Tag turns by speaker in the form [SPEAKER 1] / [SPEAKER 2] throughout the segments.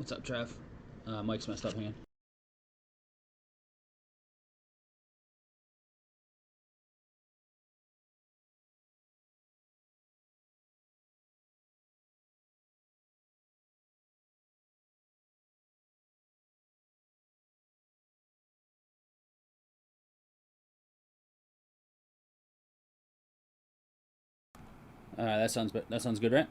[SPEAKER 1] What's up, Trev? Mike's messed up hand. That sounds good, right?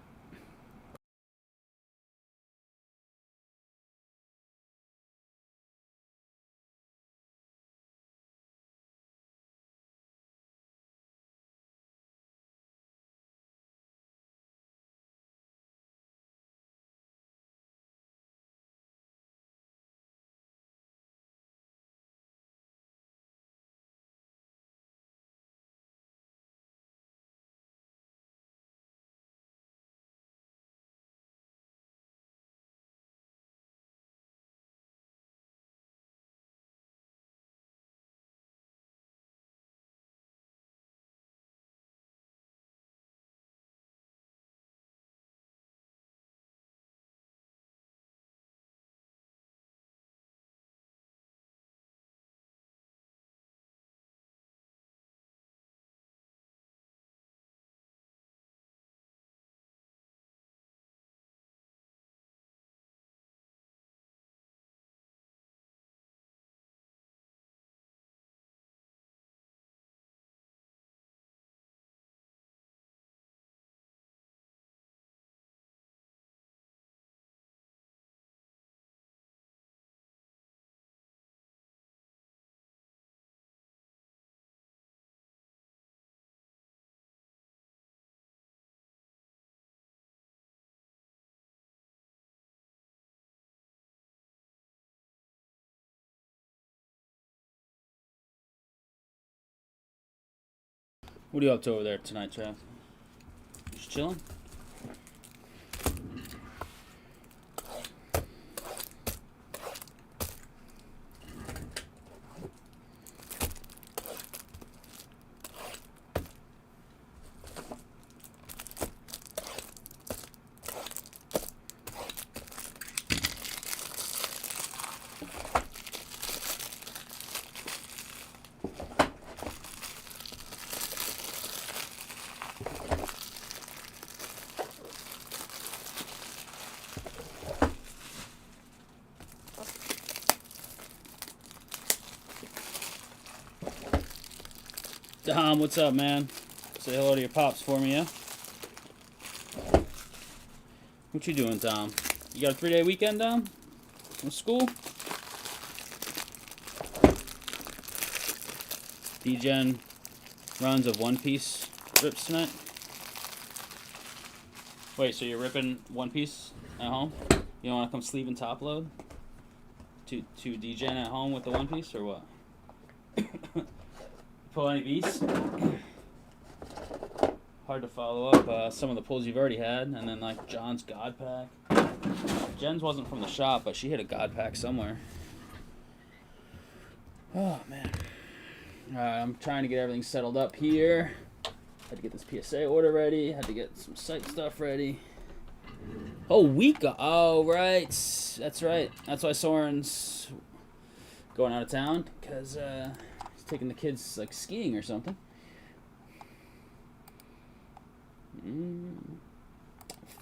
[SPEAKER 1] What are you up to over there tonight, Trev? Just chilling? Dom, what's up, man? Say hello to your pops for me, yeah? What you doing, Dom? You got a 3-day weekend, Dom? From school? D-Gen runs of One Piece rips tonight? Wait, so you're ripping One Piece at home? You don't want to come sleeve and top load? To D-Gen at home with the One Piece, or what? Pull any beats? Hard to follow up some of the pulls you've already had, and then like John's God Pack. Jen's wasn't from the shop, but she hit a God Pack somewhere. Oh man. I'm trying to get everything settled up here. Had to get this PSA order ready. Had to get some site stuff ready. Oh, Wika. Oh, right. That's right. That's why Soren's going out of town, because he's taking the kids like skiing or something.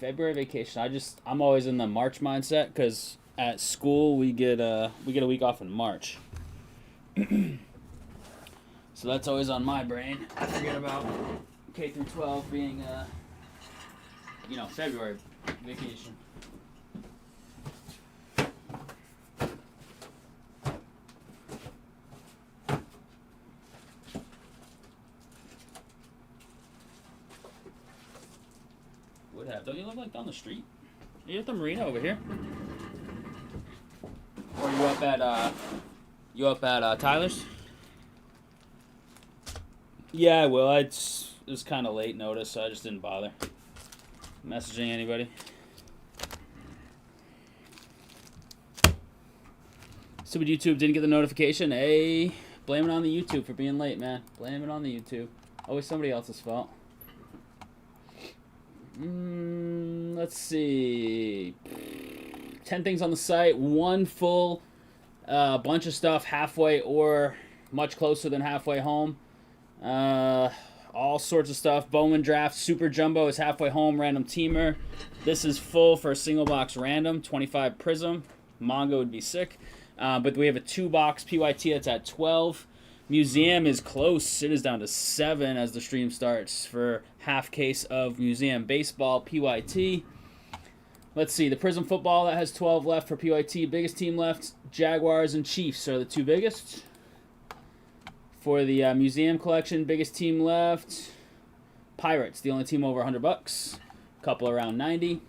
[SPEAKER 1] February vacation. I'm always in the March mindset, because at school we get a week off in March. So that's always on my brain. I forget about K through 12 being February vacation. Don't you live like down the street? Are you at the marina over here? Or are you up at Tyler's? Yeah, I will. It was kind of late notice, so I just didn't bother messaging anybody. Stupid YouTube didn't get the notification. Hey, blame it on the YouTube for being late, man. Blame it on the YouTube. Always somebody else's fault. Let's see. 10 things on the site, one full bunch of stuff halfway or much closer than halfway home. All sorts of stuff. Bowman Draft Super Jumbo is halfway home. Random Teamer. This is full for a single box random. 25 Prizm. Mongo would be sick. But we have a 2-box PYT that's at 12. Museum is close. It is down to 7 as the stream starts for half case of Museum Baseball PYT. Let's see. The Prizm Football, that has 12 left for PYT. Biggest team left, Jaguars and Chiefs are the 2 biggest. For the Museum collection, biggest team left, Pirates, the only team over $100. Couple around 90.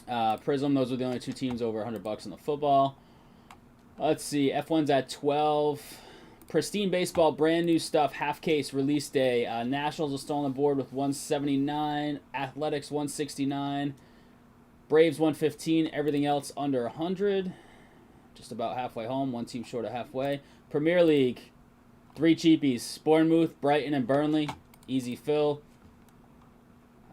[SPEAKER 1] Prizm, those are the only 2 teams over $100 in the football. Let's see. F1's at 12. Pristine Baseball, brand new stuff, half case, release day. Nationals are still on the board with 179. Athletics 169. Braves 115. Everything else under 100. Just about halfway home. One team short of halfway. Premier League, 3 cheapies. Bournemouth, Brighton, and Burnley. Easy fill.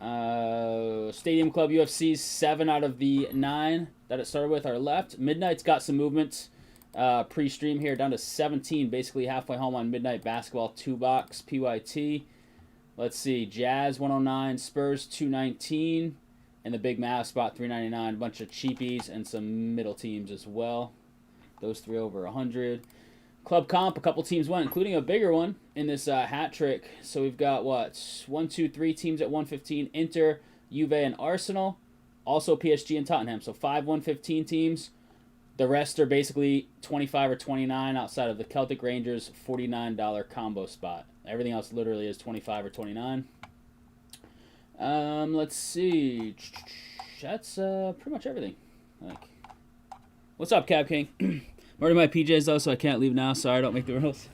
[SPEAKER 1] Stadium Club UFC's 7 out of the 9 that it started with are left. Midnight's got some movement. Pre-stream here down to 17, basically halfway home on Midnight Basketball 2-box PYT. Let's see, Jazz 109, Spurs 219, and the big Mavs spot 399. A bunch of cheapies and some middle teams as well. Those 3 over 100. Club Comp, a couple teams went, including a bigger one in this hat trick. So we've got what, 1, 2, 3 teams at 115: Inter, Juve, and Arsenal. Also PSG and Tottenham. So 5 115 teams. The rest are basically 25 or 29 outside of the Celtic Rangers $49 combo spot. Everything else literally is 25 or 29. Let's see. That's pretty much everything. Like, what's up, Cap King? I'm wearing my PJs though, so I can't leave now. Sorry, I don't make the rules.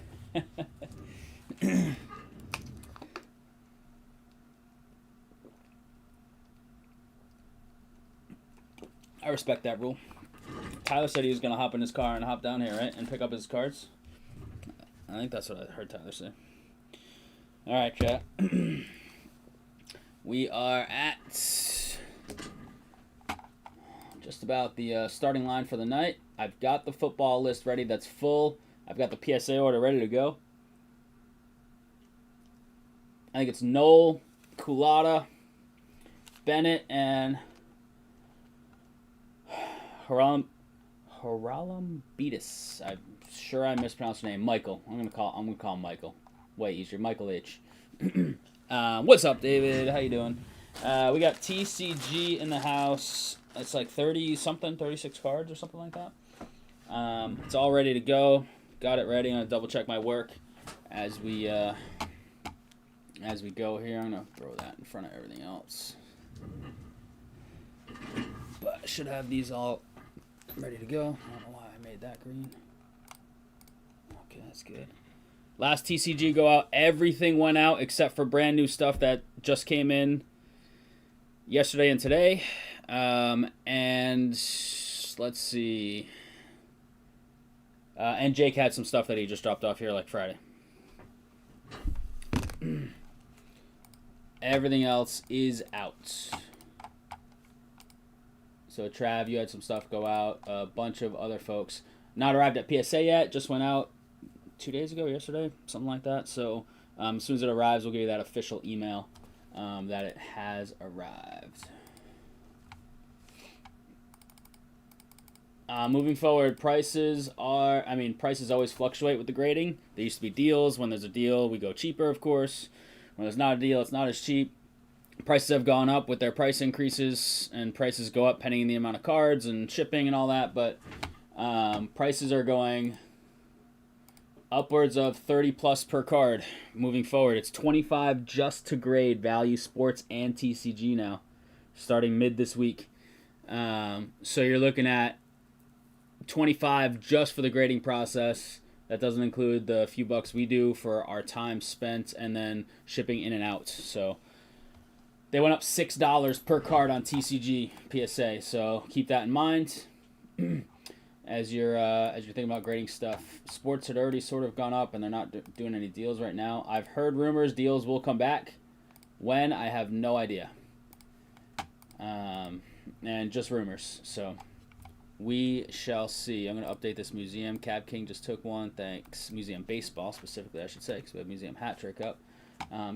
[SPEAKER 1] I respect that rule. Tyler said he was going to hop in his car and hop down here, right? And pick up his cards. I think that's what I heard Tyler say. All right, chat. We are at just about the starting line for the night. I've got the football list ready that's full. I've got the PSA order ready to go. I think it's Noel, Kulata, Bennett, and Haralambitis. I'm sure I mispronounced the name. Michael. I'm gonna call him Michael. Way easier. Michael H. What's up, David? How you doing? We got TCG in the house. It's like 30 something, 36 cards or something like that. It's all ready to go. Got it ready. I'm gonna double check my work as we go here. I'm gonna throw that in front of everything else. But I should have these all ready to go. I don't know why I made that green. Okay, that's good. Last TCG go out. Everything went out except for brand new stuff that just came in yesterday and today. And let's see. And Jake had some stuff that he just dropped off here like Friday. Everything else is out. So Trav, you had some stuff go out. A bunch of other folks not arrived at PSA yet. Just went out 2 days ago, yesterday, something like that. So as soon as it arrives, we'll give you that official email that it has arrived. Moving forward, prices always fluctuate with the grading. There used to be deals. When there's a deal, we go cheaper, of course. When there's not a deal, it's not as cheap. Prices have gone up with their price increases, and prices go up depending on the amount of cards and shipping and all that, but prices are going upwards of 30 plus per card moving forward. It's 25 just to grade Value Sports and TCG now, starting mid this week. So you're looking at 25 just for the grading process. That doesn't include the few bucks we do for our time spent and then shipping in and out. So they went up $6 per card on TCG PSA. So keep that in mind as you're thinking about grading stuff. Sports had already sort of gone up, and they're not doing any deals right now. I've heard rumors deals will come back. When, I have no idea. And just rumors. So We shall see. I'm going to update this museum. Cab King just took one. Thanks. Museum Baseball, specifically, I should say, because we have Museum Hat Trick up.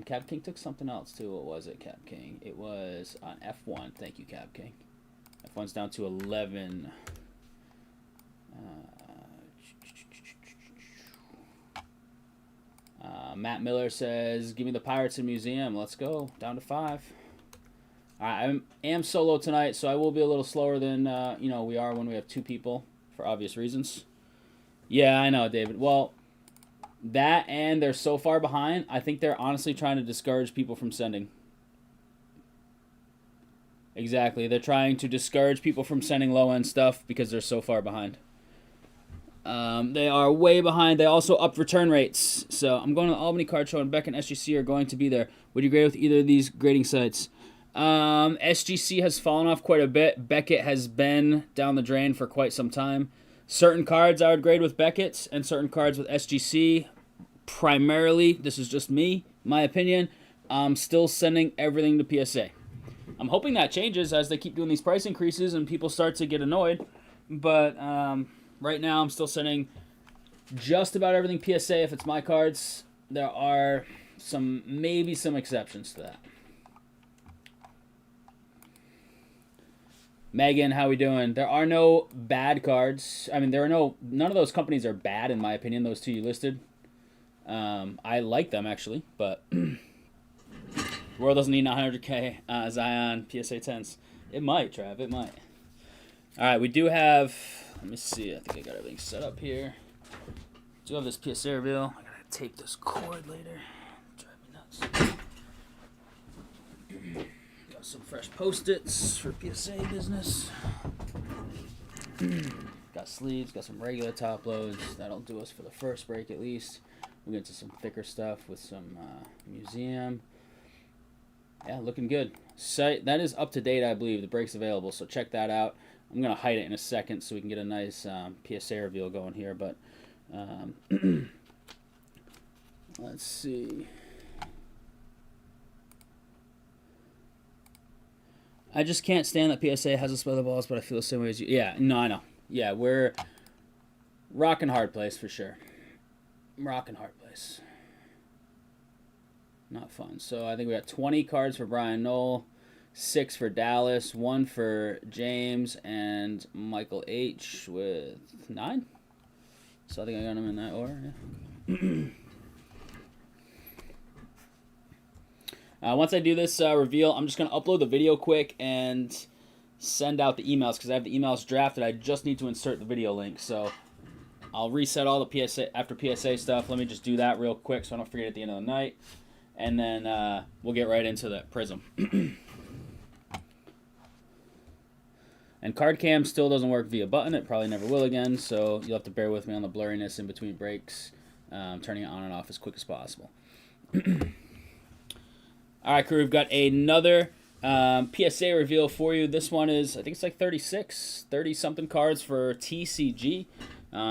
[SPEAKER 1] Cab King took something else, too. What was it, Cab King? It was on F1. Thank you, Cab King. F1's down to 11. Matt Miller says, give me the Pirates in Museum. Let's go. Down to 5. I am solo tonight, so I will be a little slower than we are when we have 2 people, for obvious reasons. Yeah, I know, David. Well, that and they're so far behind, I think they're honestly trying to discourage people from sending. Exactly. They're trying to discourage people from sending low-end stuff because they're so far behind. They are way behind. They also upped return rates. So I'm going to the Albany Card Show, and Beck and SGC are going to be there. Would you grade with either of these grading sites? SGC has fallen off quite a bit. Beckett has been down the drain for quite some time. Certain cards I would grade with Beckett's, and certain cards with SGC. Primarily, this is just me, my opinion, I'm still sending everything to PSA. I'm hoping that changes as they keep doing these price increases and people start to get annoyed. But right now, I'm still sending just about everything PSA if it's my cards. There are maybe some exceptions to that. Megan, how we doing? There are no bad cards. I mean, none of those companies are bad in my opinion, those 2 you listed. I like them actually, but the world doesn't need 900K Zion PSA 10s. It might, Trav, it might. All right, we do have, let me see, I think I got everything set up here. Do have this PSA reveal. I gotta tape this cord later. Drive me nuts. Got some fresh Post-its for PSA business. Got sleeves, got some regular top loads. That'll do us for the first break at least. We'll get to some thicker stuff with some museum. Yeah, looking good. Site that is up to date, I believe. The break's available, so check that out. I'm gonna hide it in a second so we can get a nice PSA reveal going here. But let's see. I just can't stand that PSA has us by the balls, but I feel the same way as you. Yeah, no, I know. Yeah, we're rocking hard place for sure. Rocking hard place. Not fun. So I think we got 20 cards for Brian Knoll, 6 for Dallas, 1 for James, and Michael H with 9. So I think I got them in that order. Yeah. Once I do this reveal, I'm just going to upload the video quick and send out the emails because I have the emails drafted. I just need to insert the video link. So I'll reset all the PSA after PSA stuff. Let me just do that real quick so I don't forget at the end of the night. And then we'll get right into the Prizm. And card cam still doesn't work via button. It probably never will again. So you'll have to bear with me on the blurriness in between breaks. Turning it on and off as quick as possible. All right, crew, we've got another PSA reveal for you. This one is, I think it's like 30-something cards for TCG.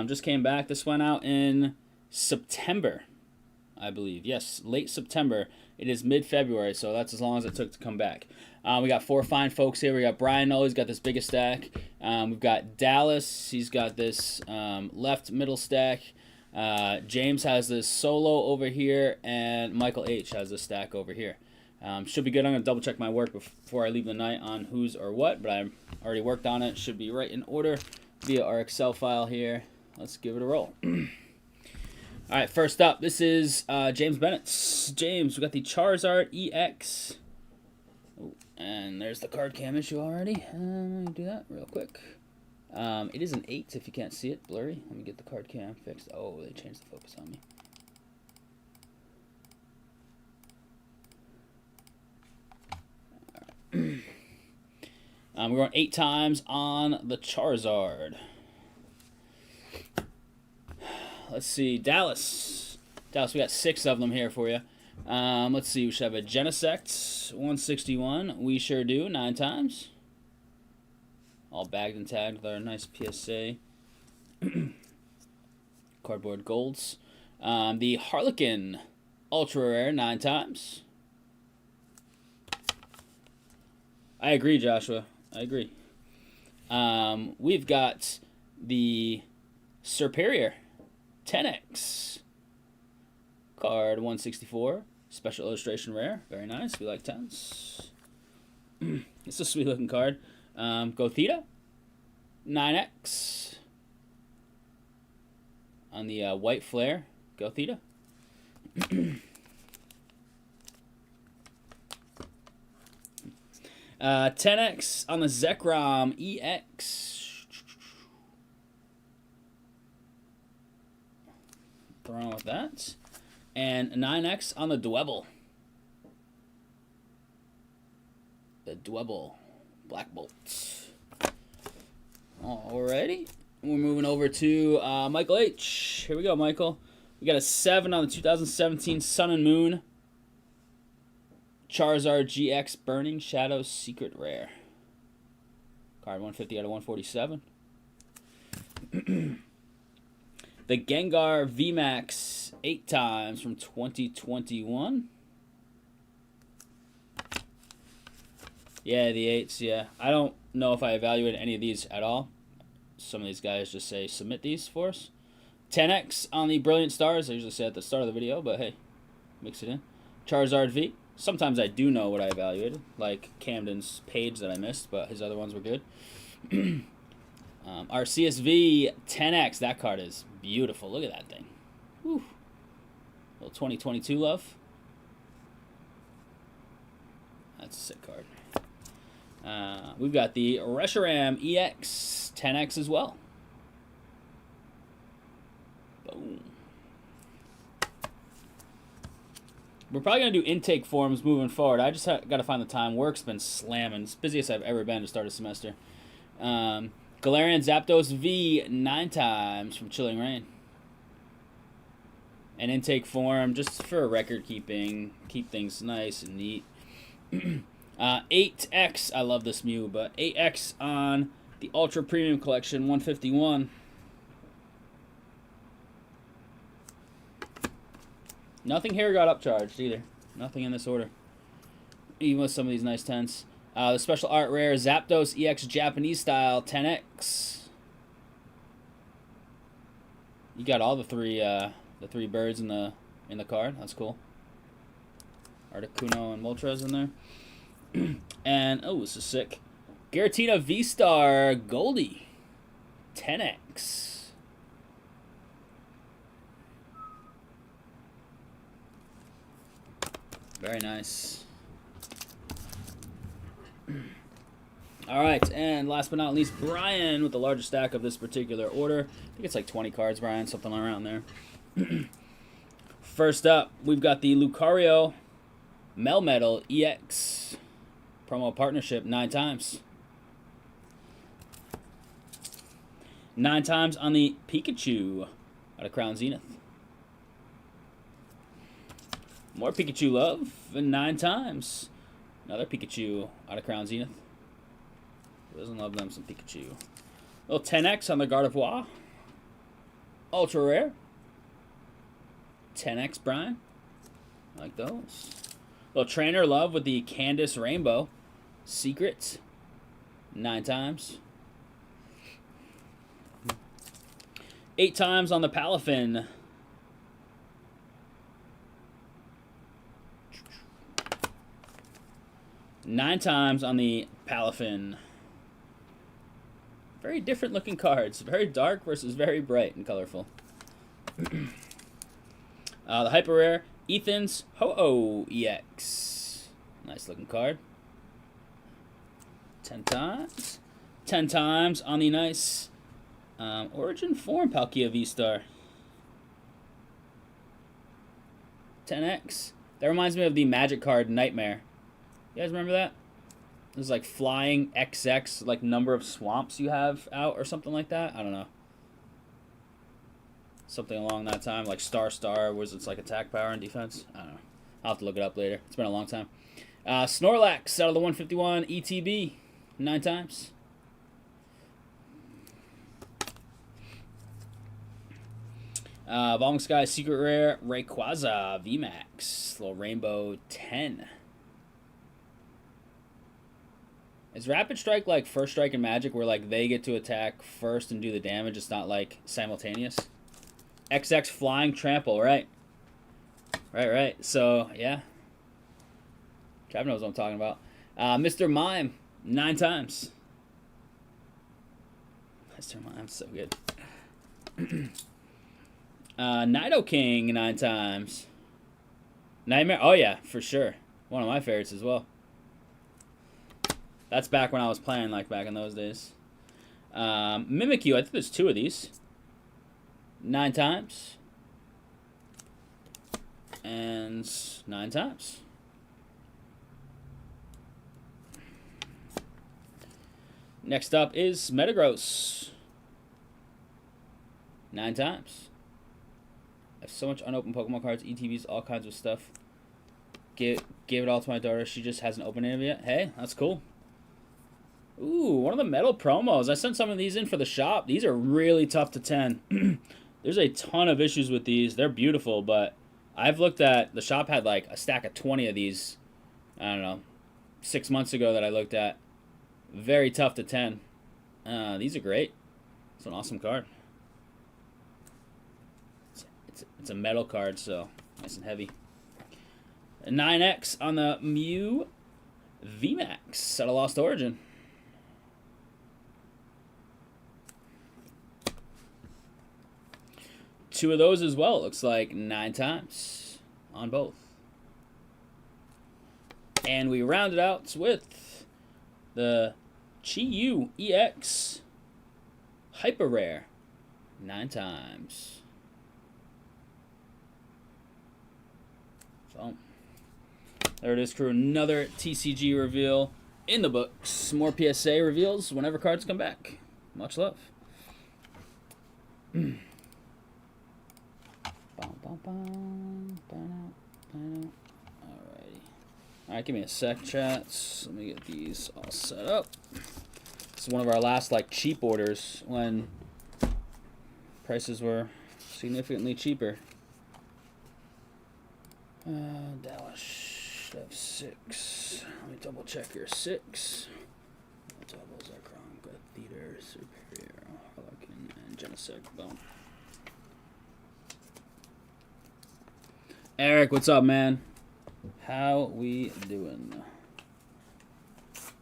[SPEAKER 1] Just came back. This went out in September, I believe. Yes, late September. It is mid-February, so that's as long as it took to come back. We got 4 fine folks here. We got Brian Knoll. He's got this biggest stack. We've got Dallas. He's got this left middle stack. James has this solo over here, and Michael H has this stack over here. Should be good. I'm going to double check my work before I leave the night on who's or what, but I already worked on it. Should be right in order via our Excel file here. Let's give it a roll. All right, first up, this is James Bennett's. James, we got the Charizard EX. Oh, and there's the card cam issue already. Let me do that real quick. It is an 8 if you can't see it, blurry. Let me get the card cam fixed. Oh, they changed the focus on me. We're going 8 times on the Charizard. Let's see, Dallas. Dallas, we got 6 of them here for you. Let's see, we should have a Genesect 161. We sure do, 9 times. All bagged and tagged with our nice PSA. Cardboard golds. The Harlequin Ultra Rare, 9 times. I agree, Joshua. I agree. We've got the Superior 10X card 164, special illustration rare. Very nice. We like 10s. It's a sweet looking card. Go Theta 9X on the white flare. Go Theta. 10X on the Zekrom EX. Throwing with that. And 9X on the Dwebble. The Dwebble Black Bolts. Alrighty. We're moving over to Michael H. Here we go, Michael. We got a 7 on the 2017 Sun and Moon Charizard GX Burning Shadows Secret Rare. Card 150 out of 147. The Gengar VMAX 8 times from 2021. Yeah, the 8s, yeah. I don't know if I evaluated any of these at all. Some of these guys just say submit these for us. 10X on the Brilliant Stars. I usually say at the start of the video, but hey, mix it in. Charizard V. Sometimes I do know what I evaluated, like Camden's page that I missed, but his other ones were good. Our CSV 10X, that card is beautiful. Look at that thing. Whew. Little 2022 love. That's a sick card. We've got the Reshiram EX 10X as well. Boom. We're probably going to do intake forms moving forward. I just got to find the time. Work's been slamming. It's the busiest I've ever been to start a semester. Galarian Zapdos V 9 times from Chilling Rain. An intake form just for record keeping. Keep things nice and neat. 8X. I love this Mew, but 8X on the Ultra Premium Collection 151. Nothing here got upcharged either. Nothing in this order. Even with some of these nice 10s. The special art rare Zapdos EX Japanese style 10X. You got all the three birds in the card. That's cool. Articuno and Moltres in there. And oh, this is sick. Giratina V-Star Goldie 10X. Very nice. All right, and last but not least, Brian with the largest stack of this particular order. I think it's like 20 cards, Brian, something around there. First up, we've got the Lucario Melmetal EX promo partnership 9 times. 9 times on the Pikachu out of Crown Zenith. More Pikachu love, and 9 times. Another Pikachu out of Crown Zenith. Who doesn't love them some Pikachu? Little 10X on the Gardevoir. Ultra rare. 10X Brian. I like those. Little Trainer love with the Candace Rainbow. Secret. 9 times. 8 times on the Palafin. 9 times on the Palafin. Very different looking cards. Very dark versus very bright and colorful. The Hyper Rare Ethan's Ho-Oh EX. Nice looking card. 10 times. 10 times on the nice Origin Form Palkia V-Star. 10X. That reminds me of the Magic card Nightmare. You guys remember that? There's like flying XX, like number of swamps you have out or something like that. I don't know. Something along that time, like Star was it's like attack power and defense. I don't know. I'll have to look it up later. It's been a long time. Snorlax out of the 151 ETB 9 times. Evolving Sky Secret Rare Rayquaza VMAX. Little Rainbow 10. Is Rapid Strike like First Strike in Magic where like they get to attack first and do the damage? It's not like simultaneous? XX Flying Trample, right? Right. So, yeah. Trav knows what I'm talking about. Mr. Mime, 9 times. Mr. Mime's so good. Nido King, 9 times. Nightmare, oh yeah, for sure. One of my favorites as well. That's back when I was playing, like back in those days. Mimikyu, I think there's 2 of these. 9 times. And 9 times. Next up is Metagross. 9 times. I have so much unopened Pokemon cards, ETBs, all kinds of stuff. Gave it all to my daughter. She just hasn't opened it yet. Hey, that's cool. Ooh, one of the metal promos. I sent some of these in for the shop. These are really tough to 10. There's a ton of issues with these. They're beautiful, but I've looked at... The shop had like a stack of 20 of these, I don't know, 6 months ago that I looked at. Very tough to 10. These are great. It's an awesome card. It's a metal card, so nice and heavy. A 9X on the Mew VMAX at a Lost Origin. Two of those as well. It looks like 9 times on both. And we round it out with the Chi-Yu EX Hyper Rare. 9 times. So, there it is, crew. Another TCG reveal in the books. More PSA reveals whenever cards come back. Much love. Alrighty. Alright, give me a sec, chats. Let me get these all set up. This is one of our last like cheap orders when prices were significantly cheaper. Dallas F6. Let me double check your 6. Doubles are Kronka, Theater, Superior, Harlequin, and Genesect. Boom. Eric, what's up, man? How we doing?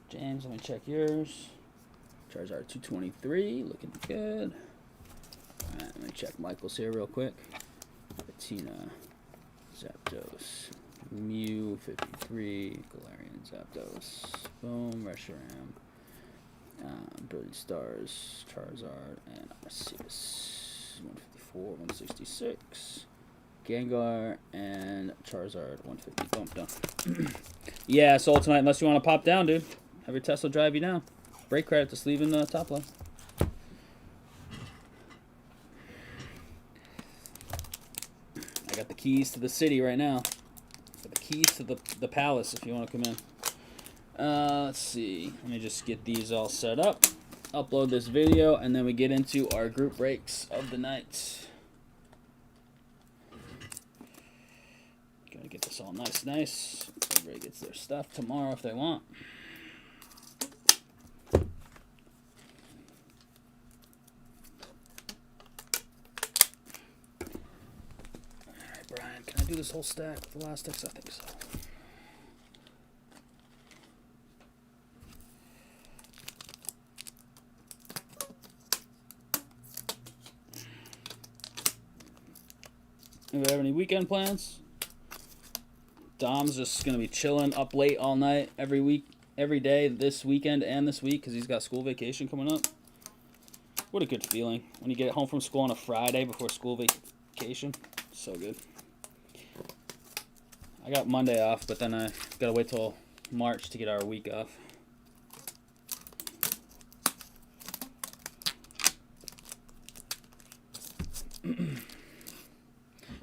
[SPEAKER 1] James, let me check yours. Charizard 223, looking good. Alright, let me check Michael's here real quick. Patina, Zapdos, Mew 53, Galarian, Zapdos, boom, Reshiram, Brilliant Stars, Charizard, and Arceus 154, 166. Gengar and Charizard 150. Boom, done. Yeah, Soul tonight, unless you want to pop down, dude. Have your Tesla drive you down. Break credit to sleeve in the top line. I got the keys to the city right now. Got the keys to the palace if you want to come in. Let's see. Let me just get these all set up. Upload this video, and then we get into our group breaks of the night. Get this all nice. Everybody gets their stuff tomorrow if they want. Alright, Brian, can I do this whole stack with the last X? I think so. Do we have any weekend plans? Dom's just gonna be chilling up late all night every day this weekend and this week because he's got school vacation coming up. What a good feeling when you get home from school on a Friday before school vacation. So good. I got Monday off, but then I gotta wait till March to get our week off.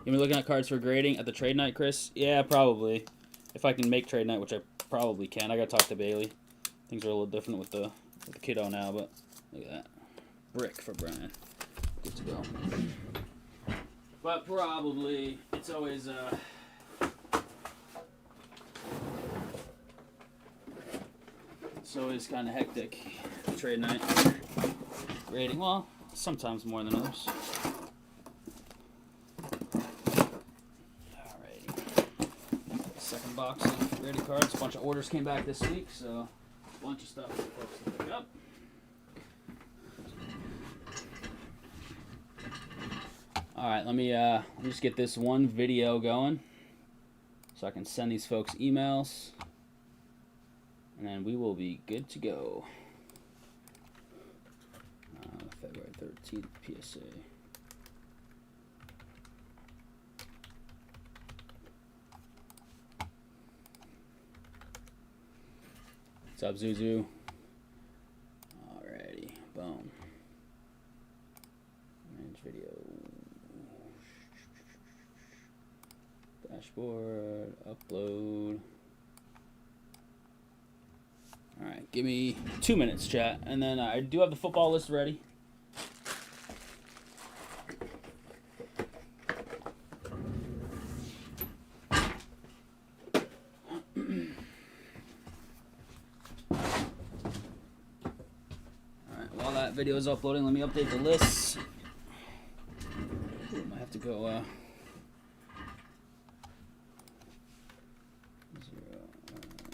[SPEAKER 1] You gonna be looking at cards for grading at the trade night, Chris? Yeah, probably. If I can make trade night, which I probably can. I gotta talk to Bailey. Things are a little different with the kiddo now, but look at that. Brick for Brian. Good to go. But probably, it's always It's always kind of hectic. Trade night. Grading, well, sometimes more than others. Alrighty. Second box of graded cards. A bunch of orders came back this week, so a bunch of stuff for folks to pick up. Alright, let me just get this one video going so I can send these folks emails. And then we will be good to go. February 13th, PSA. What's up, Zuzu? Alrighty, boom. Manage video. Dashboard, upload. Alright, give me 2 minutes, chat. And then I do have the football list ready. Alright, while that video is uploading, let me update the lists. I have to go,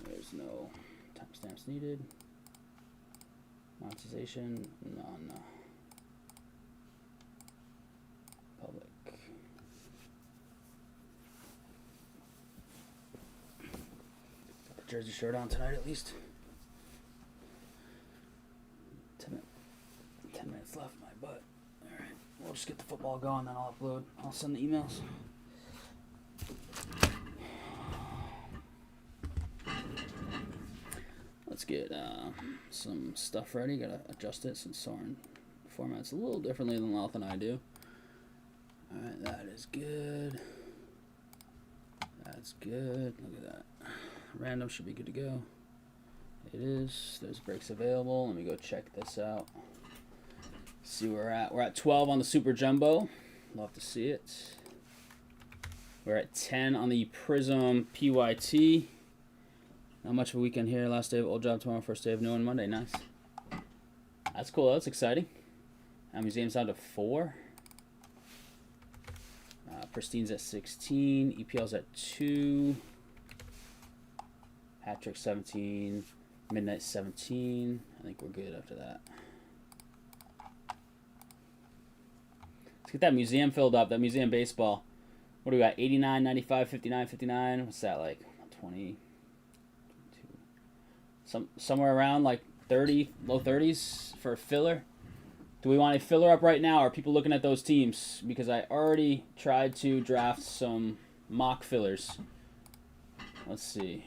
[SPEAKER 1] there's no timestamps needed. Monetization, none. Public. Got the jersey shirt on tonight at least. 10 minutes left, my butt. Alright, we'll just get the football going, then I'll upload. I'll send the emails. Let's get some stuff ready. Gotta adjust it since Soren formats a little differently than Louth and I do. Alright, that is good. That's good. Look at that. Random should be good to go. It is. There's breaks available. Let me go check this out. See where we're at. We're at 12 on the Super Jumbo. Love to see it. We're at 10 on the Prizm PYT. Not much of a weekend here. Last day of old job tomorrow. First day of new one Monday. Nice. That's cool. That's exciting. Museum's down to 4. Pristine's at 16. EPL's at 2. Hat-trick 17. Midnight 17. I think we're good after that. Let's get that museum filled up. That museum baseball. What do we got? 89, 95, 59, 59. What's that like? 20. Somewhere around like 30, low 30s for a filler. Do we want a filler up right now? Or are people looking at those teams? Because I already tried to draft some mock fillers. Let's see.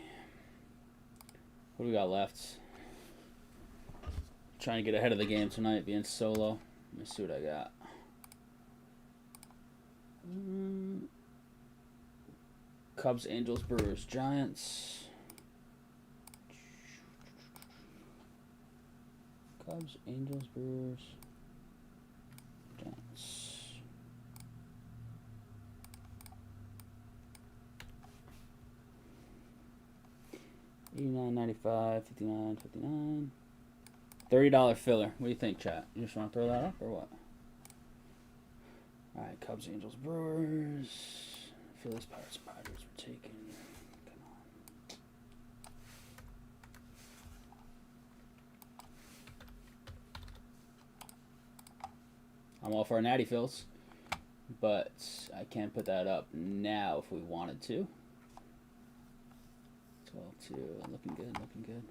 [SPEAKER 1] What do we got left? Trying to get ahead of the game tonight, being solo. Let me see what I got. Cubs, Angels, Brewers, Giants. Cubs, Angels, Brewers, Giants. $89.95, $59.59. $30 filler. What do you think, chat? You just want to throw that up or what? All right, Cubs, Angels, Brewers. Phillies, Pirates, Padres were taken. Come on. I'm all for a natty fills, but I can't put that up now if we wanted to. 12-2, looking good, looking good.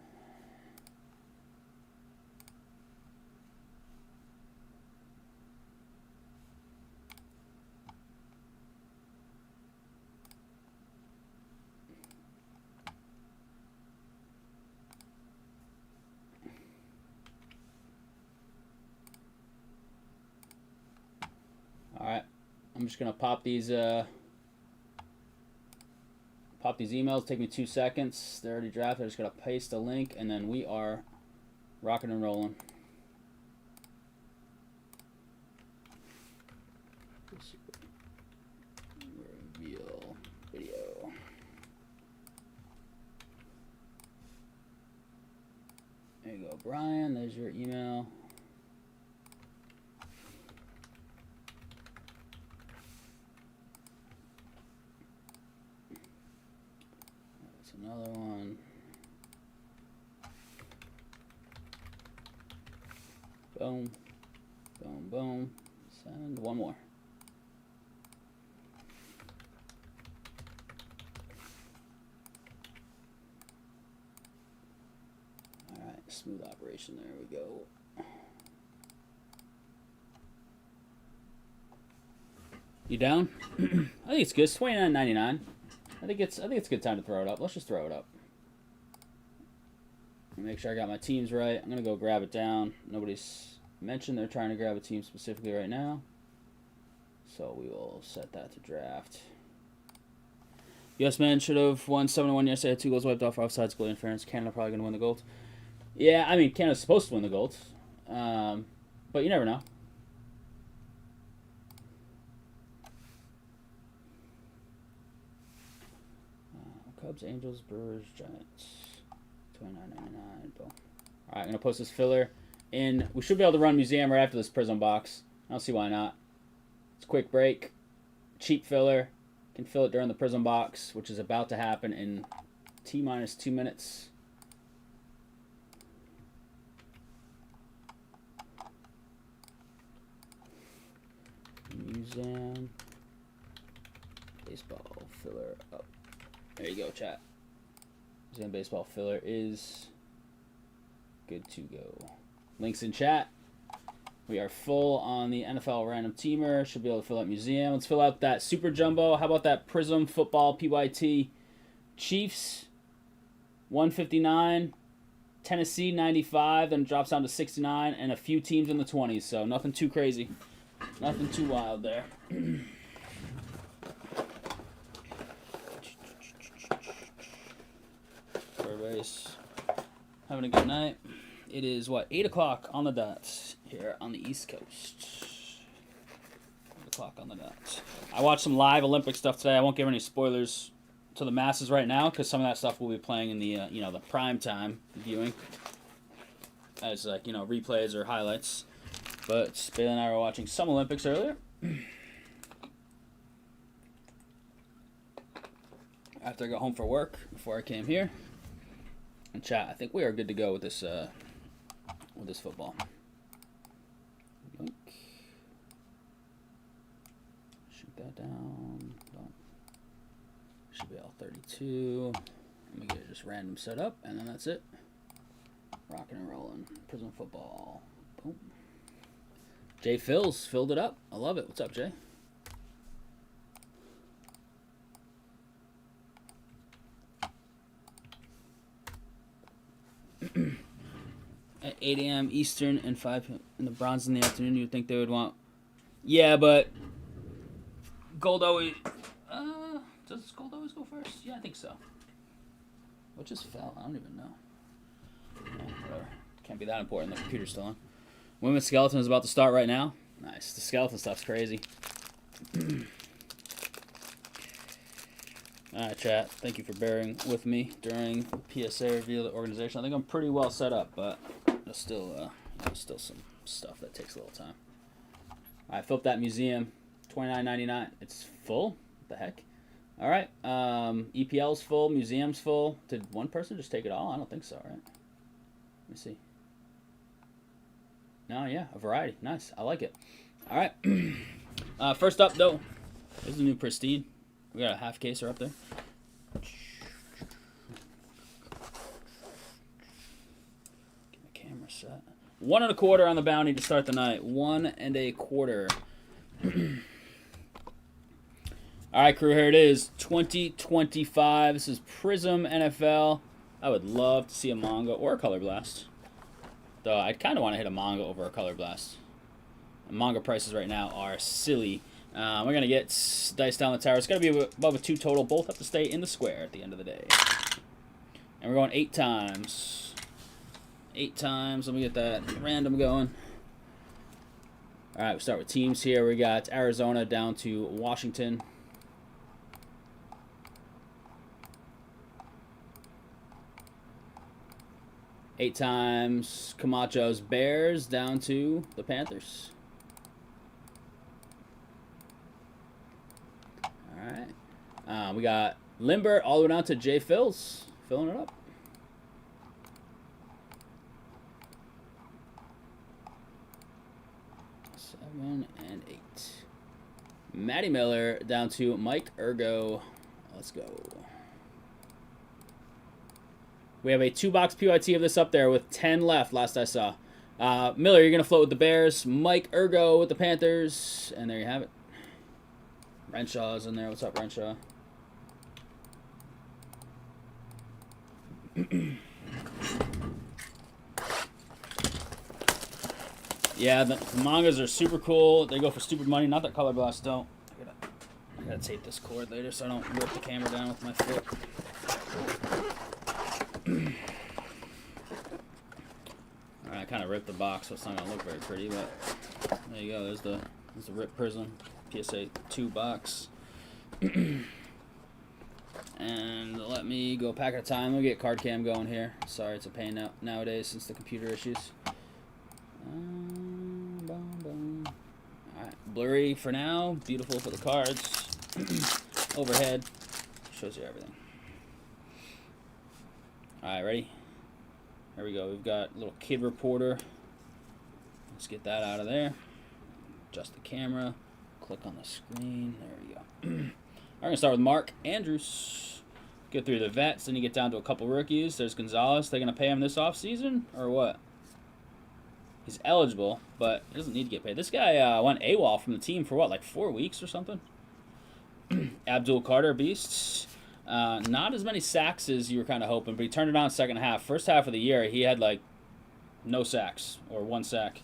[SPEAKER 1] All right, I'm just gonna pop these emails. Take me 2 seconds. They're already drafted. I just gotta paste a link, and then we are rocking and rolling. Reveal video. There you go, Brian. There's your email. That's another one. Boom. Boom, boom. Send one more. Alright, smooth operation. There we go. You down? I think it's good. It's $29.99. I think it's a good time to throw it up. Let's just throw it up. Make sure I got my teams right. I'm gonna go grab it down. Nobody's mentioned they're trying to grab a team specifically right now, so we will set that to draft. US men should have won 7-1 yesterday. 2 goals wiped off for offsides, goal interference. Canada probably gonna win the gold. Yeah, I mean Canada's supposed to win the gold, but you never know. Cubs, Angels, Brewers, Giants. $29.99. Boom. All right, I'm gonna post this filler in. We should be able to run museum right after this Prizm box. I don't see why not. It's a quick break, cheap filler. Can fill it during the Prizm box, which is about to happen in T-minus 2 minutes. Museum baseball filler up. There you go, chat. Museum baseball filler is good to go. Links in chat. We are full on the NFL random teamer. Should be able to fill out museum. Let's fill out that super jumbo. How about that Prizm football PYT? Chiefs 159, Tennessee 95, then drops down to 69, and a few teams in the 20s. So nothing too crazy, nothing too wild there. Everybody's having a good night. It is, what, 8 o'clock on the dot here on the East Coast. 8 o'clock on the dot. I watched some live Olympic stuff today. I won't give any spoilers to the masses right now because some of that stuff will be playing in the, the prime time viewing as, replays or highlights. But Bailey and I were watching some Olympics earlier. After I got home for work, before I came here. And chat, I think we are good to go with this football. Yoink. Shoot that down. Should be all 32. Let me get it just random set up, and then that's it. Rocking and rolling. Prizm football. Boom. Jay Phil's filled it up. I love it. What's up, Jay? At 8 a.m. Eastern and 5 in the bronze in the afternoon, you'd think they would want. Yeah, but gold always. Does gold always go first? Yeah, I think so. What just fell? I don't even know. Yeah, whatever. Can't be that important. The computer's still on. Women's skeleton is about to start right now. Nice. The skeleton stuff's crazy. Alright, chat. Thank you for bearing with me during the PSA review of the organization. I think I'm pretty well set up, but there's still some stuff that takes a little time. Alright, fill up that museum. $29.99. It's full? What the heck? Alright. EPL's full. Museum's full. Did one person just take it all? I don't think so, right? Let me see. No, yeah. A variety. Nice. I like it. Alright. First up, though. There's the new Pristine. We got a half caser up there. Get my camera set. 1 1/4 on the bounty to start the night. 1 1/4. All right, crew. Here it is. 2025. This is Prizm NFL. I would love to see a manga or a color blast. Though I'd kind of want to hit a manga over a color blast. The manga prices right now are silly. We're going to get dice down the tower. It's going to be above a 2 total. Both have to stay in the square at the end of the day. And we're going 8 times. 8 times. Let me get that random going. All right, we start with teams here. We got Arizona down to Washington. 8 times Camacho's Bears down to the Panthers. All right. We got Limber all the way down to J. Phil's. Filling it up. And 8. Matty Miller down to Mike Ergo. Let's go. We have a 2-box PYT of this up there with 10 left, last I saw. Miller, you're going to float with the Bears. Mike Ergo with the Panthers. And there you have it. Renshaw's in there. What's up, Renshaw? Yeah, the mangas are super cool. They go for stupid money. Not that Color Blast don't. I gotta tape this cord later so I don't rip the camera down with my foot. Alright, I kind of ripped the box, so it's not gonna look very pretty, but there you go. There's the Rip Prizm PSA 2 box. And let me go pack at a time. Let me get card cam going here. Sorry, it's a pain nowadays since the computer issues. Alright, blurry for now. Beautiful for the cards. Overhead. Shows you everything. Alright, ready? Here we go. We've got a little kid reporter. Let's get that out of there. Adjust the camera. Click on the screen. There we go. I'm going to start with Mark Andrews. Get through the vets, then you get down to a couple rookies. There's Gonzalez. They're going to pay him this offseason or what? He's eligible, but he doesn't need to get paid. This guy went AWOL from the team for what, like 4 weeks or something? Abdul Carter, Beasts. Not as many sacks as you were kind of hoping, but he turned it on second half. First half of the year, he had like no sacks or 1 sack.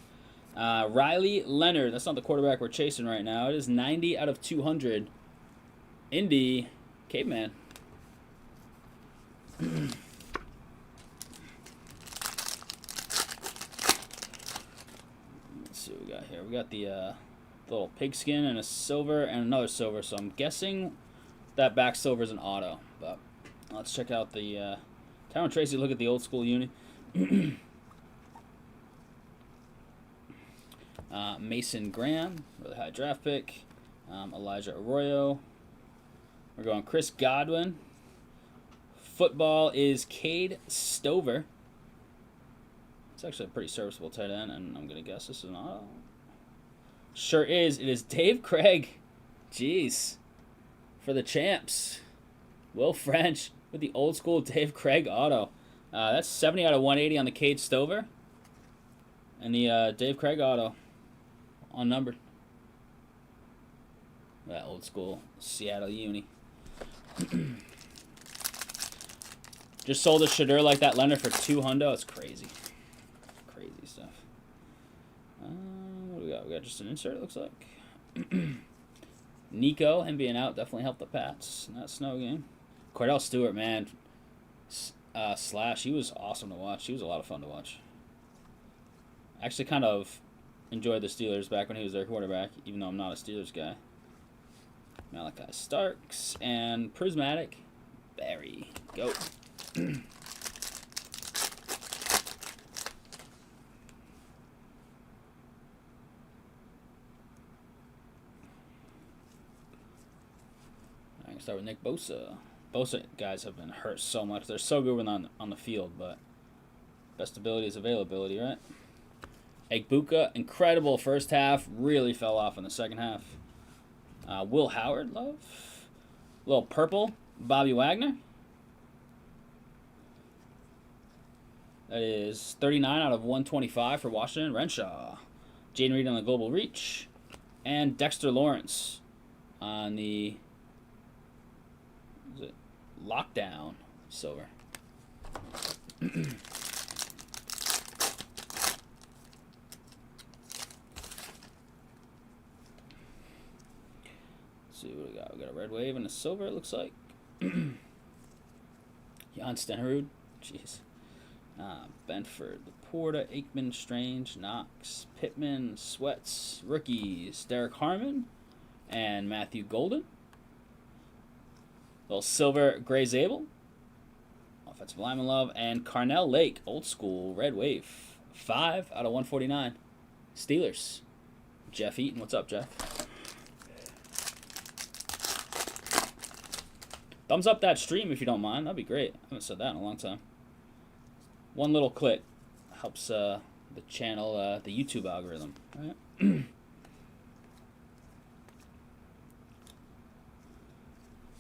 [SPEAKER 1] Riley Leonard. That's not the quarterback we're chasing right now. It is 90 out of 200. Indy Caveman. Let's see what we got here. We got the little pigskin and a silver and another silver. So I'm guessing that back silver is an auto. But let's check out the Tyron Tracy. Look at the old school uni. Mason Graham, really high draft pick. Elijah Arroyo. We're going Chris Godwin. Football is Cade Stover. It's actually a pretty serviceable tight end, and I'm going to guess this is an auto. Sure is. It is Dave Craig. Jeez. For the champs. Will French with the old school Dave Craig auto. That's 70 out of 180 on the Cade Stover. And the Dave Craig auto. Unnumbered. That old school Seattle uni. Just sold a Shadur like that Leonard for $200. It's crazy. Crazy stuff. What do we got? We got just an insert, it looks like. Nico, him being out, definitely helped the Pats in that snow game. Cordell Stewart, man. Slash, he was awesome to watch. He was a lot of fun to watch. I actually kind of enjoyed the Steelers back when he was their quarterback, even though I'm not a Steelers guy. Malachi Starks and Prismatic Barry. Go. Let's start with Nick Bosa. Bosa guys have been hurt so much. They're so good when on the field, but best ability is availability, right? Egbuka, incredible first half. Really fell off in the second half. Will Howard, love. Little purple, Bobby Wagner. That is 39 out of 125 for Washington. Renshaw. Jaden Reed on the Global Reach. And Dexter Lawrence on the Lockdown silver. See what we got. We got a red wave and a silver, it looks like. Jan Stenerud. Jeez. Benford, Laporta, Aikman, Strange, Knox, Pittman, Sweats, rookies, Derek Harmon, and Matthew Golden. Little silver Gray Zabel. Offensive lineman love. And Carnell Lake, old school, red wave. 5 out of 149. Steelers. Jeff Eaton. What's up, Jeff? Thumbs up that stream if you don't mind. That'd be great. I haven't said that in a long time. One little click helps the channel, the YouTube algorithm. All right?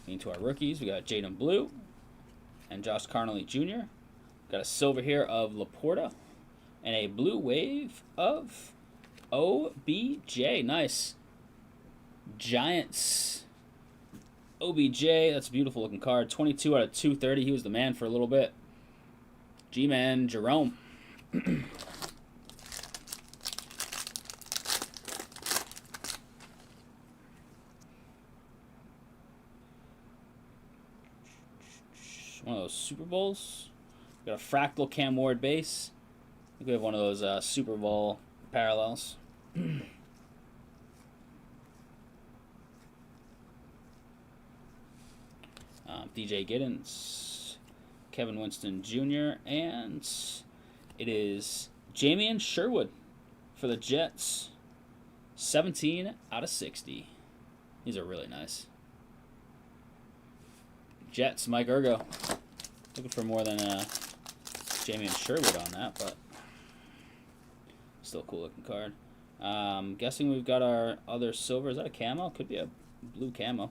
[SPEAKER 1] Into our rookies, we got Jaden Blue and Josh Carnley Jr. Got a silver here of Laporta and a blue wave of OBJ. Nice. Giants. OBJ, that's a beautiful looking card. 22 out of 230. He was the man for a little bit. G-Man Jerome. One of those Super Bowls. Got a fractal Cam Ward base. I think we have one of those Super Bowl parallels. DJ Giddens, Kevin Winston Jr., and it is Jamian Sherwood for the Jets. 17 out of 60. These are really nice. Jets, Mike Ergo. Looking for more than Jamian Sherwood on that, but still a cool looking card. Guessing we've got our other silver. Is that a camo? Could be a blue camo.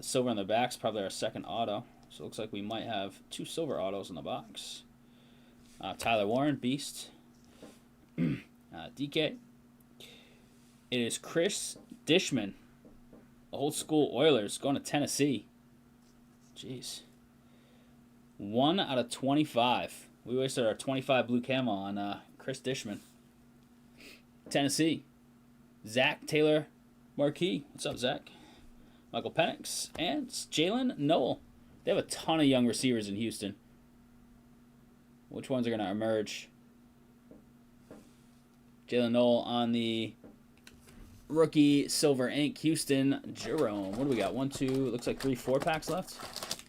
[SPEAKER 1] Silver on the back's probably our second auto. So it looks like we might have 2 silver autos in the box. Tyler Warren, Beast. DK. It is Chris Dishman. Old school Oilers going to Tennessee. Jeez. 1 out of 25. We wasted our 25 blue camo on Chris Dishman. Tennessee. Zach Taylor Marquis. What's up, Zach? Michael Penix and Jalen Noel. They have a ton of young receivers in Houston. Which ones are going to emerge? Jalen Noel on the rookie silver ink. Houston Jerome. What do we got? 1, 2, looks like 3 4-packs left.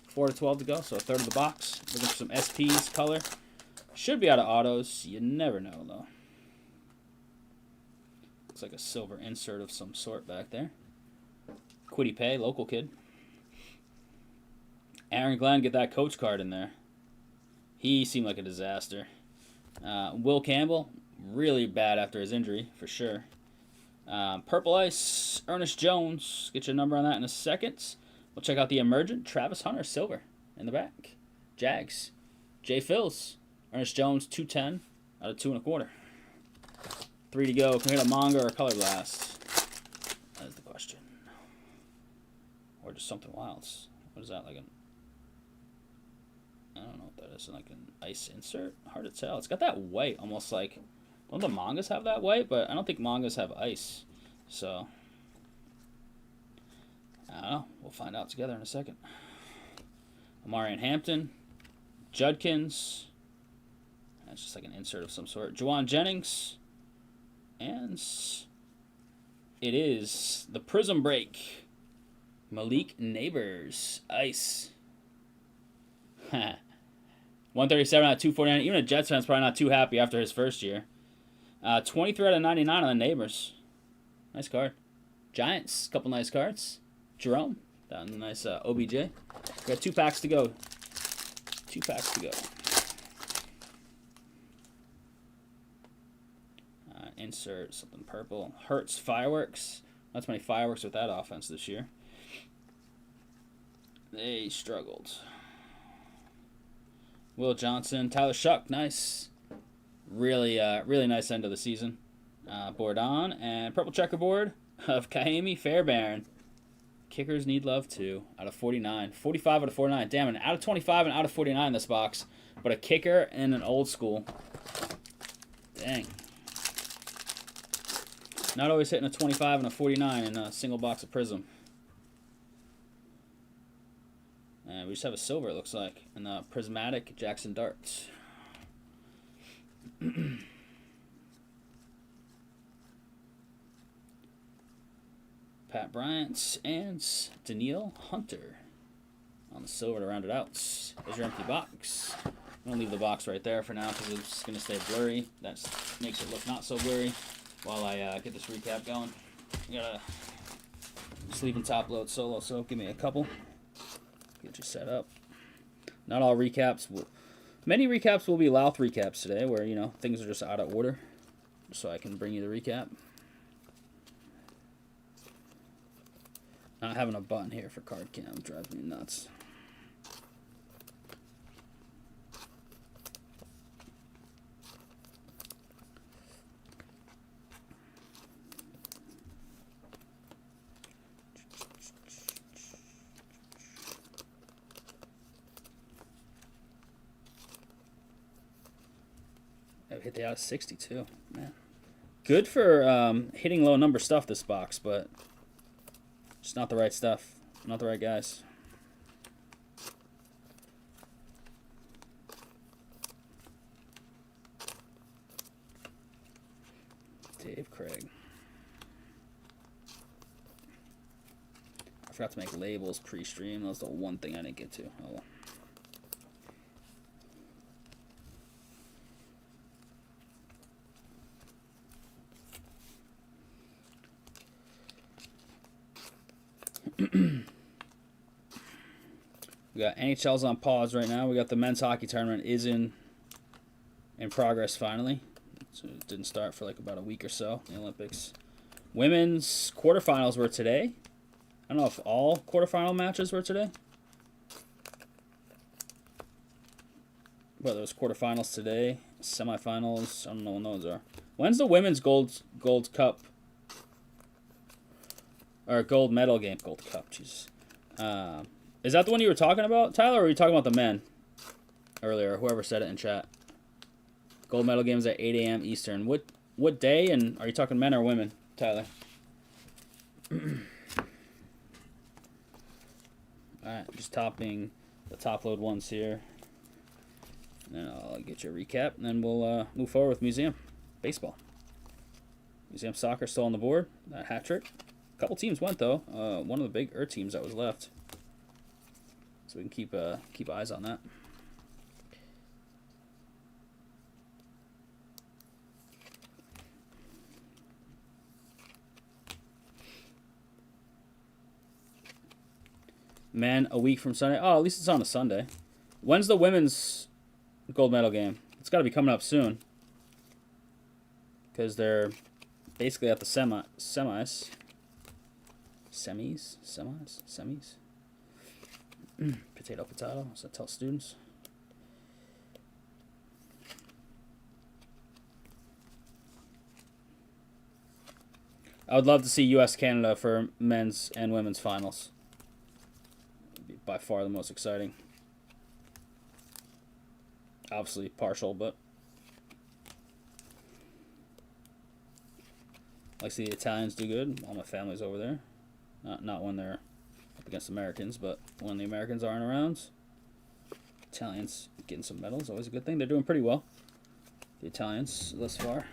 [SPEAKER 1] 4 to 12 to go, so a third of the box. Looking for some SPs, color. Should be out of autos. You never know, though. Looks like a silver insert of some sort back there. Quiddy Pay, local kid. Aaron Glenn, get that coach card in there. He seemed like a disaster. Will Campbell, really bad after his injury, for sure. Purple Ice, Ernest Jones. Get your number on that in a second. We'll check out the Emergent. Travis Hunter, silver, in the back. Jags. Jay Phils. Ernest Jones, 210 out of 2 1/4. 3 to go. Can we hit a manga or a color blast? That is the question. Or just something wild. What is that, like an... I don't know what that is. Like an ice insert? Hard to tell. It's got that white, almost like... Don't the mangas have that white? But I don't think mangas have ice. So... I don't know. We'll find out together in a second. Amarian Hampton. Judkins. That's just like an insert of some sort. Juwan Jennings. And... it is the Prizm break. Malik Neighbors. Ice. 137 out of 249. Even a Jets fan's probably not too happy after his first year. 23 out of 99 on the Neighbors. Nice card. Giants. Couple nice cards. Jerome. That was a nice OBJ. We got 2 packs to go. 2 packs to go. Insert something purple. Hertz Fireworks. Not too many fireworks with that offense this year. They struggled. Will Johnson. Tyler Shuck. Nice. Really nice end of the season. Bordon and purple checkerboard of Kahimi Fairbairn. Kickers need love too. Out of 49. 45 out of 49. Damn, and out of 25 and out of 49 in this box. But a kicker and an old school. Dang. Not always hitting a 25 and a 49 in a single box of Prizm. And we just have a silver, it looks like. And the Prismatic Jackson Darts. Pat Bryant and Daniil Hunter on the silver to round it out. There's your empty box. I'm going to leave the box right there for now because it's going to stay blurry. That makes it look not so blurry while I get this recap going. I got a sleeve and top load solo, so give me a couple. Get you set up. Not all recaps will... Many recaps will be Louth recaps today where, you know, things are just out of order. So I can bring you the recap. Not having a button here for card cam drives me nuts. I've hit the out of 62, man. Good for hitting low number stuff, this box, but just not the right stuff. Not the right guys. Dave Craig. I forgot to make labels pre-stream. That was the one thing I didn't get to. Oh well. We got NHL's on pause right now. We got the men's hockey tournament is in progress finally. So it didn't start for like about a week or so, the Olympics. Women's quarterfinals were today. I don't know if all quarterfinal matches were today. But there was quarterfinals today, semifinals. I don't know when those are. When's the women's gold cup? Or gold medal game? Gold cup, Jesus. Is that the one you were talking about, Tyler, or were you talking about the men earlier? Whoever said it in chat. Gold medal games at 8 a.m. Eastern. What day, and are you talking men or women, Tyler? Alright, just topping the top load ones here. And then I'll get you a recap, and then we'll move forward with Museum Baseball. Museum Soccer still on the board. That hat trick. A couple teams went, though. One of the big teams that was left. So we can keep eyes on that. Men a week from Sunday. Oh, at least it's on a Sunday. When's the women's gold medal game? It's got to be coming up soon. Because they're basically at the semis. Semis? Potato, as I tell students. I would love to see U.S.-Canada for men's and women's finals. It'd be by far the most exciting. Obviously partial, but I like to see the Italians do good. All my family's over there. Not when they're up against Americans, but when the Americans aren't around, Italians getting some medals, always a good thing. They're doing pretty well, the Italians, thus far.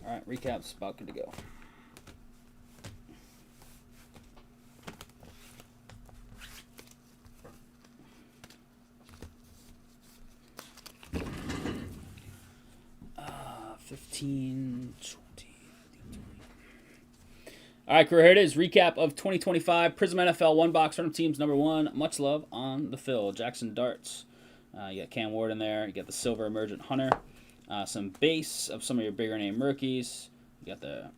[SPEAKER 1] Alright, recap's about good to go. Uh, 15, 20. Alright, crew, here it is. Recap of 2025 Prizm NFL one box random teams number 1. Much love on the fill. Jackson Darts. You got Cam Ward in there. You got the Silver Emergent Hunter. Some base of some of your bigger name rookies. You got the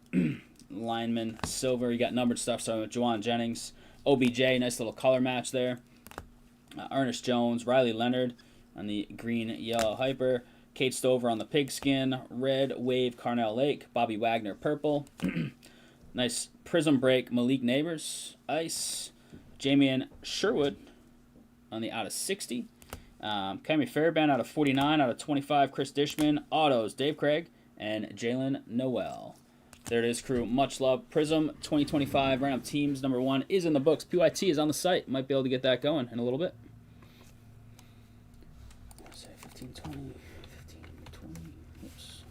[SPEAKER 1] lineman silver. You got numbered stuff starting with Juwan Jennings. OBJ, nice little color match there. Ernest Jones, Riley Leonard on the green-yellow hyper. Kate Stover on the pigskin. Red Wave Carnell Lake. Bobby Wagner purple. Nice Prizm break Malik Neighbors. Ice. Jamian Sherwood on the out of 60. Cami Fairbairn out of 49. Out of 25, Chris Dishman. Autos, Dave Craig. And Jalen Noel. There it is, crew. Much love. Prizm 2025 Random Teams #1 is in the books. PYT is on the site. Might be able to get that going in a little bit. Let's say 15, 20, 15, 20. Oops.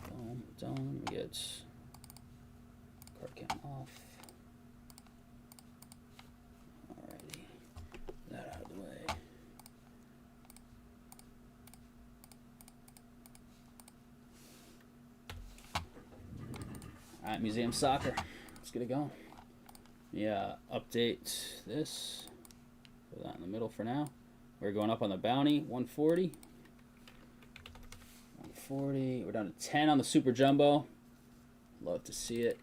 [SPEAKER 1] Boom, done. We get card count off. Alrighty. That out of the way. All right, Museum Soccer. Let's get it going. Yeah, update this. Put that in the middle for now. We're going up on the bounty, 140. 140. We're down to 10 on the Super Jumbo. Love to see it.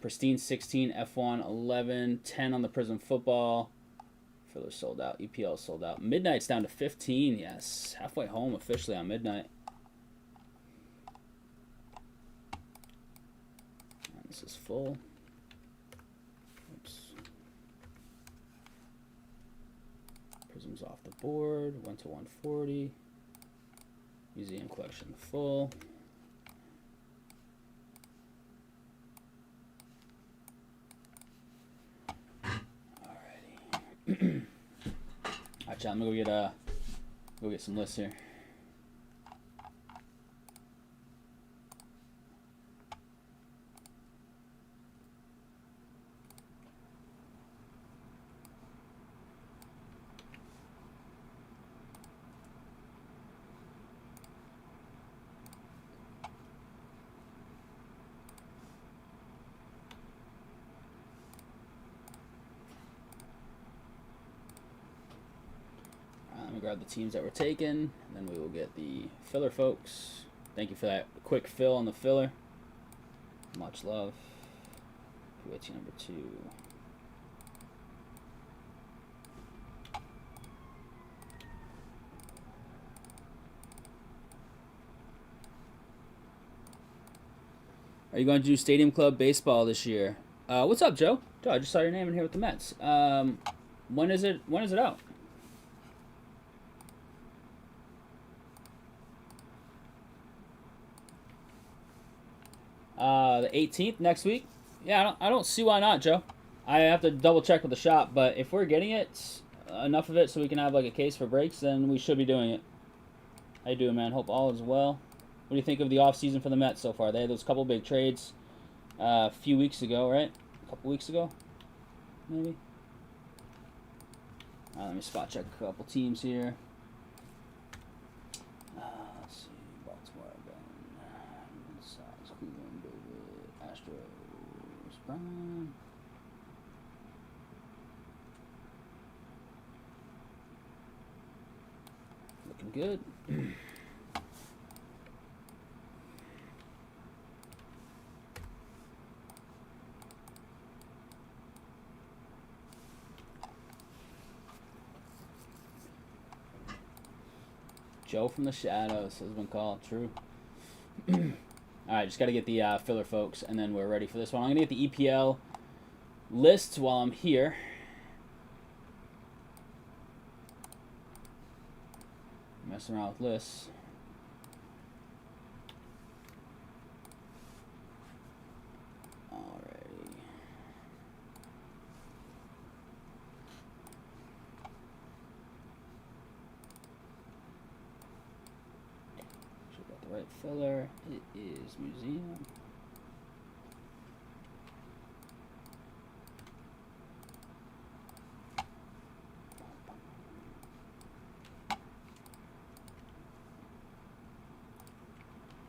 [SPEAKER 1] Pristine 16, F1 11, 10 on the Prizm Football. Filler sold out. EPL sold out. Midnight's down to 15. Yes, halfway home officially on Midnight. This is full. Oops. Prizm's off the board. Went to 140. Museum collection full. Alrighty. Alright, y'all. I'm gonna go get some lists here. Grab the teams that were taken, and then we will get the filler folks. Thank you for that quick fill on the filler. Much love. PYT #2. Are you going to do Stadium Club baseball this year? What's up, Joe? Joe, I just saw your name in here with the Mets. When is it out? The 18th next week. Yeah, I don't see why not, Joe. I have to double check with the shop, but if we're getting it, enough of it so we can have like a case for breaks, then we should be doing it. How you doing, man? Hope all is well. What do you think of the off season for the Mets so far? They had those couple big trades a few weeks ago, right? A couple weeks ago, maybe. Let me spot check a couple teams here. Let's see. Baltimore, Cleveland, David, Astros, Brian. Looking good. Joe from the Shadows has been called. True. Alright, just got to get the filler, folks, and then we're ready for this one. I'm going to get the EPL lists while I'm here. Messing around with lists. Alrighty. Should got the right filler. It is Museum.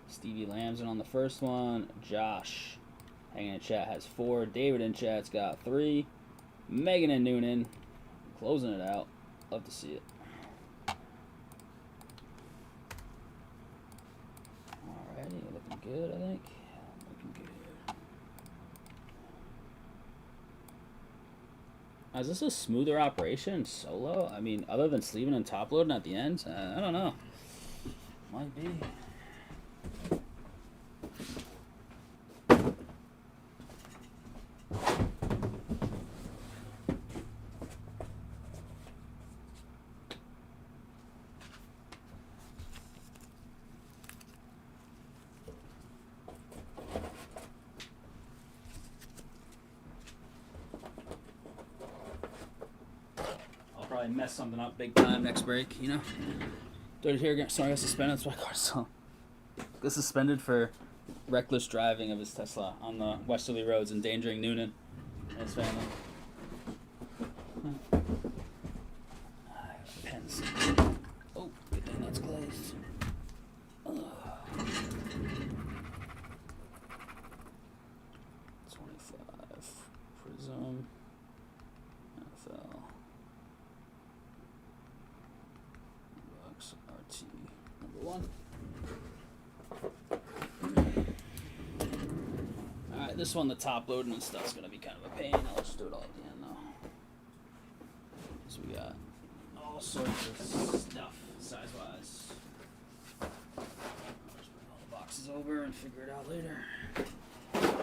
[SPEAKER 1] Stevie Lambson on the first one. Josh, hanging in chat, has 4. David in chat's got 3. Megan and Noonan, closing it out. Love to see it. good, I think. Looking good. Is this a smoother operation solo? I mean, other than sleeving and top loading at the end? I don't know. Might be. Probably mess something up big time next break, you know. Dirty hair again. Sorry, I got suspended. That's why I got so. Got suspended for reckless driving of his Tesla on the westerly roads, endangering Noonan and his family. Pens. Oh, good thing that's closed. Ugh. 25. Prizm. NFL. RT number 1. Alright, this one, the top loading and stuff's gonna be kind of a pain. I'll just do it all at the end though. So we got all sorts of stuff size wise. I'll just bring all the boxes over and figure it out later. Alright.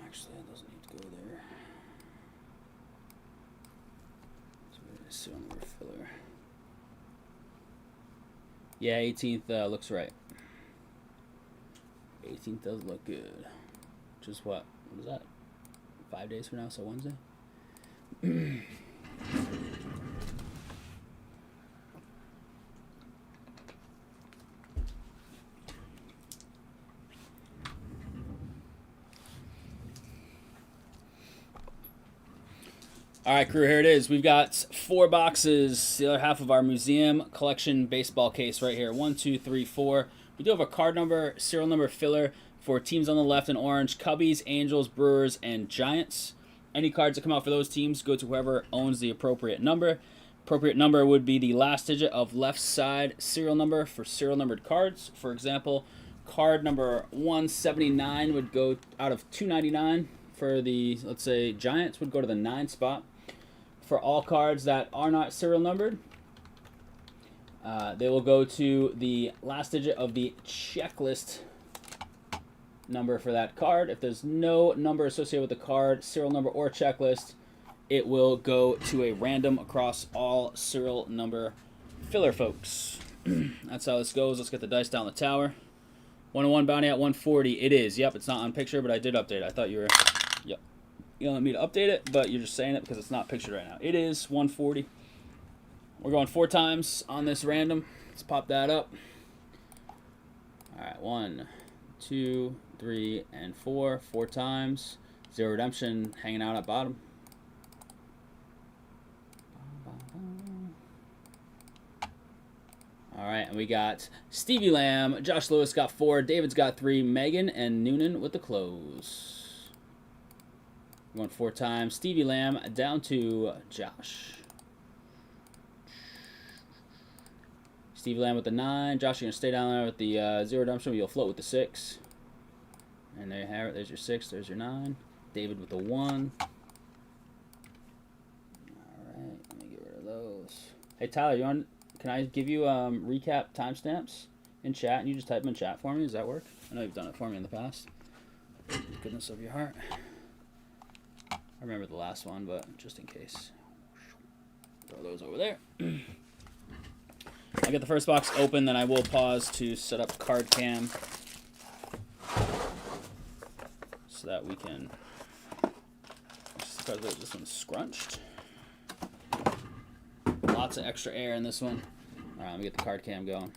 [SPEAKER 1] Actually, it doesn't need to go there. So we're serial number filler. Yeah, 18th looks right. 18th does look good. Which is what is that? 5 days from now, so Wednesday? All right, crew, here it is. We've got 4 boxes, the other half of our museum collection baseball case right here. 1, 2, 3, 4. We do have a card number, serial number filler for teams on the left in orange: Cubbies, Angels, Brewers, and Giants. Any cards that come out for those teams go to whoever owns the appropriate number. Appropriate number would be the last digit of left side serial number for serial numbered cards. For example, card number 179 would go out of 299 for the, let's say, Giants, would go to the 9 spot. For all cards that are not serial numbered, they will go to the last digit of the checklist number for that card. If there's no number associated with the card, serial number or checklist, it will go to a random across all serial number filler, folks. That's how this goes. Let's get the dice down the tower. 101 bounty at 140. It is. Yep, it's not on picture, but I did update it. I thought you were... Yep. You don't want me to update it, but you're just saying it because it's not pictured right now. It is 140. We're going 4 times on this random. Let's pop that up. All right, 1, 2, 3, and 4. 4 times. 0 redemption hanging out at bottom. All right, and we got Stevie Lamb, Josh Lewis got 4, David's got 3, Megan and Noonan with the close. Going 4 times. Stevie Lamb down to Josh. Stevie Lamb with the 9. Josh, you're going to stay down there with the 0 redemption. You'll float with the 6. And there you have it. There's your 6. There's your 9. David with the 1. All right. Let me get rid of those. Hey, Tyler, can I give you recap timestamps in chat, and you just type them in chat for me? Does that work? I know you've done it for me in the past. Goodness of your heart. I remember the last one, but just in case. Throw those over there. I'll get the first box open, then I will pause to set up card cam so that we can... This one's scrunched. Lots of extra air in this one. All right, let me get the card cam going.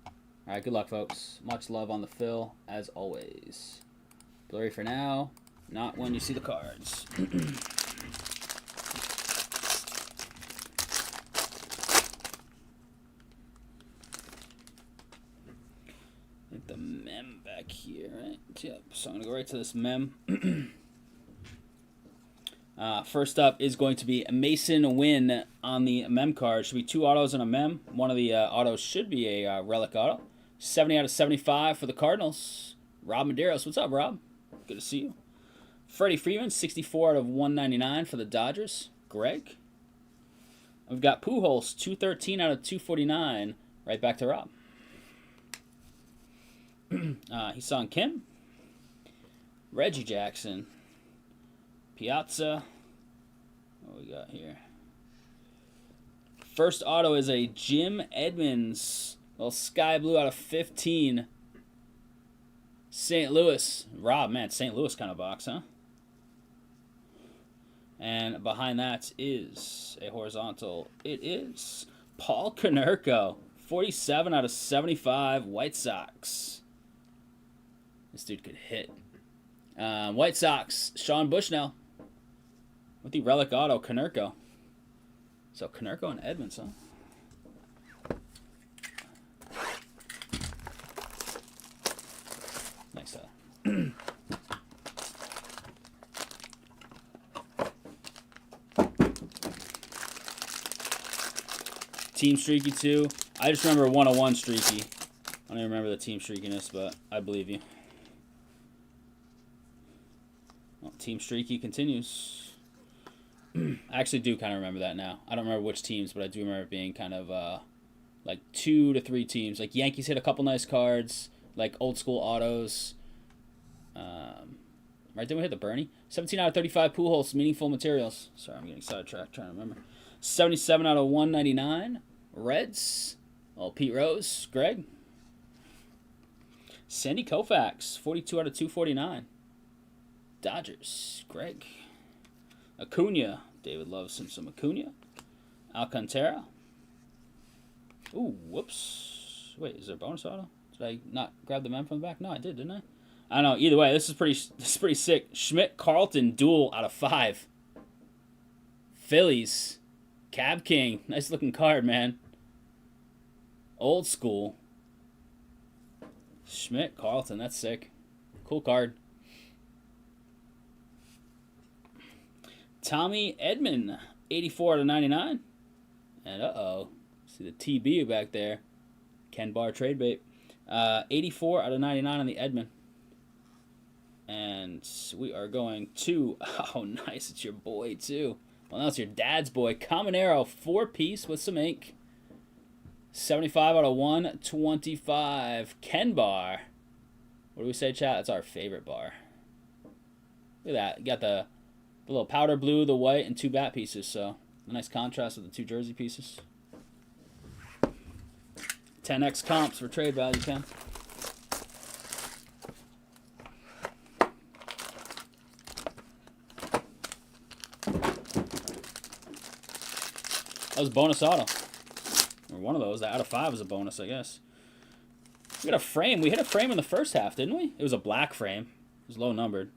[SPEAKER 1] All right, good luck, folks. Much love on the fill, as always. Blurry for now. Not when you see the cards. The mem back here, right? Yep. So I'm going to go right to this mem. First up is going to be Mason Wynn on the mem card. Should be 2 autos and a mem. One of the autos should be a relic auto. 70 out of 75 for the Cardinals. Rob Medeiros. What's up, Rob? Good to see you. Freddie Freeman, 64 out of 199 for the Dodgers. Greg. We've got Pujols, 213 out of 249. Right back to Rob. Hee-Sung Kim. Reggie Jackson. Piazza. What we got here? First auto is a Jim Edmonds. Little sky blue out of 15. St. Louis. Rob, man, St. Louis kind of box, huh? And behind that is a horizontal. It is Paul Konerko. 47 out of 75 White Sox. This dude could hit. White Sox, Sean Bushnell. With the relic auto, Konerko. So Konerko and Edmonds, huh? Next up. Team Streaky 2. I just remember 101 Streaky. I don't even remember the team streakiness, but I believe you. Well, Team Streaky continues. I actually do kind of remember that now. I don't remember which teams, but I do remember it being kind of like 2 to 3 teams. Like Yankees hit a couple nice cards, like old school autos. Right, then we hit the Bernie. 17 out of 35 Pujols, meaningful materials. Sorry, I'm getting sidetracked trying to remember. 77 out of 199 Reds. Oh, Pete Rose, Greg. Sandy Koufax, 42 out of 249. Dodgers, Greg. Acuna, David loves some Acuna. Alcantara. Ooh, whoops. Wait, is there a bonus auto? Did I not grab the mem from the back? No, I did, didn't I? I don't know. Either way, this is pretty sick. Schmidt Carlton duel out of 5. Phillies. Cab King. Nice looking card, man. Old school. Schmidt Carlton. That's sick. Cool card. Tommy Edman. 84 out of 99. And uh-oh. See the TB back there. Ken Barr trade bait. 84 out of 99 on the Edman. And we are going to... Oh, nice. It's your boy, too. Well, now it's your dad's boy. Caminero, 4-piece with some ink. 75 out of 125. Ken Barr. What do we say, chat? That's our favorite bar. Look at that. You got the little powder blue, the white, and 2 bat pieces. So, a nice contrast with the 2 jersey pieces. 10x comps for trade value, Ken. That was a bonus auto. Or one of those. That out of 5 was a bonus, I guess. We got a frame. We hit a frame in the first half, didn't we? It was a black frame. It was low numbered.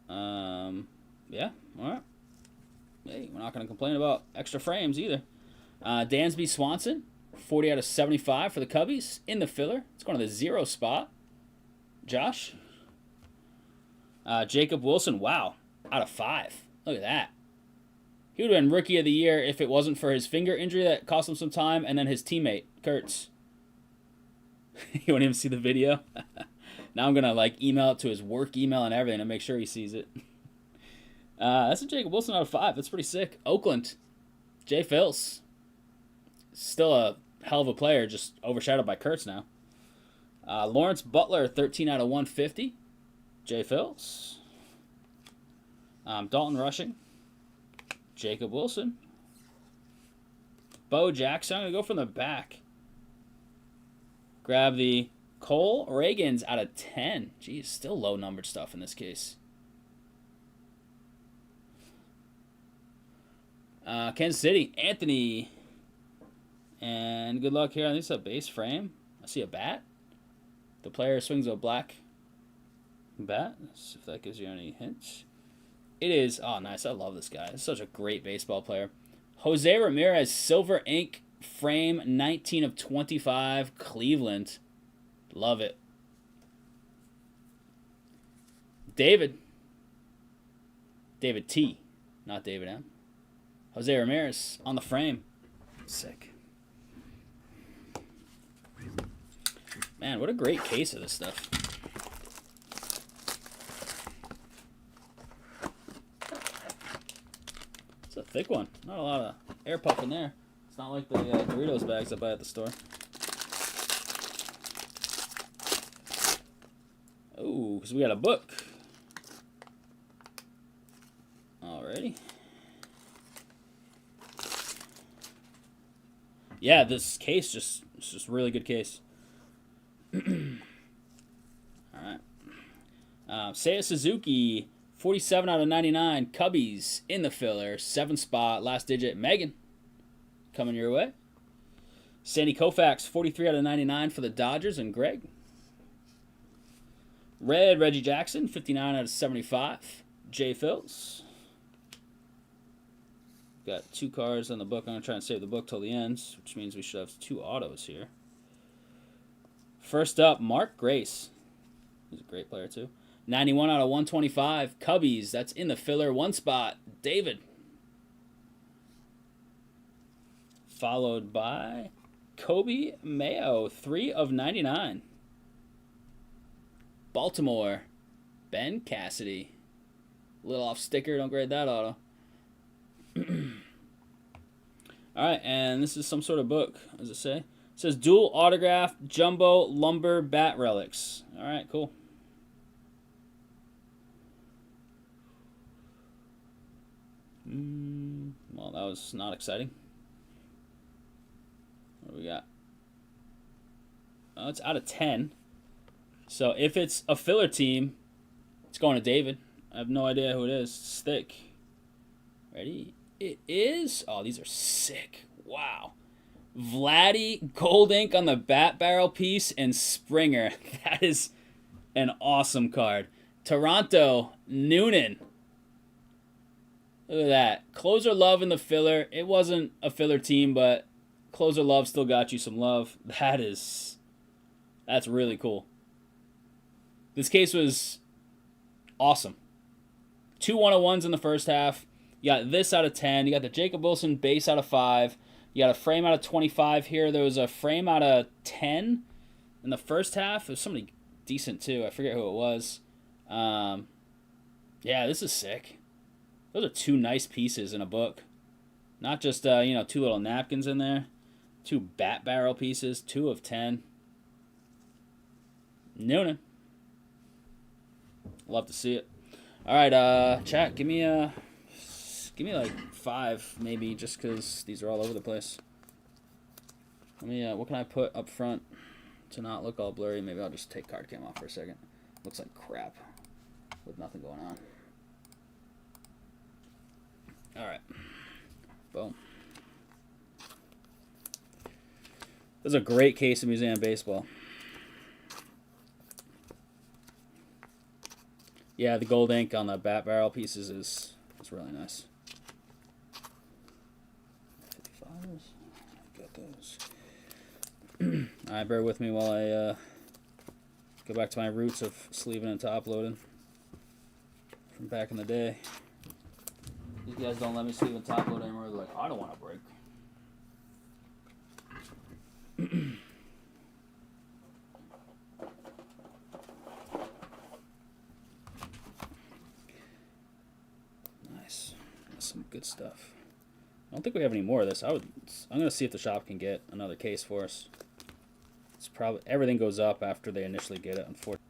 [SPEAKER 1] Yeah, alright. Hey, we're not going to complain about extra frames either. Dansby Swanson, 40 out of 75 for the Cubbies. In the filler. It's going to the 0 spot. Josh. Jacob Wilson, wow. Out of 5. Look at that. He would have been Rookie of the Year if it wasn't for his finger injury that cost him some time, and then his teammate, Kurtz. You won't even see the video? Now I'm going to like email it to his work email and everything to make sure he sees it. That's a Jacob Wilson out of 5. That's pretty sick. Oakland. Jay Phils. Still a hell of a player, just overshadowed by Kurtz now. Lawrence Butler, 13 out of 150. Jay Phils. Dalton Rushing. Jacob Wilson. Bo Jackson. I'm going to go from the back. Grab the Cole Reagans out of 10. Geez, still low-numbered stuff in this case. Kansas City. Anthony. And good luck here. I think it's a base frame. I see a bat. The player swings a black bat. See if that gives you any hints. It is. Oh, nice. I love this guy. He's such a great baseball player. Jose Ramirez, silver ink frame, 19 of 25, Cleveland. Love it. David T, not David M. Jose Ramirez on the frame. Sick. Man, what a great case of this stuff. It's a thick one. Not a lot of air puff in there. It's not like the Doritos bags I buy at the store. Oh, because we got a book. Alrighty. Yeah, this case it's just a really good case. Alright. Seiya Suzuki, 47 out of 99. Cubbies in the filler. 7 spot. Last digit. Megan. Coming your way. Sandy Koufax, 43 out of 99 for the Dodgers and Greg. Red Reggie Jackson, 59 out of 75. Jay Phils. Got 2 cards on the book. I'm going to try and save the book till the end, which means we should have 2 autos here. First up, Mark Grace. He's a great player, too. 91 out of 125. Cubbies, that's in the filler. 1 spot. David. Followed by Kobe Mayo, 3 of 99. Baltimore, Ben Cassidy. Little off sticker, don't grade that auto. Alright, and this is some sort of book. What does it say? It says dual autograph jumbo lumber bat relics. Alright, cool. Well, that was not exciting. What do we got? Oh, it's out of 10. So if it's a filler team, it's going to David. I have no idea who it is. It's thick. Ready? It is. Oh, these are sick. Wow. Vladdy, gold ink on the bat barrel piece, and Springer. That is an awesome card. Toronto, Noonan. Look at that. Closer love in the filler. It wasn't a filler team, but closer love still got you some love. That's really cool. This case was awesome. 2 101s in the first half. You got this out of 10. You got the Jacob Wilson base out of 5. You got a frame out of 25 here. There was a frame out of 10 in the first half. It was somebody decent, too. I forget who it was. Yeah, this is sick. Those are 2 nice pieces in a book. Not just, 2 little napkins in there. 2 bat barrel pieces. 2 of 10. Noonan. Love to see it. All right, chat. Give me like 5 maybe, just because these are all over the place. Let me. What can I put up front to not look all blurry? Maybe I'll just take card cam off for a second. Looks like crap with nothing going on. All right. Boom. This is a great case of Museum Baseball. Yeah, the gold ink on the bat barrel pieces is really nice. 55s. Got those. Alright, bear with me while I go back to my roots of sleeving and top loading from back in the day. These guys don't let me sleeve and top load anymore. They're like, I don't want to break. Nice. That's some good stuff. I don't think we have any more of this. I'm gonna see if the shop can get another case for us. It's probably everything goes up after they initially get it, unfortunately.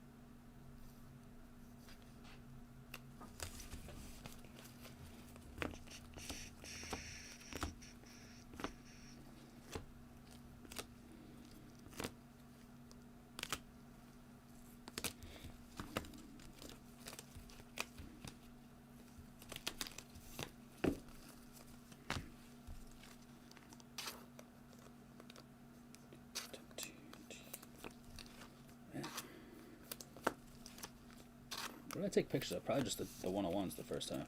[SPEAKER 1] did I take pictures of? Probably just the 101s the first half.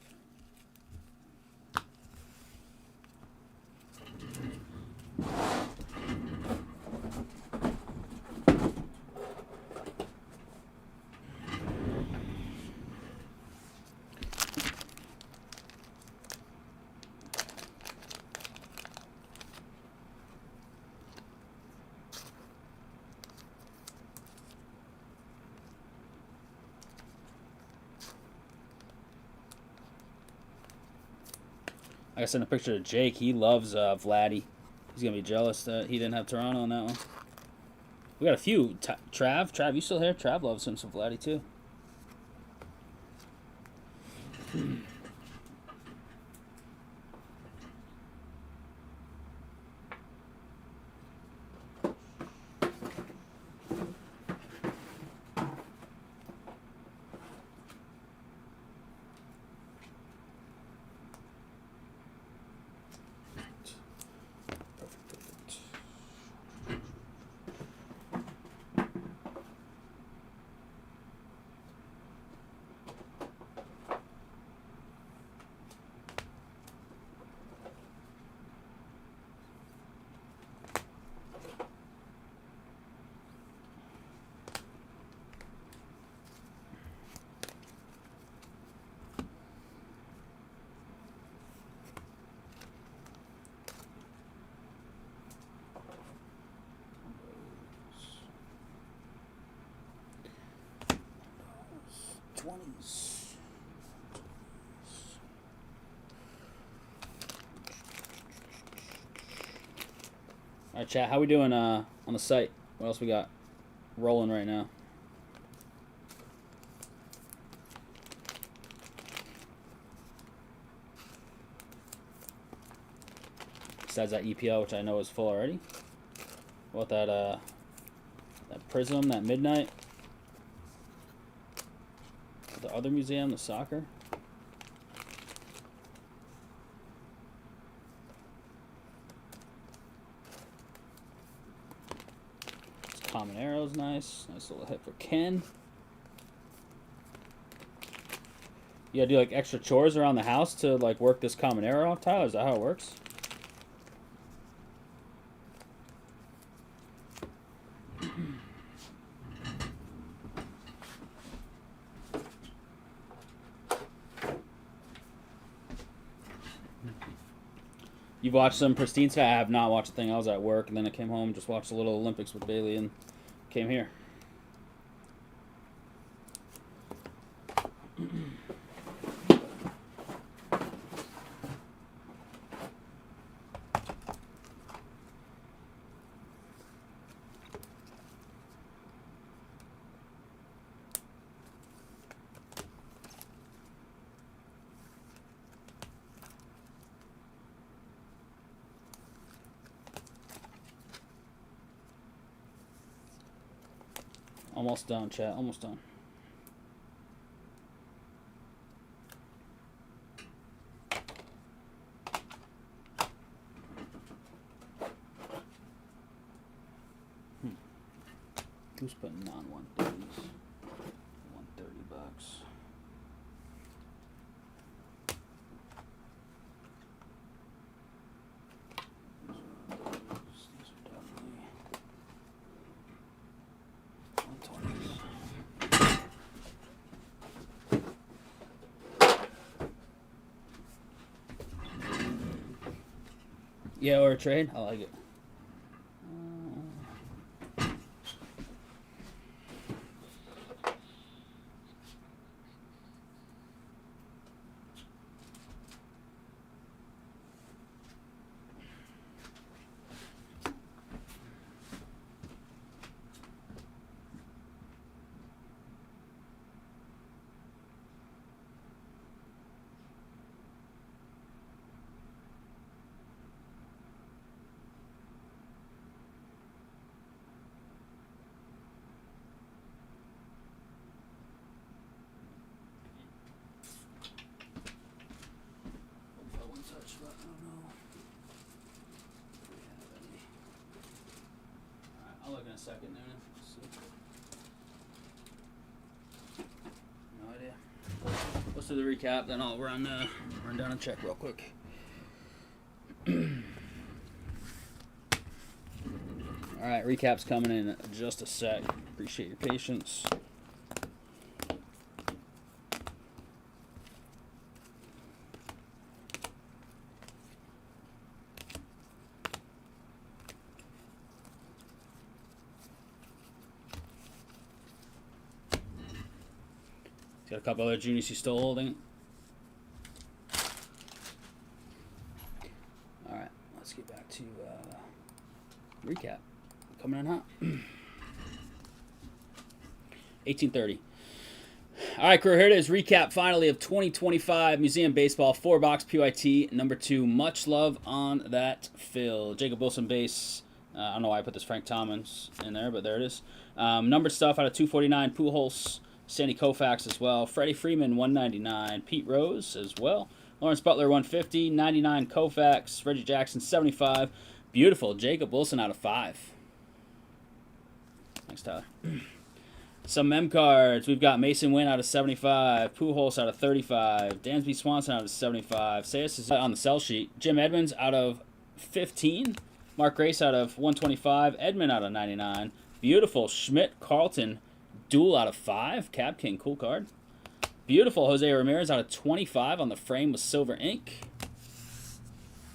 [SPEAKER 1] I sent a picture of Jake. He loves Vladdy. He's going to be jealous that he didn't have Toronto on that one. We got a few. Trav, you still here? Trav loves him some Vladdy too. All right, chat. How we doing on the site? What else we got rolling right now? Besides that EPL, which I know is full already. What about that Prizm, that Midnight? The other museum, the soccer. Common Arrow's nice. Nice little hit for Ken. You gotta do like extra chores around the house to like work this Common Arrow off, Tyler? Is that how it works? You've watched some Pristine stuff? I have not watched a thing. I was at work, and then I came home and just watched a little Olympics with Bailey, and came here. Almost done, chat. Almost done. Who's putting non-130s? 130 bucks. Yeah, or a trade. I like it. through the recap, then I'll run down and check real quick. All right, recap's coming in just a sec. Appreciate your patience. Got a couple other juniors he's still holding. All right, let's get back to recap. Coming in hot. 1830. All right, crew, here it is. Recap finally of 2025 Museum Baseball 4-box PYT number 2. Much love on that fill. Jacob Wilson base. I don't know why I put this Frank Thomas in there, but there it is. Numbered stuff out of 249. Pujols. Sandy Koufax as well. Freddie Freeman, 199. Pete Rose as well. Lawrence Butler, 150. 99 Koufax. Reggie Jackson, 75. Beautiful. Jacob Wilson out of 5. Thanks, Tyler. Some mem cards. We've got Mason Wynn out of 75. Pujols out of 35. Dansby Swanson out of 75. Sayas is on the sell sheet. Jim Edmonds out of 15. Mark Grace out of 125. Edmund out of 99. Beautiful. Schmidt Carlton. Duel out of 5. Cap King, cool card. Beautiful. Jose Ramirez out of 25 on the frame with silver ink.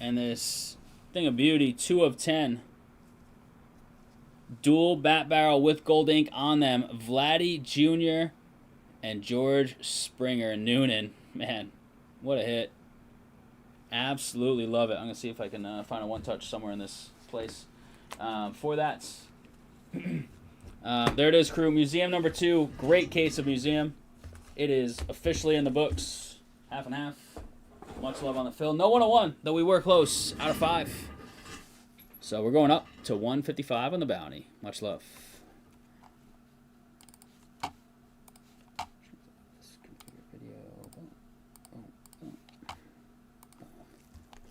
[SPEAKER 1] And this thing of beauty, 2 of 10. Dual bat barrel with gold ink on them. Vladdy Jr. and George Springer Noonan. Man, what a hit. Absolutely love it. I'm going to see if I can find a one-touch somewhere in this place. For that... there it is, crew. Museum number 2. Great case of Museum. It is officially in the books. Half and half. Much love on the fill. No 101, though we were close. Out of 5. So we're going up to 155 on the bounty. Much love.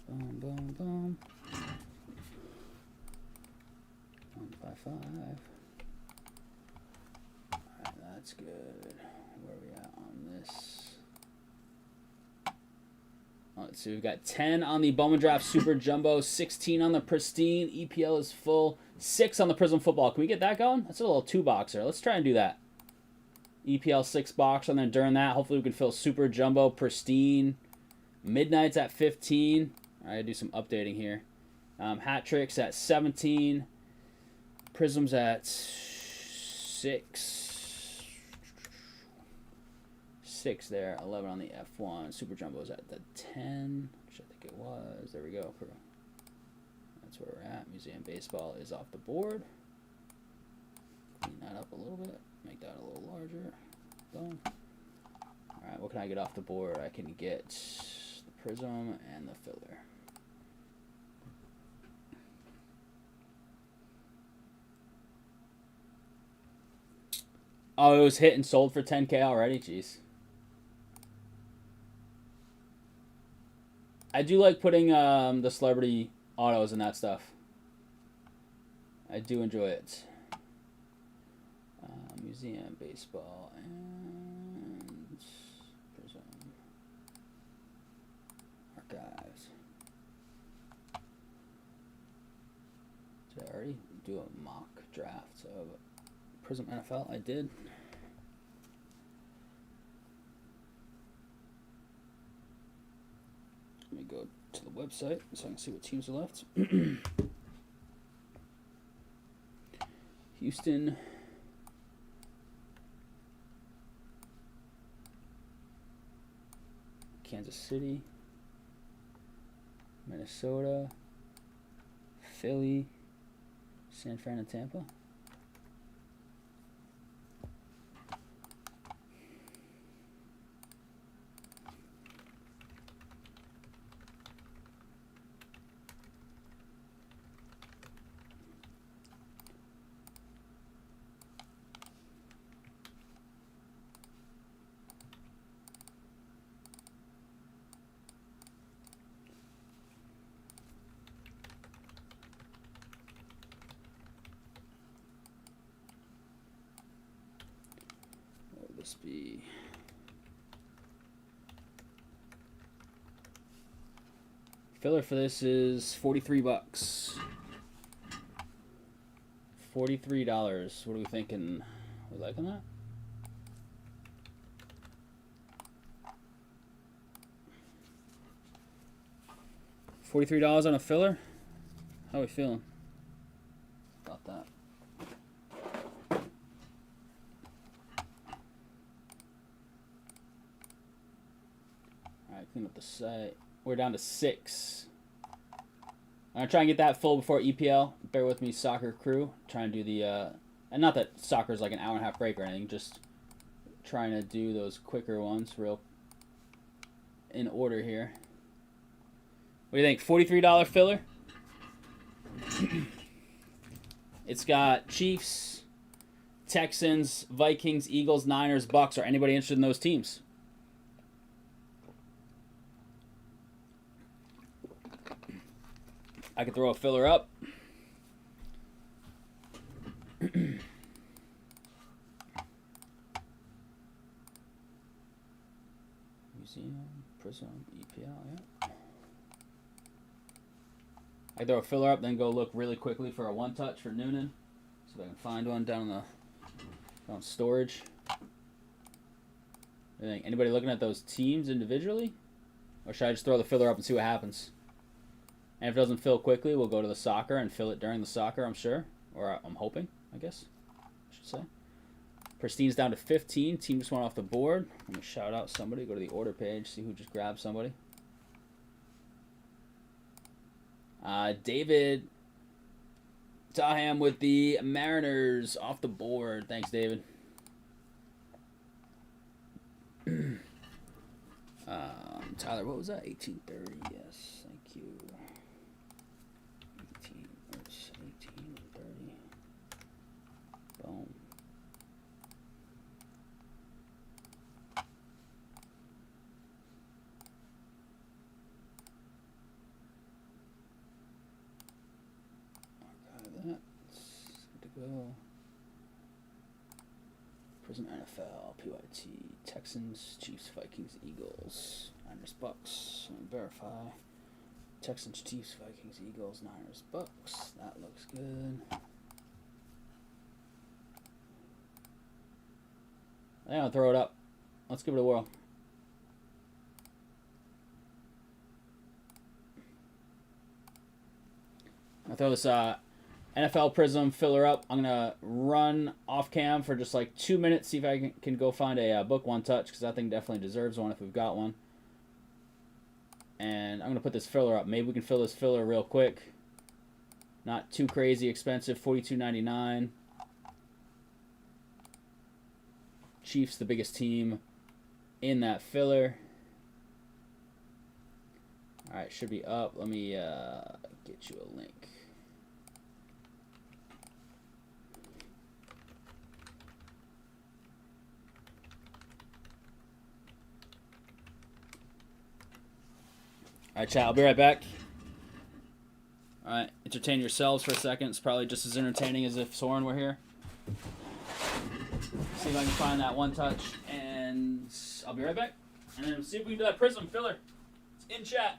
[SPEAKER 1] Boom, boom, boom. 155. That's good. Where are we at on this? Let's see. We've got 10 on the Bowman Draft Super Jumbo, 16 on the Pristine. EPL is full. 6 on the Prizm Football. Can we get that going? That's a little 2-boxer. Let's try and do that. EPL 6-box, and then during that, hopefully we can fill Super Jumbo, Pristine. Midnight's at 15. I gotta do some updating here. Hat Tricks at 17. Prisms at 6. 6 there, 11 on the F1. Super Jumbo's at the 10, which I think it was. There we go. That's where we're at. Museum Baseball is off the board. Clean that up a little bit. Make that a little larger. Boom. All right, what can I get off the board? I can get the Prizm and the filler. Oh, it was hit and sold for 10K already? Jeez. I do like putting the celebrity autos and that stuff. I do enjoy it. Museum Baseball and Prizm Archives. Did I already do a mock draft of Prizm NFL? I did. Let me go to the website so I can see what teams are left. Houston. Kansas City. Minnesota. Philly. San Fran and Tampa. This be Filler for this is $43. $43. What are we thinking? We liking that? $43 on a filler? How are we feeling about that? Alright, clean up the site. We're down to 6. I'm going to try and get that full before EPL. Bear with me, soccer crew. Trying to do the, and not that soccer is like an hour and a half break or anything, just trying to do those quicker ones real in order here. What do you think? $43 filler? It's got Chiefs, Texans, Vikings, Eagles, Niners, Bucks. Are anybody interested in those teams? I could throw a filler up. Museum, Prizm, EPL, yeah. I throw a filler up, then go look really quickly for a one-touch for Noonan. See if I can find one down on storage. Anybody looking at those teams individually? Or should I just throw the filler up and see what happens? And if it doesn't fill quickly, we'll go to the soccer and fill it during the soccer, I'm sure. Or I'm hoping, I guess I should say. Pristine's down to 15. Team just went off the board. Let me shout out somebody. Go to the order page, see who just grabbed somebody. David Daham with the Mariners off the board. Thanks, David. Tyler, what was that? 1830. Yes, thank you. 1830. Boom. That. Good to go. Prizm NFL, PYT, Texans, Chiefs, Vikings, Eagles, Niners, Bucks. Let me verify. Texans, Chiefs, Vikings, Eagles, Niners, Bucks. That looks good. Yeah, I'll throw it up. Let's give it a whirl. I'll throw this NFL Prizm filler up. I'm going to run off cam for just like 2 minutes, see if I can go find a book one touch, because that thing definitely deserves one if we've got one. And I'm going to put this filler up. Maybe we can fill this filler real quick. Not too crazy expensive, $42.99. Chiefs, the biggest team in that filler. All right, should be up. Let me get you a link. All right, chat. I'll be right back. All right, entertain yourselves for a second. It's probably just as entertaining as if Soren were here. See if I can find that one touch, and I'll be right back. And then see if we can do that Prizm filler. It's in chat.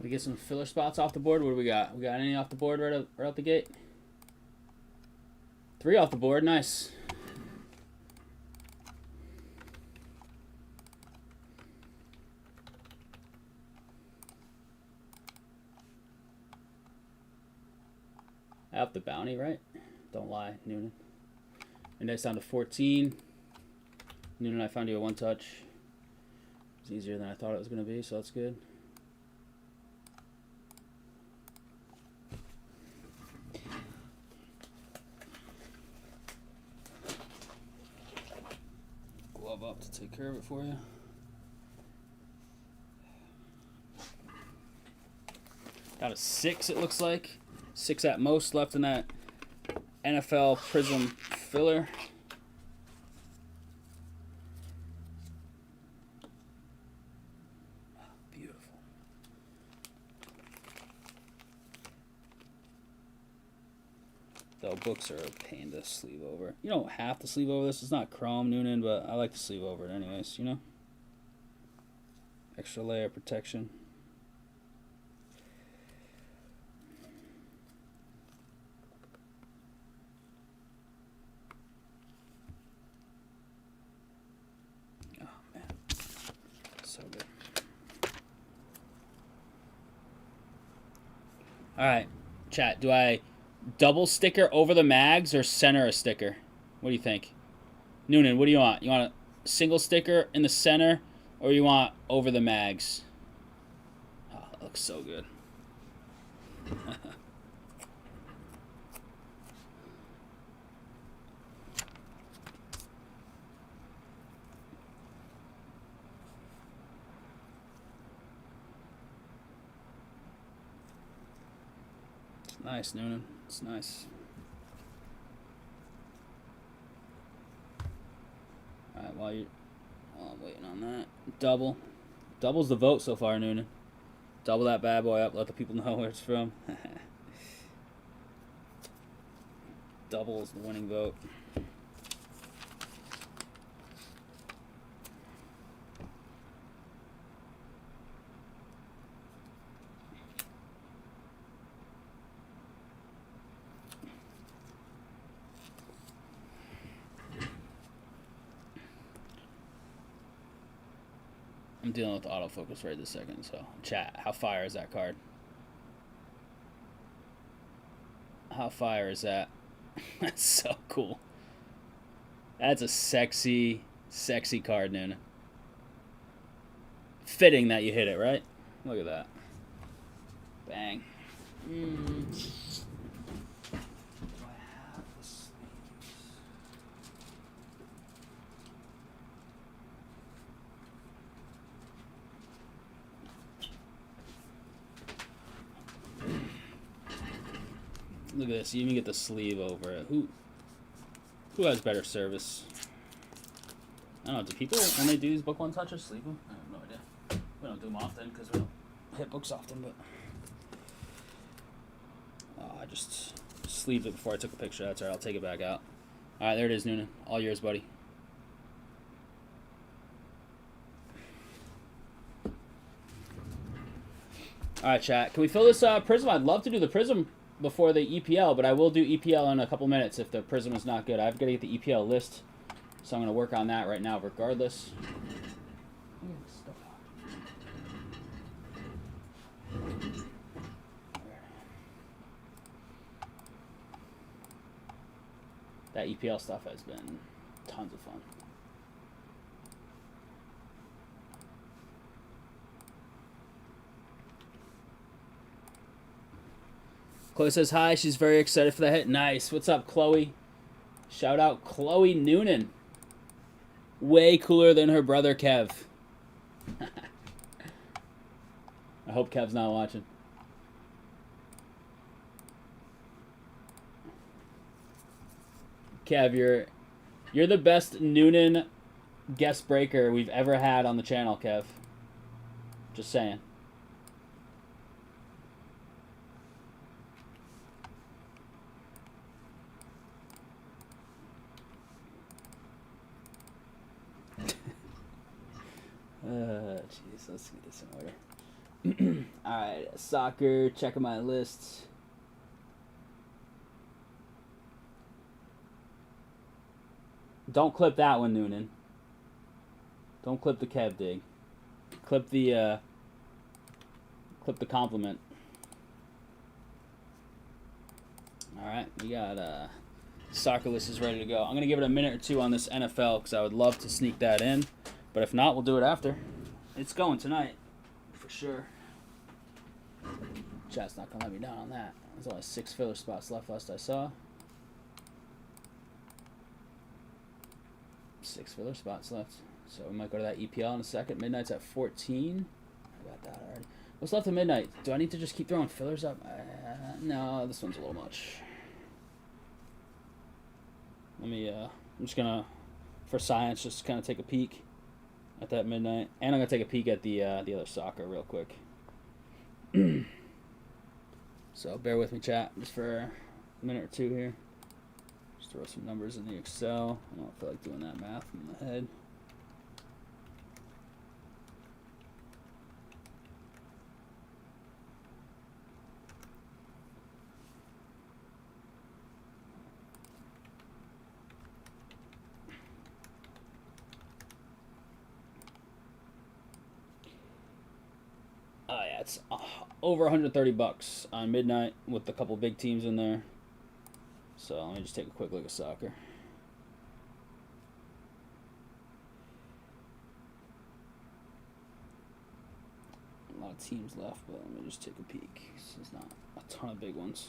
[SPEAKER 1] we get some filler spots off the board? What do we got? We got any off the board right out the gate? 3 off the board. Nice. Up the bounty, right? Don't lie, Noonan. Index down to 14. Noonan, I found you a 1-touch. It's easier than I thought it was going to be, so that's good. Glove up to take care of it for you. Got a 6, it looks like. 6 at most left in that NFL Prizm filler. Oh, beautiful. Though books are a pain to sleeve over. You don't have to sleeve over this. It's not chrome, Noonan, but I like to sleeve over it anyways, you know? Extra layer of protection. So good. All right, chat. Do I double sticker over the mags or center a sticker? What do you think? Noonan, what do you want? You want a single sticker in the center or you want over the mags? Oh, that looks so good. Nice, Noonan. It's nice. Alright, while I'm waiting on that. Double. Double's the vote so far, Noonan. Double that bad boy up. Let the people know where it's from. Double is the winning vote. I'm dealing with autofocus right this second, so chat, how fire is that card? How fire is that? That's so cool. That's a sexy, sexy card, Nuna. Fitting that you hit it, right? Look at that. Bang. Look at this. You even get the sleeve over it. Who has better service? I don't know. Do people, when they do these book one touches, sleeve them? I have no idea. We don't do them often because we don't hit books often, but I just sleeved it before I took a picture. That's all right. I'll take it back out. All right, there it is, Noonan. All yours, buddy. All right, chat. Can we fill this Prizm? I'd love to do the Prizm before the EPL, but I will do EPL in a couple minutes if the Prizm is not good. I've got to get the EPL list, so I'm going to work on that right now regardless. That EPL stuff has been tons of fun. Chloe says hi. She's very excited for the hit. Nice. What's up, Chloe? Shout out Chloe Noonan. Way cooler than her brother, Kev. I hope Kev's not watching. Kev, you're the best Noonan guest breaker we've ever had on the channel, Kev. Just saying. Jeez, let's get this in order. Alright, soccer, checking my lists. Don't clip that one, Noonan. Don't clip the Kev dig. Clip the compliment. Alright, we got soccer list is ready to go. I'm going to give it a minute or two on this NFL because I would love to sneak that in. But if not, we'll do it after. It's going tonight, for sure. Chat's not going to let me down on that. There's only 6 filler spots left last I saw. 6 filler spots left. So we might go to that EPL in a second. Midnight's at 14. I got that already. What's left of midnight? Do I need to just keep throwing fillers up? No, this one's a little much. Let me, I'm just going to, for science, just kind of take a peek at that midnight. And I'm going to take a peek at the other soccer real quick. So bear with me, chat, just for a minute or two here. Just throw some numbers in the Excel. I don't feel like doing that math in the head. Oh yeah, it's over 130 bucks on midnight with a couple big teams in there. So let me just take a quick look at soccer. A lot of teams left, but let me just take a peek. There's not a ton of big ones.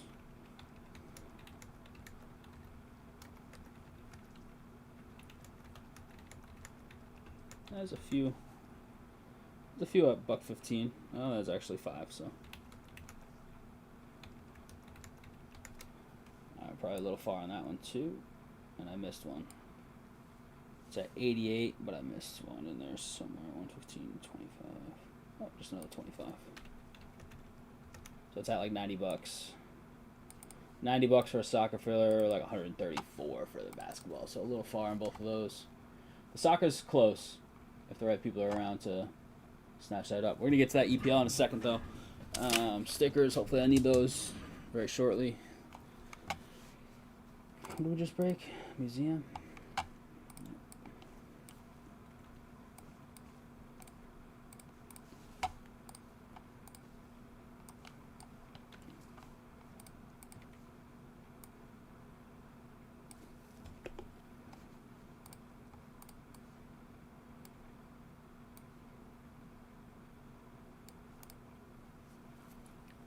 [SPEAKER 1] There's a few. There's a few at $1.15. Oh, there's actually 5. So. Probably a little far on that one too, and I missed one. It's at 88, but I missed one in there somewhere. 115, 25. Oh, just another 25. So it's at like 90 bucks. 90 bucks for a soccer filler, like 134 for the basketball. So a little far on both of those. The soccer's close if the right people are around to snatch that up. We're gonna get to that EPL in a second though. Stickers. Hopefully, I need those very shortly. What did we just break? Museum.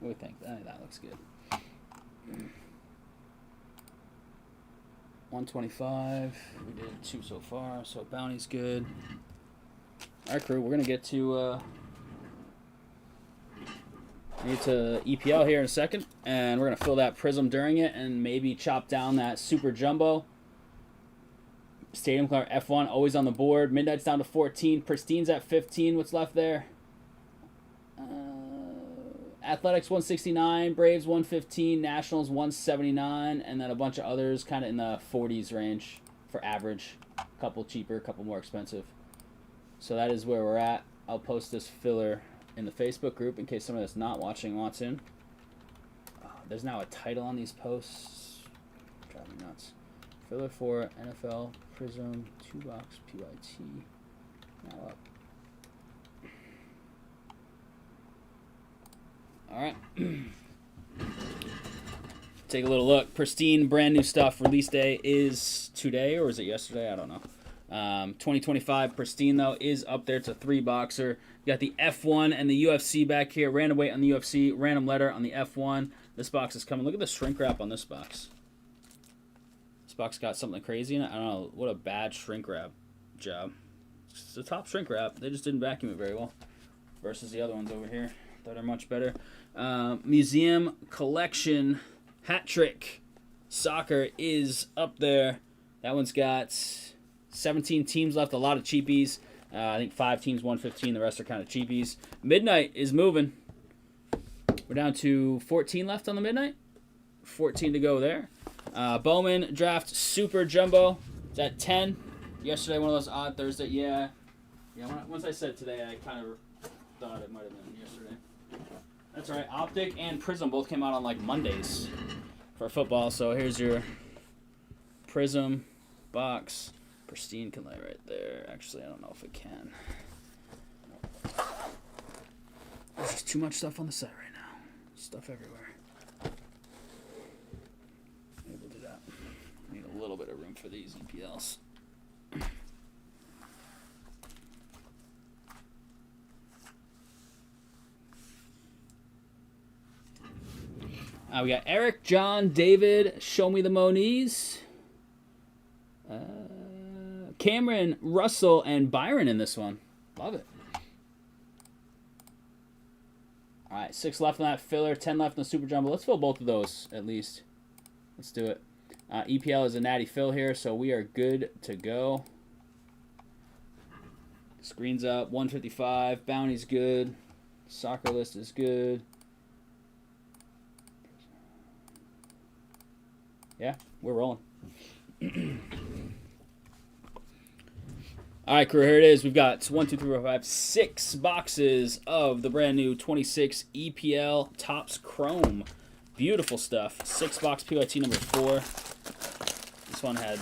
[SPEAKER 1] What do we think? That looks good. 125. We did 2 so far, so bounty's good. All right, crew. We're gonna get to EPL here in a second, and we're gonna fill that Prizm during it, and maybe chop down that Super Jumbo. Stadium Color F1 always on the board. Midnight's down to 14. Pristine's at 15. What's left there? Athletics 169, Braves 115, Nationals 179, and then a bunch of others kind of in the 40s range for average. A couple cheaper, a couple more expensive. So that is where we're at. I'll post this filler in the Facebook group in case someone that's not watching wants in. There's now a title on these posts. Drive me nuts. Filler for NFL, Prizm, 2-box, PYT. Now up. All right. Take a little look. Pristine, brand new stuff. Release day is today, or is it yesterday? I don't know. 2025 Pristine, though, is up there. It's a 3-boxer. You got the F1 and the UFC back here. Random weight on the UFC. Random letter on the F1. This box is coming. Look at the shrink wrap on this box. This box got something crazy in it. I don't know. What a bad shrink wrap job. It's the top shrink wrap. They just didn't vacuum it very well. Versus the other ones over here that are much better. Museum Collection Hat Trick Soccer is up there. That one's got 17 teams left, a lot of cheapies. I think 5 teams, 115. The rest are kind of cheapies. Midnight is moving. We're down to 14 left on the Midnight. 14 to go there. Bowman Draft Super Jumbo. It's at 10. Yesterday, one of those odd Thursday. Yeah. Once I said today, I kind of thought it might have been yesterday. That's right. Optic and Prizm both came out on like Mondays for football. So here's your Prizm box. Pristine can lay right there. Actually, I don't know if it can. There's just too much stuff on the site right now. Stuff everywhere. Maybe we'll do that. Need a little bit of room for these EPLs. We got Eric, John, David, Show Me the Moniz, Cameron, Russell, and Byron in this one. Love it. All right, 6 left on that filler, 10 left on the Super Jumbo. Let's fill both of those at least. Let's do it. EPL is a natty fill here, so we are good to go. Screen's up, 155. Bounty's good. Soccer list is good. Yeah, we're rolling. All right, crew, here it is. We've got 1, 2, 3, 4, 5, 6 boxes of the brand new 26 EPL Topps Chrome. Beautiful stuff. 6-box PYT number 4. This one had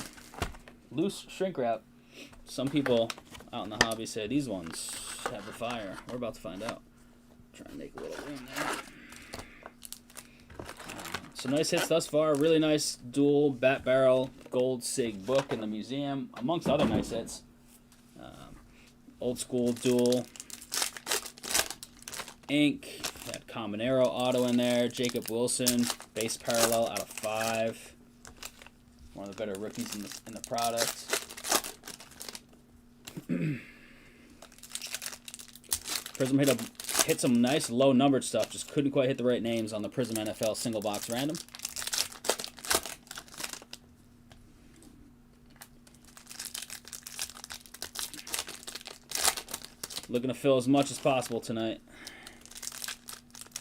[SPEAKER 1] loose shrink wrap. Some people out in the hobby say these ones have the fire. We're about to find out. Try and make a little room there. So nice hits thus far. Really nice dual bat barrel gold sig book in the museum, amongst other nice hits. Old school dual ink. Got Combinero auto in there. Jacob Wilson base parallel out of 5. One of the better rookies in the product. Prizm hit some nice low numbered stuff. Just couldn't quite hit the right names on the Prizm NFL single box random. Looking to fill as much as possible tonight.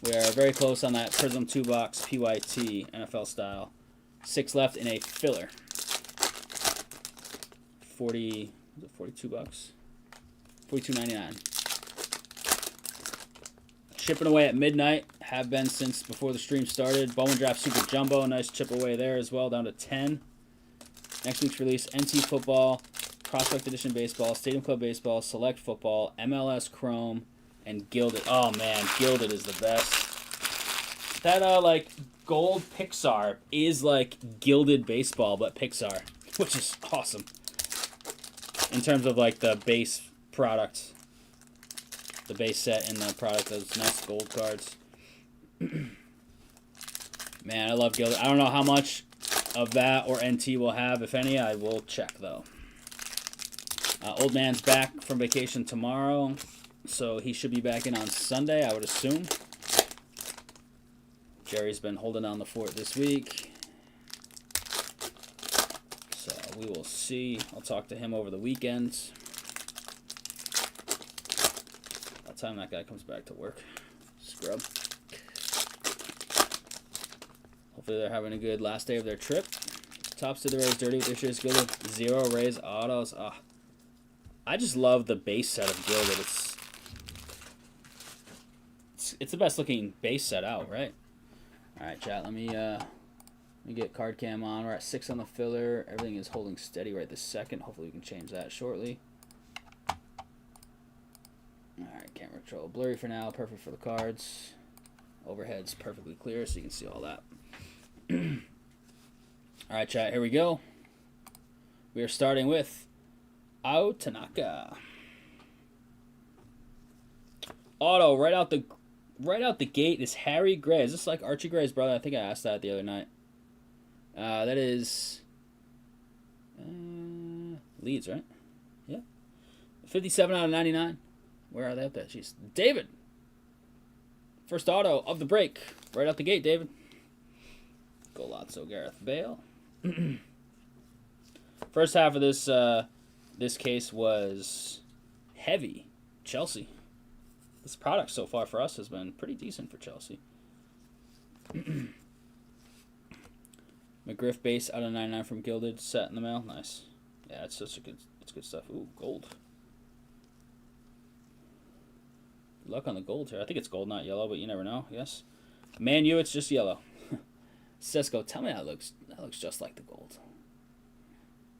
[SPEAKER 1] We are very close on that Prizm 2-box PYT NFL style. 6 left in a filler. 42 bucks. $42.99. Shipping away at midnight. Have been since before the stream started. Bowman Draft Super Jumbo. Nice chip away there as well, down to 10. Next week's release, NT Football, Prospect Edition Baseball, Stadium Club Baseball, Select Football, MLS Chrome, and Gilded. Oh, man, Gilded is the best. That, like, gold Pixar is like Gilded Baseball, but Pixar, which is awesome. In terms of, like, the base product. The base set and the product, those nice gold cards. Man, I love Gilded. I don't know how much of that or NT will have, if any. I will check, though. Old man's back from vacation tomorrow, so he should be back in on Sunday, I would assume. Jerry's been holding down the fort this week. So we will see. I'll talk to him over the weekend. By the time that guy comes back to work. Scrub. Hopefully they're having a good last day of their trip. Tops to the Rays dirty with their shirts. Gilded. 0 Rays autos. I just love the base set of Gilded. It's the best looking base set out, right? All right, chat. Let me get card cam on. We're at 6 on the filler. Everything is holding steady right this second. Hopefully we can change that shortly. All right, camera control blurry for now. Perfect for the cards. Overhead's perfectly clear, so you can see all that. All right, chat. Here we go. We are starting with Ao Tanaka. Auto right out the gate is Harry Gray. Is this like Archie Gray's brother? I think I asked that the other night. That is Leeds, right? Yeah. 57 out of 99. Where are they up there? Jeez. David. First auto of the break. Right out the gate, David. Golazzo, Gareth Bale. First half of this case was heavy. Chelsea. This product so far for us has been pretty decent for Chelsea. McGriff base out of 99 from Gilded. Set in the mail. Nice. Yeah, it's good stuff. Ooh, gold. Good luck on the gold here. I think it's gold, not yellow, but you never know. Yes. Man U, it's just yellow. Cisco, tell me that looks just like the gold.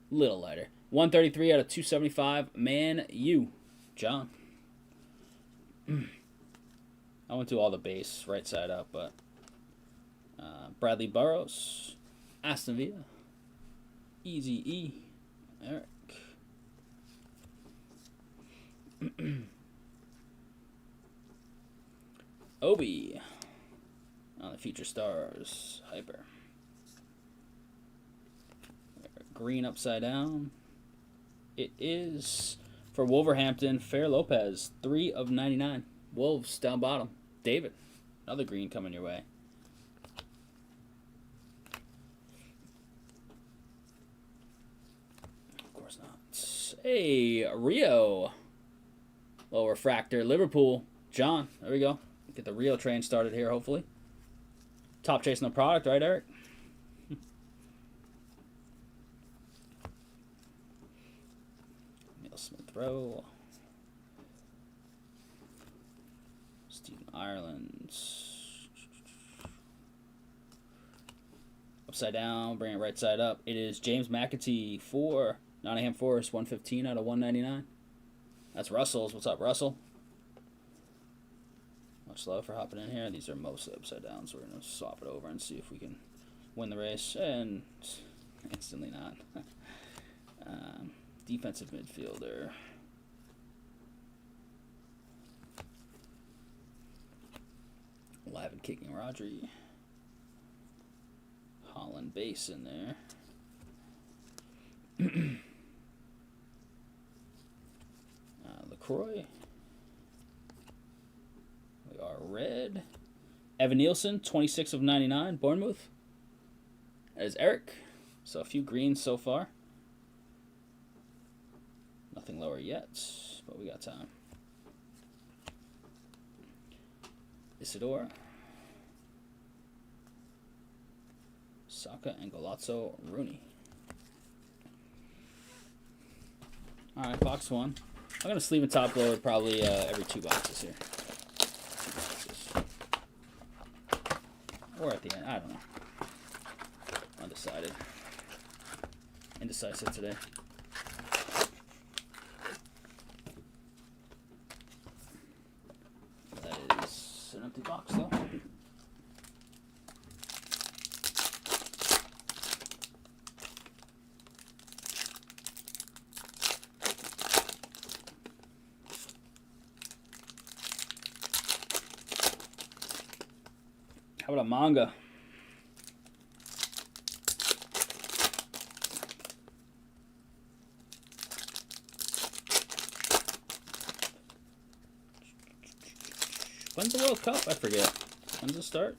[SPEAKER 1] Little lighter. 133 out of 275. Man U. John. I went to all the base right side up, but Bradley Burrows, Aston Villa, Easy E, Eric. Obi on the Future Stars. Hyper. Green upside down. It is for Wolverhampton. Fair Lopez. 3 of 99. Wolves down bottom. David. Another green coming your way. Of course not. Hey, Rio. Low refractor. Liverpool. John. There we go. Get the Rio train started here, hopefully. Top chasing the product, right, Eric? Neil Smith Rowe. Stephen Ireland. Upside down, bring it right side up. It is James McAtee for Nottingham Forest, 115 out of 199. That's Russell's. What's up, Russell? Much love for hopping in here. These are mostly upside down, so we're going to swap it over and see if we can win the race. And instantly not. Defensive midfielder. Alive and kicking Rhody. Holland base in there. LaCroix. We are red. Evan Nielsen, 26 of 99, Bournemouth. That is Eric. So a few greens so far. Nothing lower yet, but we got time. Isidore. Saka and Golazzo Rooney. Alright, box one. I'm going to sleeve and top load probably every 2 boxes here. 2 boxes. Or at the end. I don't know. Undecided. Indecisive today. That is an empty box though. How about a manga? When's the World Cup? I forget. When's it start?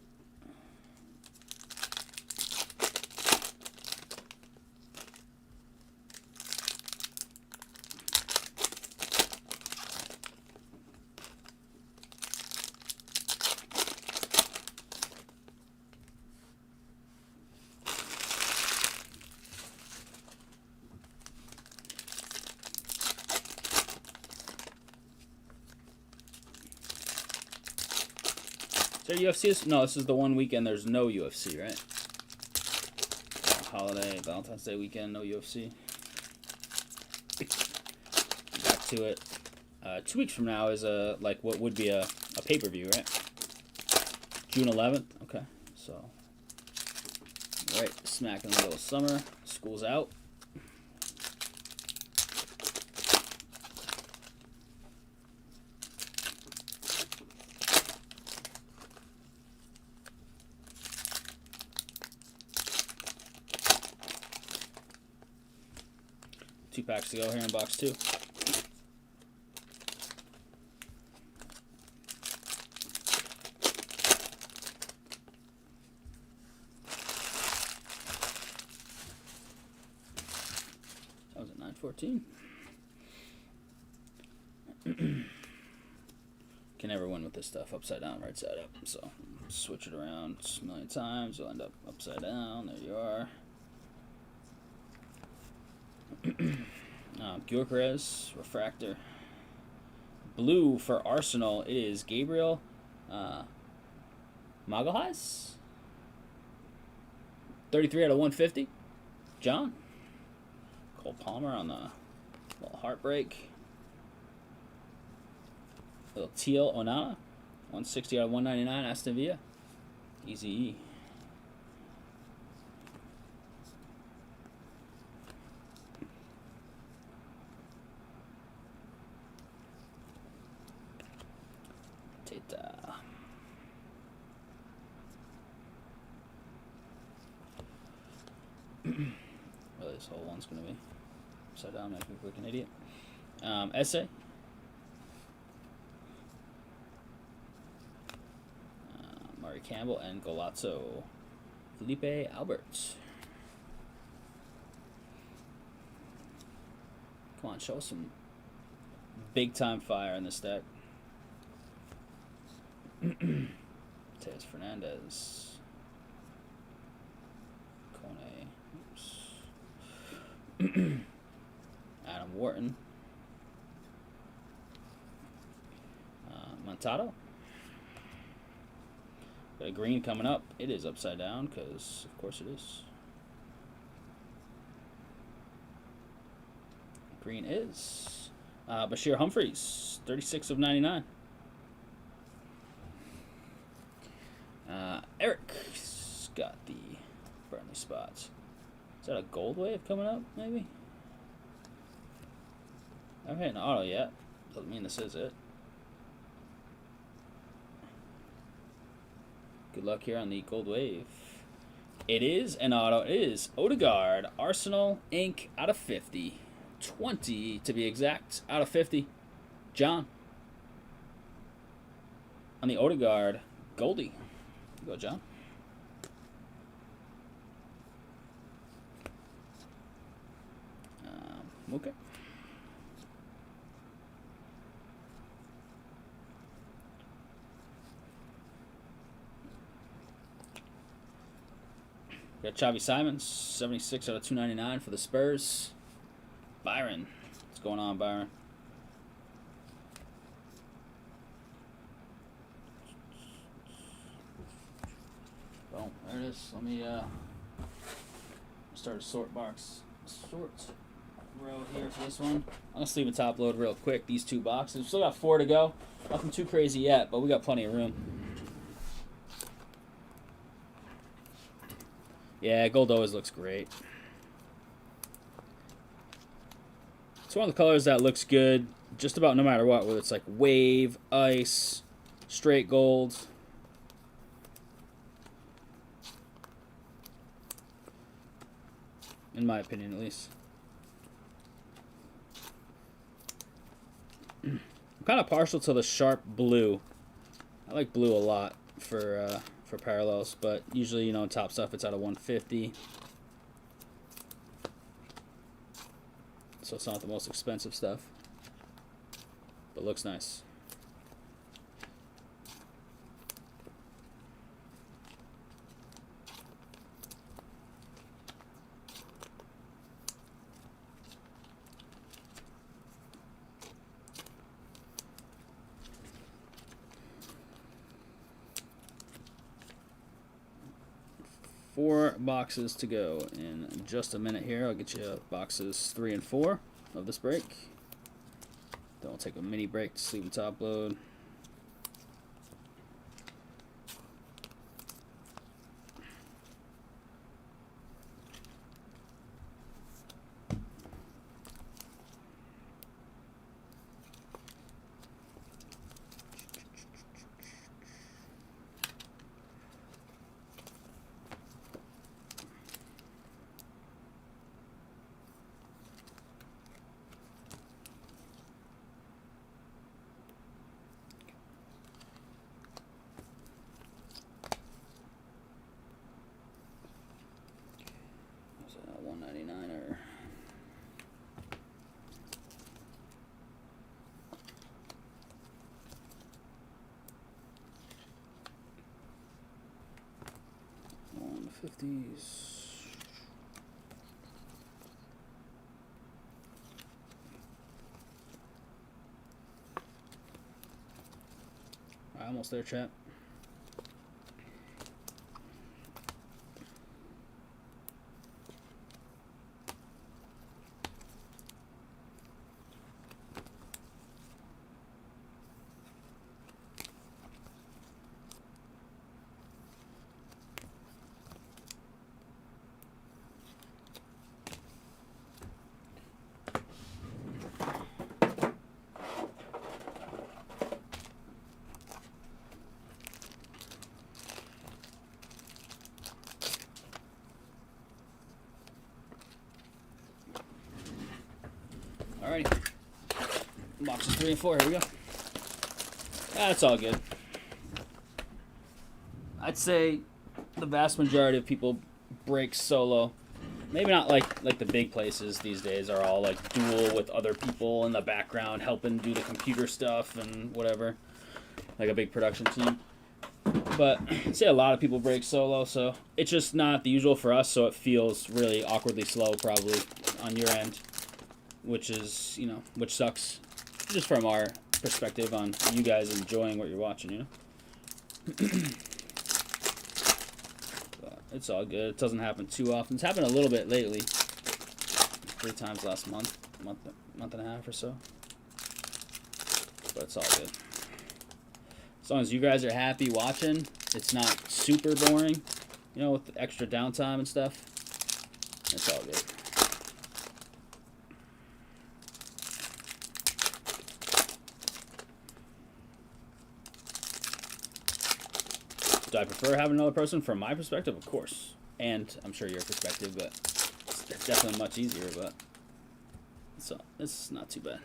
[SPEAKER 1] Is there UFC? No, this is the one weekend there's no UFC, right? Holiday, Valentine's Day weekend, no UFC. Back to it. 2 weeks from now is like what would be a pay-per-view, right? June 11th. Okay, so right smack in the middle of summer. School's out. Two packs to go here in box 2. That was at 914. Can never win with this stuff. Upside down, right side up. So switch it around a million times. You'll end up upside down. There you are. Gyökeres, refractor. Blue for Arsenal is Gabriel Magalhaes. 33 out of 150. John. Cole Palmer on the little heartbreak. Little Teal Onana. 160 out of 199. Aston Villa. Easy E. Teta. Really, this whole one's going to be upside down, make me look like an idiot. Essay. Murray Campbell and Golazzo. Felipe Albert. Come on, show us some big-time fire in this deck. Tejas Fernandez. Kone. Oops. Adam Wharton. Montado. Got a green coming up. It is upside down because, of course, it is. Green is Bashir Humphreys, 36 of 99. Eric's got the Burnley spots. Is that a gold wave coming up, maybe? I haven't hit an auto yet. Doesn't mean this is it. Good luck here on the gold wave. It is an auto. It is Odegaard, Arsenal, Inc. out of 50. 20 to be exact, out of 50. John. On the Odegaard, Goldie. Go, John. Okay. Got Xavi Simons, 76 out of 299 for the Spurs. Byron. What's going on, Byron? Boom. There it is. Let me start a sort row here for this one. I'm going to sleeve and top load real quick, these two boxes. We've still got 4 to go. Nothing too crazy yet, but we got plenty of room. Yeah, gold always looks great. It's one of the colors that looks good just about no matter what, whether it's like wave, ice, straight gold. In my opinion, at least. I'm kind of partial to the sharp blue. I like blue a lot for parallels, but usually, you know, top stuff it's out of 150. So it's not the most expensive stuff, but looks nice. Four boxes to go in just a minute here. I'll get you boxes 3 and 4 of this break. Then we'll take a mini break to sleeve and top load. $199er. $150s. Almost there, chat. Alrighty. Boxes 3 and 4. Here we go. That's all good. I'd say the vast majority of people break solo. Maybe not like the big places these days are all like dual with other people in the background helping do the computer stuff and whatever. Like a big production team. But I'd say a lot of people break solo, so it's just not the usual for us, so it feels really awkwardly slow probably on your end. Which is, you know, which sucks just from our perspective on you guys enjoying what you're watching, you know? But it's all good. It doesn't happen too often. It's happened a little bit lately. 3 times last month and a half or so. But it's all good. As long as you guys are happy watching, it's not super boring, you know, with the extra downtime and stuff. It's all good. Do I prefer having another person? From my perspective, of course. And I'm sure your perspective, but it's definitely much easier, but so it's not too bad.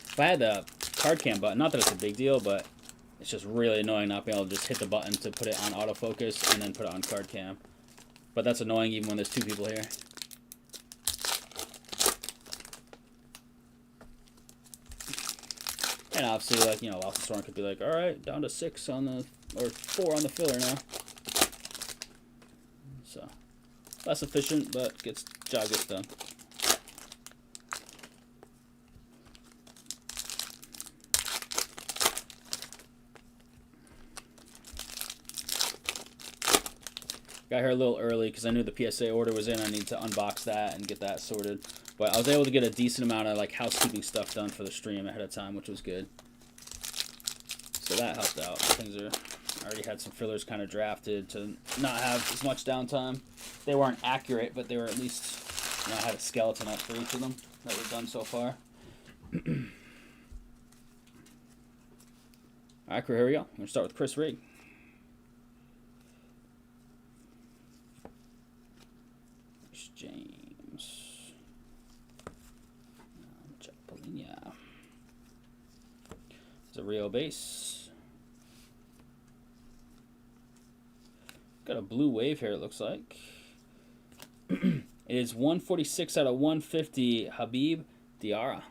[SPEAKER 1] If I had the card cam button, not that it's a big deal, but it's just really annoying not being able to just hit the button to put it on autofocus and then put it on card cam. But that's annoying even when there's 2 people here. And obviously, like, you know, Lost Storm could be like, all right, down to 6 on the, or 4 on the filler now. So, less efficient, but job gets done. Got here a little early because I knew the PSA order was in. I need to unbox that and get that sorted. But I was able to get a decent amount of like housekeeping stuff done for the stream ahead of time, which was good. So that helped out. Things are. I already had some fillers kind of drafted to not have as much downtime. They weren't accurate, but they were at least, you know, I had a skeleton up for each of them that we've done so far. All right, crew, here we go. I'm going to start with Chris Rigg. James. Chapolinia. It's a Rio base. Got a blue wave here, it looks like. It is 146 out of 150, Habib Diarra.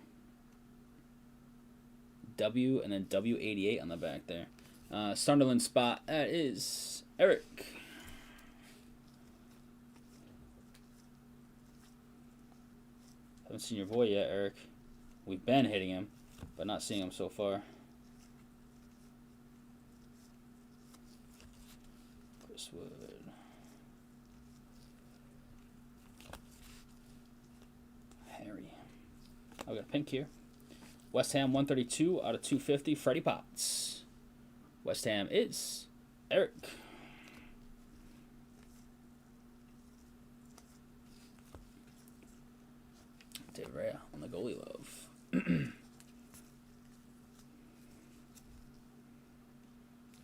[SPEAKER 1] W and then W88 on the back there. Sunderland spot, that is Eric. Haven't seen your boy yet, Eric. We've been hitting him, but not seeing him so far. Chris Wood. Harry. I got a pink here. West Ham 132 out of 250, Freddie Potts. West Ham is Eric. Dave Rea on the goalie love.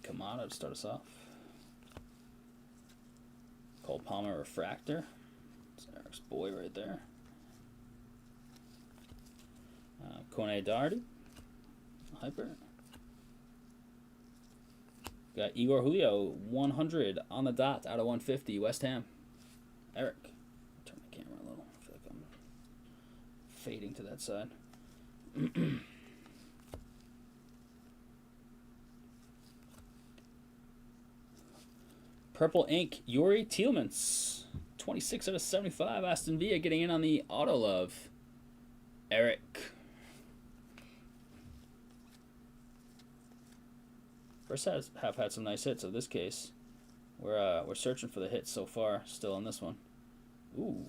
[SPEAKER 1] Kamada to start us off. Cole Palmer refractor. That's Eric's boy right there. Kone Doherty. Hyper. Got Igor Julio 100 on the dot out of 150. West Ham. Eric. Turn the camera a little. I feel like I'm fading to that side. Purple ink, Yuri Tielemans. 26 out of 75. Aston Villa getting in on the auto love. Eric. First half had some nice hits. In this case, we're searching for the hits so far. Still on this one. Ooh,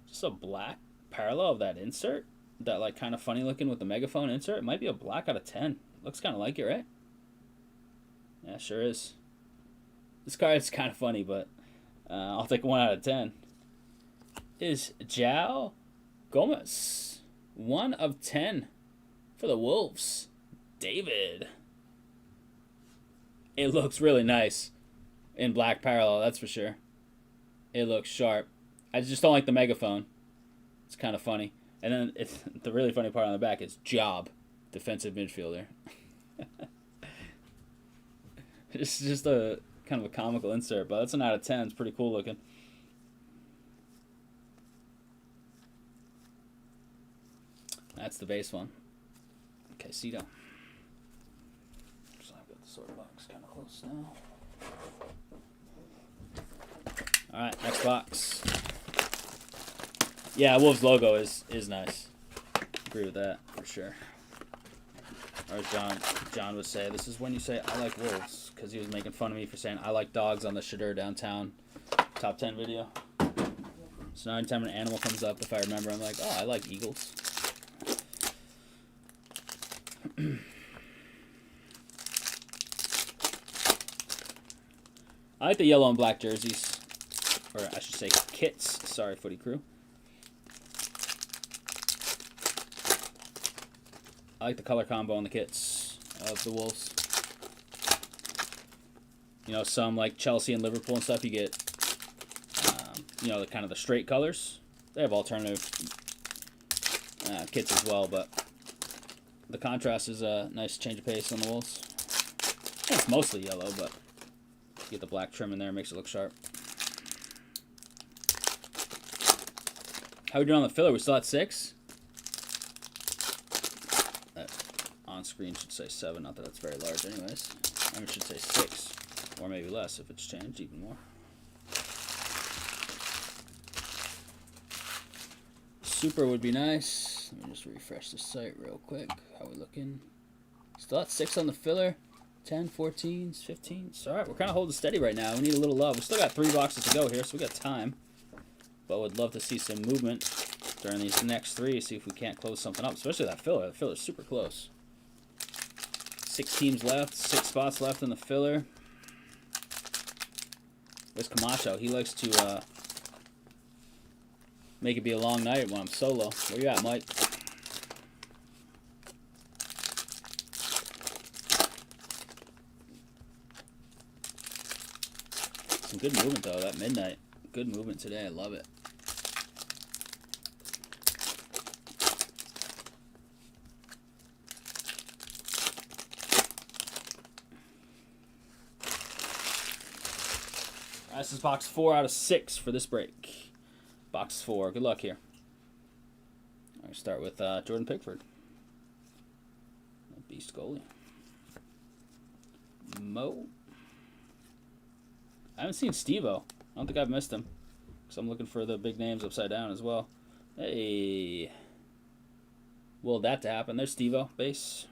[SPEAKER 1] just a black parallel of that insert. That like kind of funny looking with the megaphone insert. It might be a black out of 10. Looks kind of like it, right? Yeah, sure is. This card is kind of funny, but I'll take 1 out of 10. Is João Gomes. 1 of 10 for the Wolves. David. It looks really nice in black parallel, that's for sure. It looks sharp. I just don't like the megaphone. It's kind of funny. And then the really funny part on the back is Job, defensive midfielder. It's just a kind of a comical insert, but that's an out of 10. It's pretty cool looking. That's the base one. Okay, Cito. So I've got the sort box kind of close now. All right, next box. Yeah, Wolves logo is nice. Agree with that for sure. Or as John would say, this is when you say I like Wolves, because he was making fun of me for saying I like dogs on the Shadur Downtown top 10 video. So now anytime an animal comes up, if I remember, I'm like, oh, I like eagles. I like the yellow and black jerseys, or I should say kits. Sorry, Footy Crew. I like the color combo on the kits of the Wolves. You know, some like Chelsea and Liverpool and stuff, you get, you know, the kind of the straight colors. They have alternative kits as well, but the contrast is a nice change of pace on the Wolves. It's mostly yellow, but you get the black trim in there, makes it look sharp. How are we doing on the filler? We still at 6? That on screen should say 7, not that it's very large anyways. I mean, it should say 6, or maybe less if it's changed even more. Super would be nice. Let me just refresh the site real quick. How we looking? Still at 6 on the filler. 10, 14s, 15s. All right, we're kind of holding steady right now. We need a little love. We still got 3 boxes to go here, so we got time. But would love to see some movement during these next 3. See if we can't close something up, especially that filler. The filler's super close. 6 teams left. 6 spots left in the filler. There's Camacho. He likes to make it be a long night when I'm solo. Where you at, Mike? Some good movement, though, that midnight. Good movement today. I love it. All right, this is box 4 out of 6 for this break. Box 4. Good luck here. I'll start with Jordan Pickford. Beast goalie. Mo. I haven't seen Steve-O. I don't think I've missed him. So I'm looking for the big names upside down as well. Hey. Will that to happen? There's Steve-O. Base.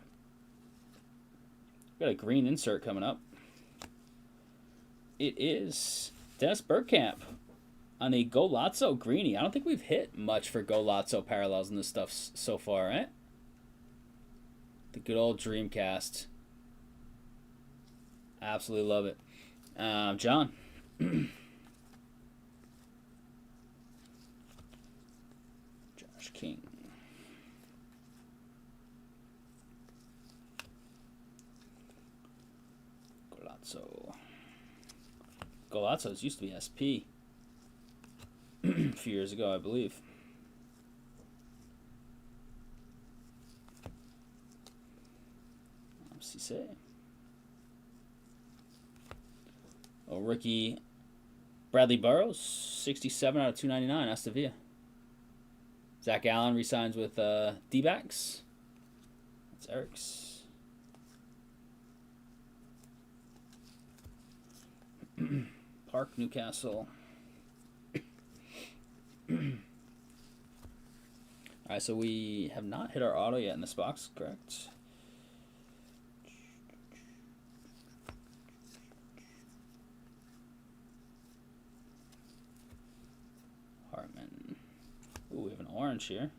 [SPEAKER 1] Got a green insert coming up. It is Dennis Bergkamp on a Golazzo greenie. I don't think we've hit much for Golazzo parallels in this stuff so far, right? The good old Dreamcast. Absolutely love it. John. Josh King. Golazzo. Golazzo's used to be SP. A few years ago, I believe. Cisse. Oh, rookie Bradley Burrows, 67 out of 299, Aston Villa. Zach Allen resigns with D-backs. That's Eric's. Park, Newcastle. Alright, so we have not hit our auto yet in this box, correct? orange here.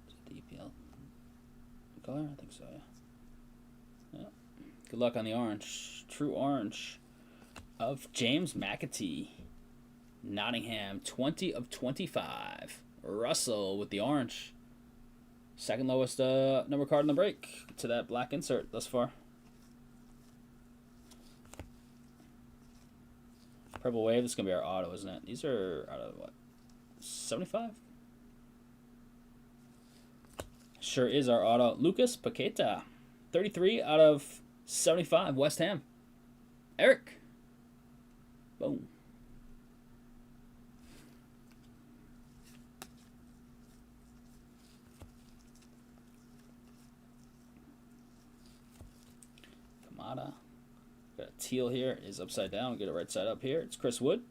[SPEAKER 1] Is it the EPL color? I think so, yeah. Yeah. Good luck on the orange. True orange of James McAtee. Nottingham, 20 of 25. Russell with the orange. Second lowest number card in the break to that black insert thus far. Purple Wave, this is going to be our auto, isn't it? These are out of what? 75? Sure is our auto. Lucas Paqueta, 33 out of 75. West Ham. Eric. Boom. Kamada. Got a teal here. It is upside down. We'll get it right side up here. It's Chris Wood.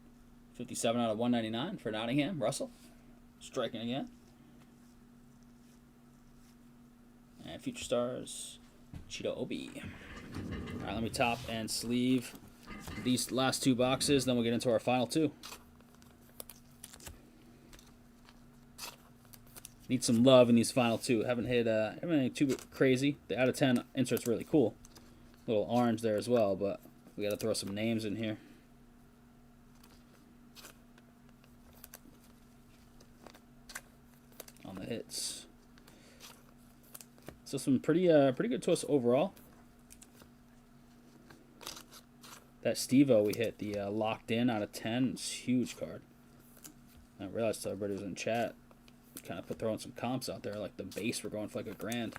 [SPEAKER 1] 57 out of 199 for Nottingham. Russell. Striking again. And Future Stars. Cheeto Obi. Alright, let me top and sleeve these last two boxes. Then we'll get into our final two. Need some love in these final two. Haven't hit anything too crazy. The out of 10 insert's really cool. Little orange there as well, but we got to throw some names in here. On the hits. So some pretty good to us overall. That Steve-O we hit, the locked in out of 10, it's a huge card. I realized everybody was in chat. Kind of throwing some comps out there, like the base we're going for like a grand.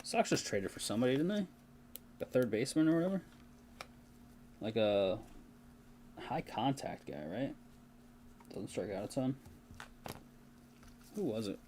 [SPEAKER 1] Sox just traded for somebody, didn't they? A third baseman or whatever? Like a high contact guy, right? Doesn't strike out a ton. Who was it?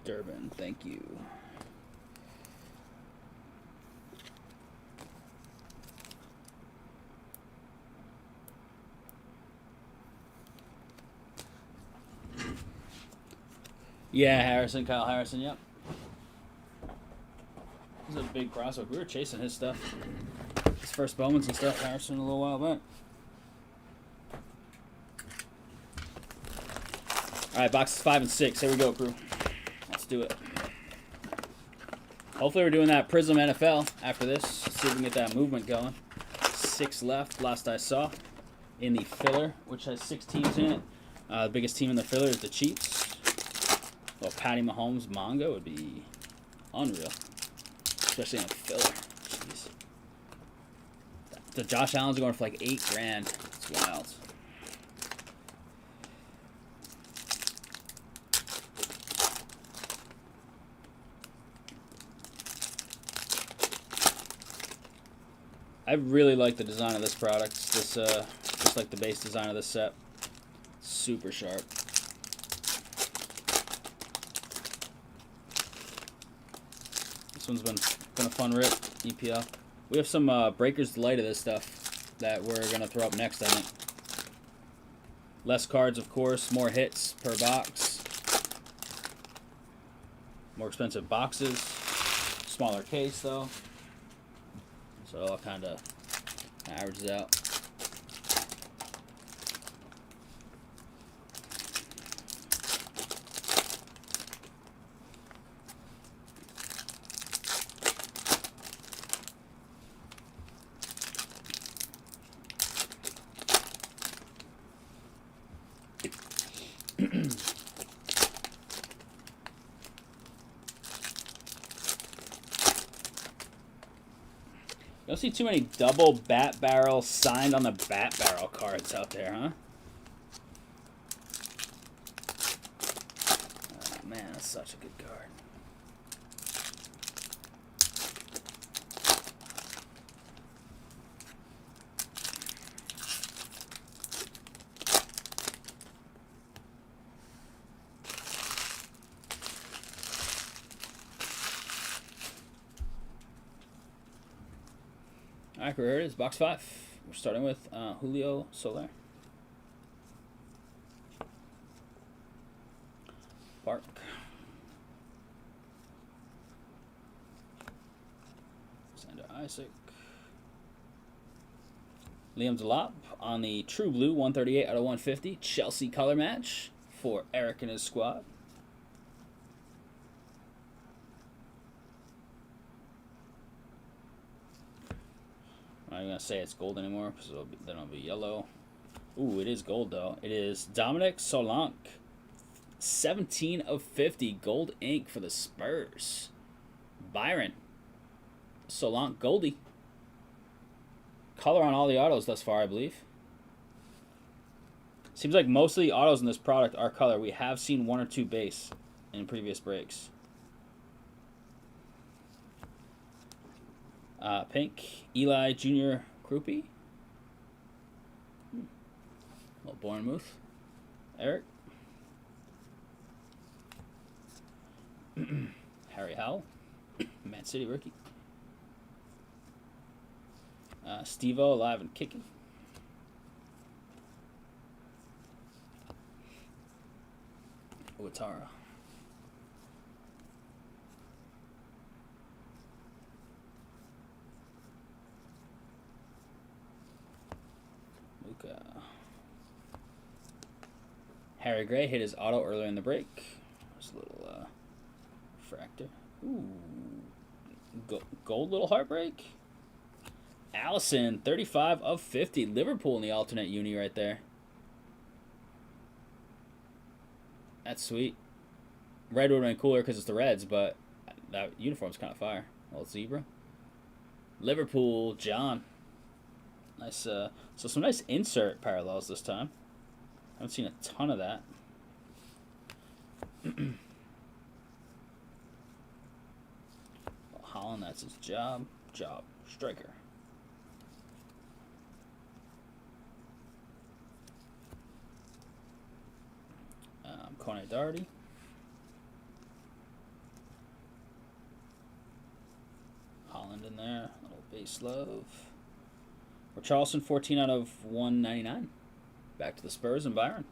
[SPEAKER 1] Durbin, thank you. Yeah, Harrison, Kyle Harrison, yep. This is a big crossover. We were chasing his stuff. His first Bowmans and stuff, Harrison, a little while back. Alright, boxes 5 and 6. Here we go, crew. Let's do it. Hopefully we're doing that Prizm NFL after this. See if we can get that movement going. 6 left, last I saw, in the filler, which has 6 teams in it. The biggest team in the filler is the Chiefs. Well, Patty Mahomes manga would be unreal, especially in a filler. Jeez. The Josh Allen's are going for like $8 grand. It's wild. I really like the design of this product. This just like the base design of this set. Super sharp. This one's been a fun rip, EPL. We have some Breaker's Delight of this stuff that we're going to throw up next, I think. Less cards, of course. More hits per box. More expensive boxes. smaller case though, so it all kind of averages out. Don't see too many double bat barrel signed on the bat barrel cards out there, huh? Oh, man, that's such a good card. All right, here it is, box 5. We're starting with Julio Soler. Park. Sander Isaac. Liam Delap on the True Blue 138 out of 150 Chelsea color match for Eric and his squad. I'm not going to say it's gold anymore because then it'll be yellow. Ooh, it is gold though. It is Dominic Solanke. 17 of 50 gold ink for the Spurs. Byron. Solanke Goldie. Color on all the autos thus far, I believe. Seems like most of the autos in this product are color. We have seen 1 or 2 base in previous breaks. Pink, Eli Jr. Krupi. Little Bournemouth. Eric. Harry Howell. Man City rookie. Steve-O alive and kicking. Ouattara. Luka. Harry Gray hit his auto earlier in the break. There's a little fractor. Ooh. Gold little heartbreak. Allison, 35 of 50. Liverpool in the alternate uni right there. That's sweet. Red would have been cooler because it's the Reds, but that uniform's kind of fire. Old zebra. Liverpool, John. Nice. So some nice insert parallels this time. Haven't seen a ton of that. Holland, that's his job. Striker. Conor Doherty. Holland in there. Little base love. Richarlison, 14 out of 199. Back to the Spurs and Byron.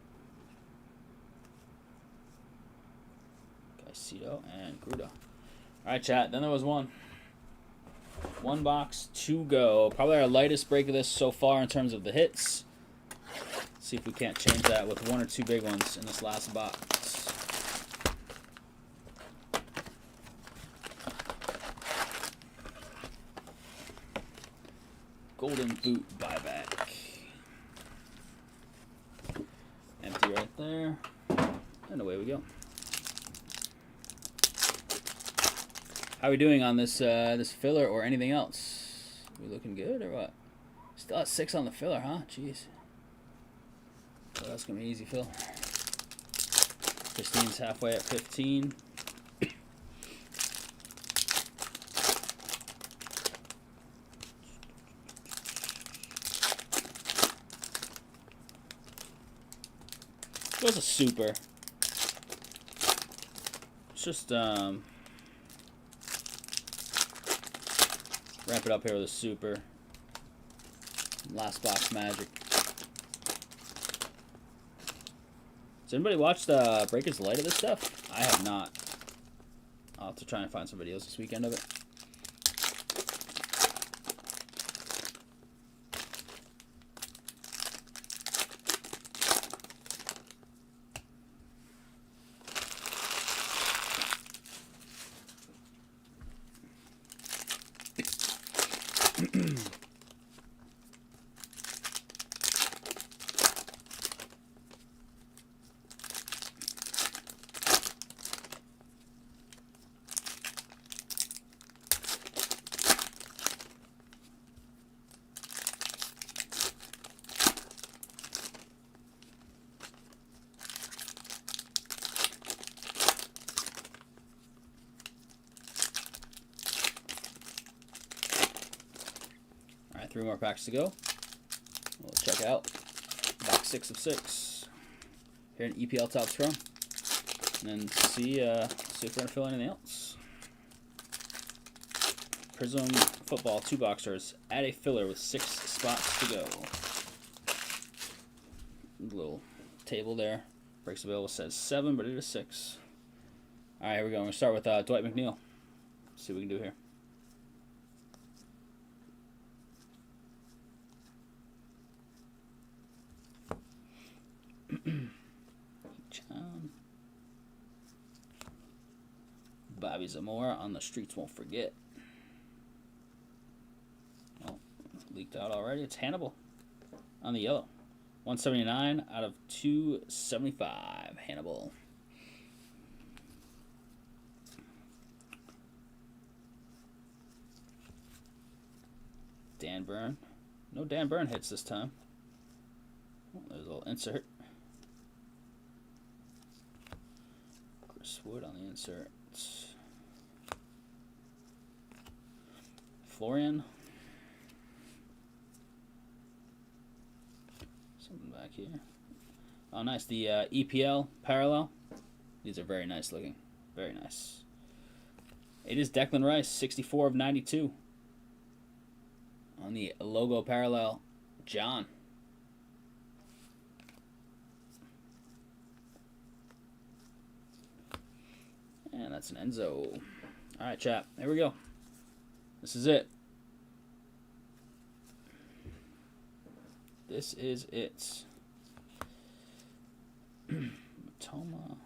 [SPEAKER 1] Caicedo and Gruda. All right, chat. Then there was one. One box to go. Probably our lightest break of this so far in terms of the hits. See if we can't change that with 1 or 2 big ones in this last box. Golden Boot buyback. Empty right there. And away we go. How are we doing on this this filler or anything else? We looking good or what? Still at 6 on the filler, huh? Jeez. So that's going to be easy, Phil. Pristine's halfway at 15. Goes a super. It's just ramp it up here with a super. Last box magic. Does anybody watch the Breakers Light of this stuff? I have not. I'll have to try and find some videos this weekend of it. 3 more packs to go. We'll check out box 6 of 6 here in EPL Topps Pro, and then see if we're gonna fill anything else. Prizm football 2 boxers. Add a filler with 6 spots to go. Little table there. Breaks available says 7, but it is 6. All right, here we go. We're gonna start with Dwight McNeil. See what we can do here. Bobby Zamora on the streets won't forget. Oh, leaked out already. It's Hannibal on the yellow. 179 out of 275. Hannibal. Dan Burn. No Dan Burn hits this time. Oh, there's a little insert. Chris Wood on the insert. Florian. Something back here. Oh, nice. The EPL parallel. These are very nice looking. Very nice. It is Declan Rice, 64 of 92. On the logo parallel, John. And that's an Enzo. All right, chat. Here we go. This is it. This is it. Matoma.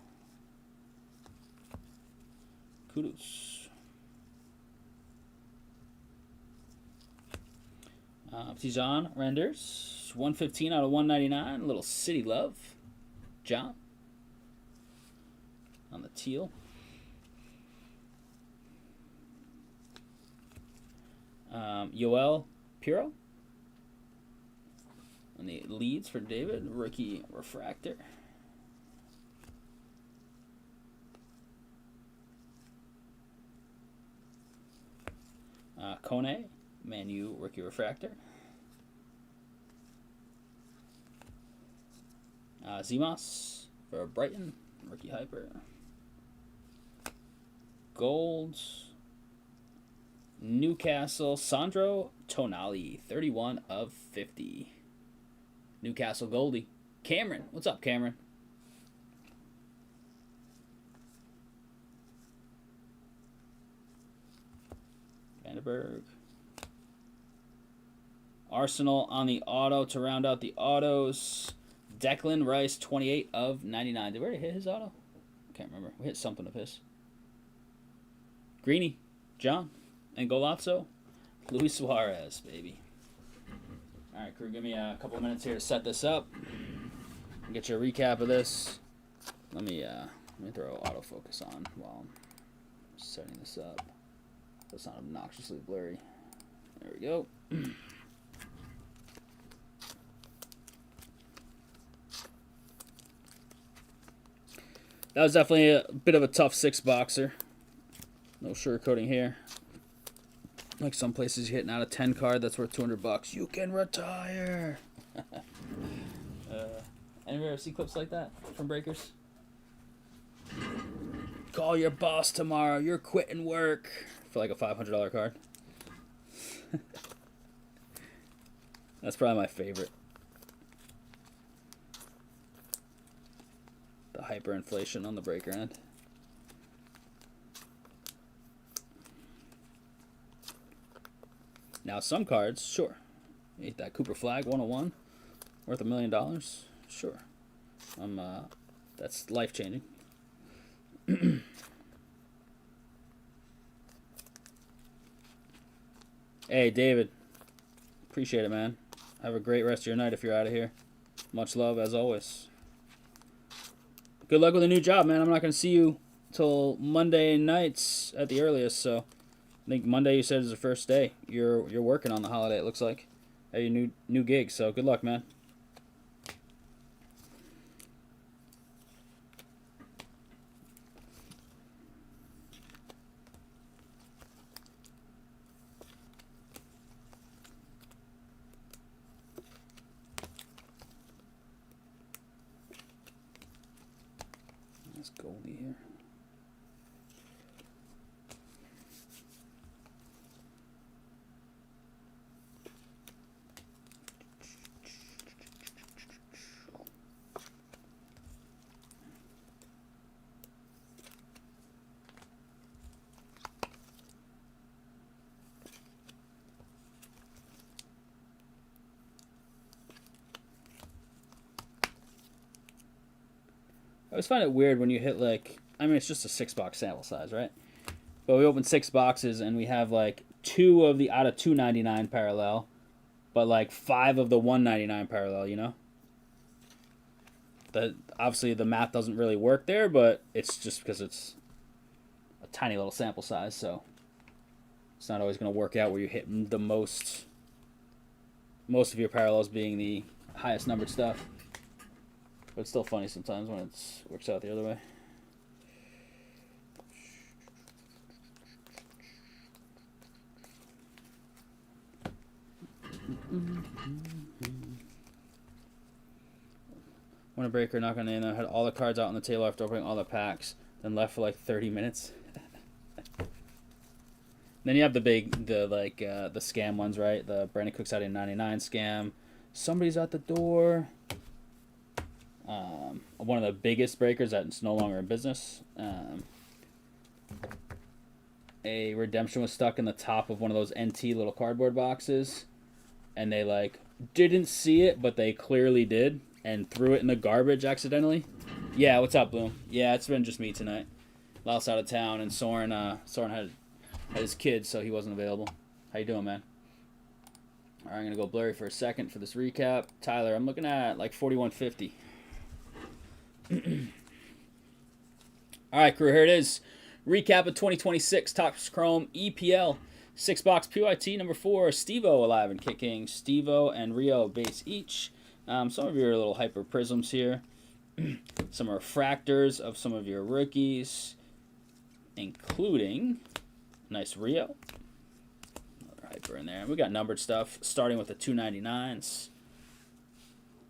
[SPEAKER 1] Kudos. Pristine renders. 115 out of 199. A little City Love. John. On the teal. Yoel Piro. On the leads for David. Rookie refractor. Kone. Manu rookie refractor. Zimas for Brighton. Rookie hyper. Gold. Newcastle, Sandro Tonali, 31 of 50. Newcastle Goldie. Cameron. What's up, Cameron? Vandenberg. Arsenal on the auto to round out the autos. Declan Rice, 28 of 99. Did we already hit his auto? I can't remember. We hit something of his. Greeny. John. And Golazzo, Luis Suarez, baby. All right, crew, give me a couple minutes here to set this up. Get you a recap of this. Let me throw autofocus on while I'm setting this up. So it's not obnoxiously blurry. There we go. That was definitely a bit of a tough 6-boxer. No sugarcoating here. Like some places you're hitting out a 10 card that's worth $200. You can retire. Anybody ever see clips like that from Breakers? Call your boss tomorrow. You're quitting work for like a $500 card. That's probably my favorite. The hyperinflation on the breaker end. Now, some cards, sure. You hit that Cooper Flag 101, worth $1 million. Sure. That's life-changing. Hey, David. Appreciate it, man. Have a great rest of your night if you're out of here. Much love, as always. Good luck with the new job, man. I'm not going to see you till Monday nights at the earliest, so I think Monday you said is the first day. You're working on the holiday, it looks like, at your new gig. So good luck, man. Goldie here. I always find it weird when you hit like, I mean, it's just a 6-box sample size, right? But we opened 6 boxes and we have like 2 of the out of 299 parallel, but like 5 of the 199 parallel, you know? Obviously the math doesn't really work there, but it's just because it's a tiny little sample size, so it's not always going to work out where you hit the most of your parallels being the highest numbered stuff. But it's still funny sometimes when it works out the other way. When a breaker knocked on the end, I had all the cards out on the table after opening all the packs, then left for like 30 minutes. Then you have the scam ones, right? The Brandon Cooks out in 99 scam. Somebody's at the door. One of the biggest breakers that's no longer in business. A redemption was stuck in the top of one of those NT little cardboard boxes, and they like didn't see it, but they clearly did, and threw it in the garbage accidentally. Yeah, what's up, Bloom? Yeah, it's been just me tonight. Lost out of town, and Soren had his kids, so he wasn't available. How you doing, man? All right, I'm gonna go blurry for a second for this recap. Tyler, I'm looking at like 4150. All right, crew, here it is. Recap of 2026 Topps Chrome EPL 6-box PYT number 4. Stevo alive and kicking. Stevo and Rio base each. Some of your little hyper prisms here. Some refractors of some of your rookies, including nice Rio. Another hyper in there. We got numbered stuff starting with the 299s.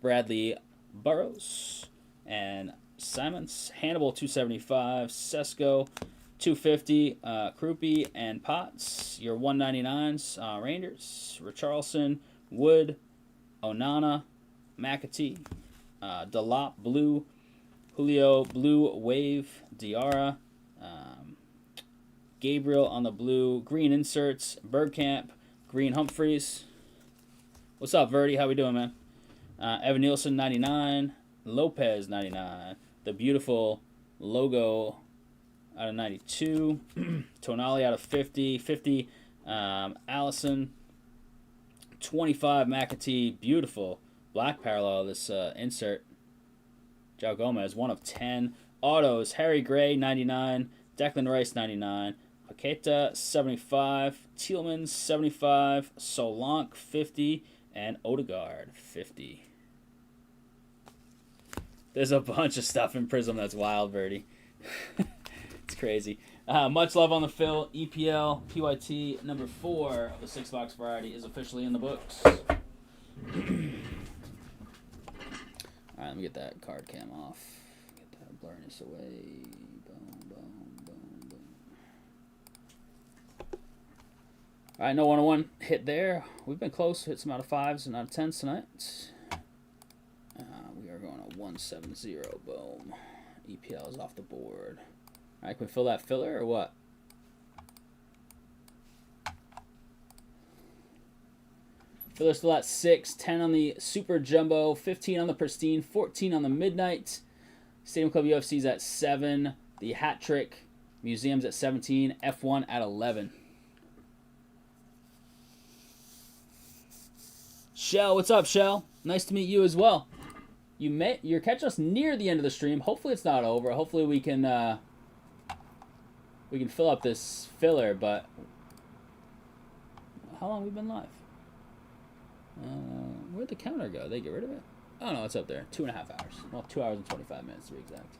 [SPEAKER 1] Bradley Burrows and Simons, Hannibal 275, Sesko 250, Krupi and Potts. Your 199s, Rangers, Richarlison, Wood, Onana, McAtee, Delop blue, Julio blue, Wave, Diarra, Gabriel on the blue, green inserts, Bergkamp, green Humphreys. What's up, Rhody? How we doing, man? Evan Nielsen 99. Lopez 99, the beautiful logo out of 92, Tonali out of 50, Allison 25, McAtee, beautiful black parallel of this insert. João Gomez 1 of 10, autos Harry Gray 99, Declan Rice 99, Paqueta 75, Tielemans 75, Solanke 50, and Odegaard 50. There's a bunch of stuff in Prizm that's wild, Birdie. It's crazy. Much love on the fill. EPL PYT number 4 of the 6-box variety is officially in the books. All right, let me get that card cam off. Get that blurriness away. Boom, boom, boom, boom. All right, no 101 hit there. We've been close. Hit some out of 5s and out of 10s tonight. We are going to 170. Boom. EPL is off the board. All right, can we fill that filler or what? Filler still at 6, 10 on the Super Jumbo, 15 on the Pristine, 14 on the Midnight. Stadium Club UFC's at 7. The Hat Trick Museum's at 17. F1 at 11. Shell, what's up, Shell? Nice to meet you as well. You're catching us near the end of the stream. Hopefully it's not over. Hopefully we can fill up this filler. But how long have we been live? Where'd the counter go? They get rid of it? Oh no, it's up there. 2.5 hours. Well, 2 hours and 25 minutes to be exact.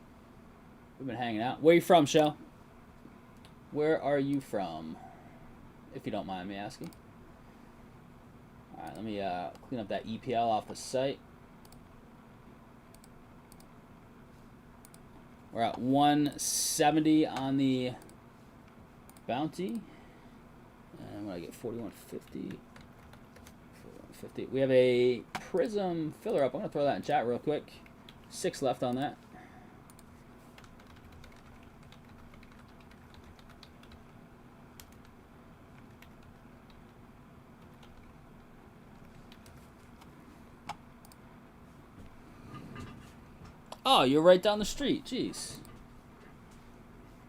[SPEAKER 1] We've been hanging out. Where are you from, Shell? Where are you from? If you don't mind me asking. All right, let me clean up that EPL off the site. We're at 170 on the bounty. And when I get 4150. We have a Prizm filler up. I'm going to throw that in chat real quick. 6 left on that. Oh, you're right down the street. Jeez.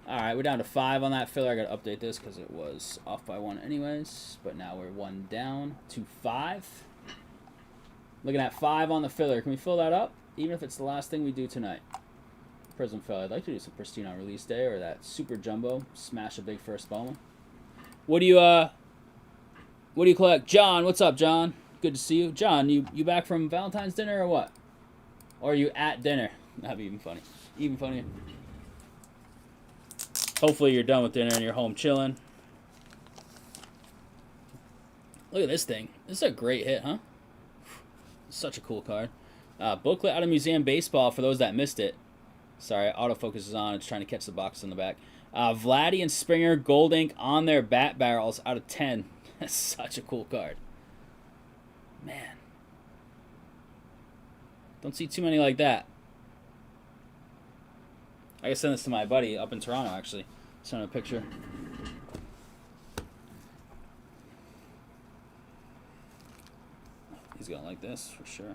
[SPEAKER 1] All right, we're down to 5 on that filler. I got to update this because it was off by 1 anyways. But now we're 1 down to 5. Looking at 5 on the filler. Can we fill that up? Even if it's the last thing we do tonight. Prizm filler. I'd like to do some Pristine on release day or that super jumbo. Smash a big first bowman. What do you collect? John, what's up, John? Good to see you. John, you back from Valentine's dinner or what? Or are you at dinner? That'd be even funny. Even funnier. Hopefully you're done with dinner and you're home chilling. Look at this thing. This is a great hit, huh? Such a cool card. Booklet out of Museum Baseball for those that missed it. Sorry, autofocus is on. It's trying to catch the box in the back. Vladdy and Springer gold ink on their bat barrels out of 10. That's such a cool card. Man. Don't see too many like that. I can send this to my buddy up in Toronto, actually. Send him a picture. He's going to like this, for sure.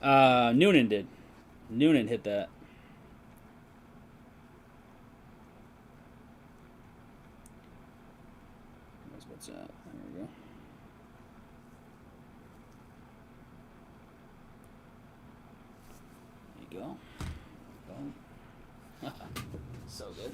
[SPEAKER 1] Noonan did. Noonan hit that. What's that? There we go. There you go. Boom. So good.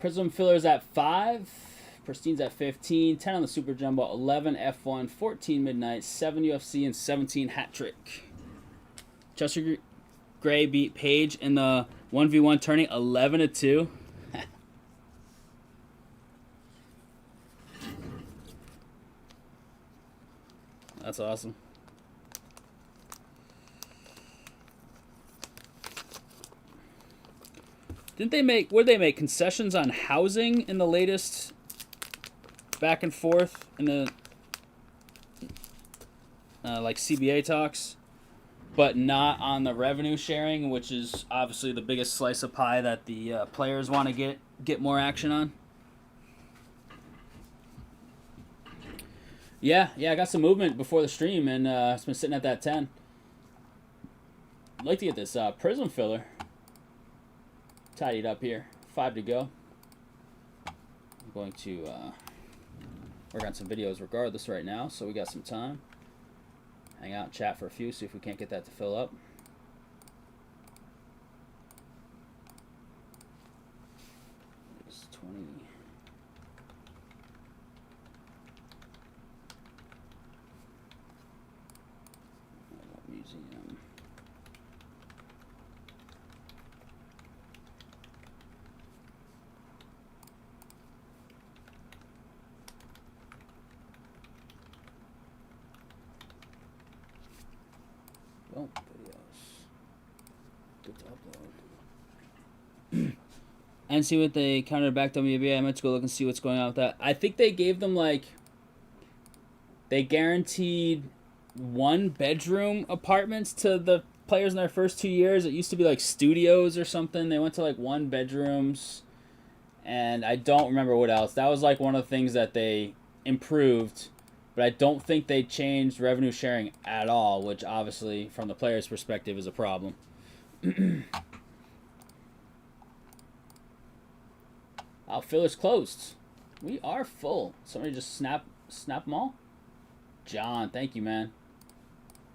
[SPEAKER 1] Prizm fillers at 5. Pristine's at 15. 10 on the Super Jumbo. 11 F1. 14 Midnight. 7 UFC. And 17 Hat Trick. Chester Gray beat Page in the 1v1 tourney 11-2. That's awesome. Didn't they make, what did they make, concessions on housing in the latest back and forth in the like CBA talks, but not on the revenue sharing, which is obviously the biggest slice of pie that the players want to get more action on? Yeah, I got some movement before the stream, and it's been sitting at that 10. I'd like to get this Prizm filler tidied up here. 5 to go. I'm going to work on some videos regardless right now, so we got some time. Hang out and chat for a few, see if we can't get that to fill up. It's 20. Museum. Oh, videos. Good to upload. And see what they countered back WBA. I meant to go look and see what's going on with that. I think they gave them like, they guaranteed 1-bedroom apartments to the players in their first 2 years, it used to be like studios or something. They went to like 1 bedrooms, and I don't remember what else. That was like one of the things that they improved, but I don't think they changed revenue sharing at all, which obviously from the player's perspective is a problem. Outfielders closed. We are full. Somebody just snap them all. John, thank you, man.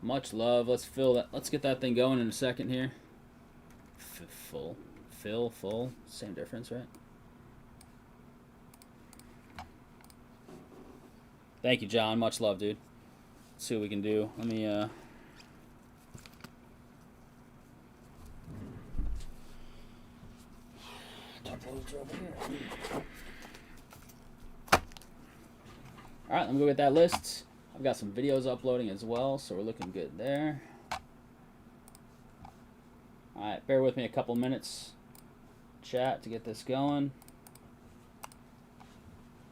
[SPEAKER 1] Much love. Let's fill that. Let's get that thing going in a second here. Full, full. Same difference, right? Thank you, John. Much love, dude. Let's see what we can do. Let me Alright, let me go get that list. I've got some videos uploading as well, so we're looking good there. Alright, bear with me a couple minutes, chat, to get this going.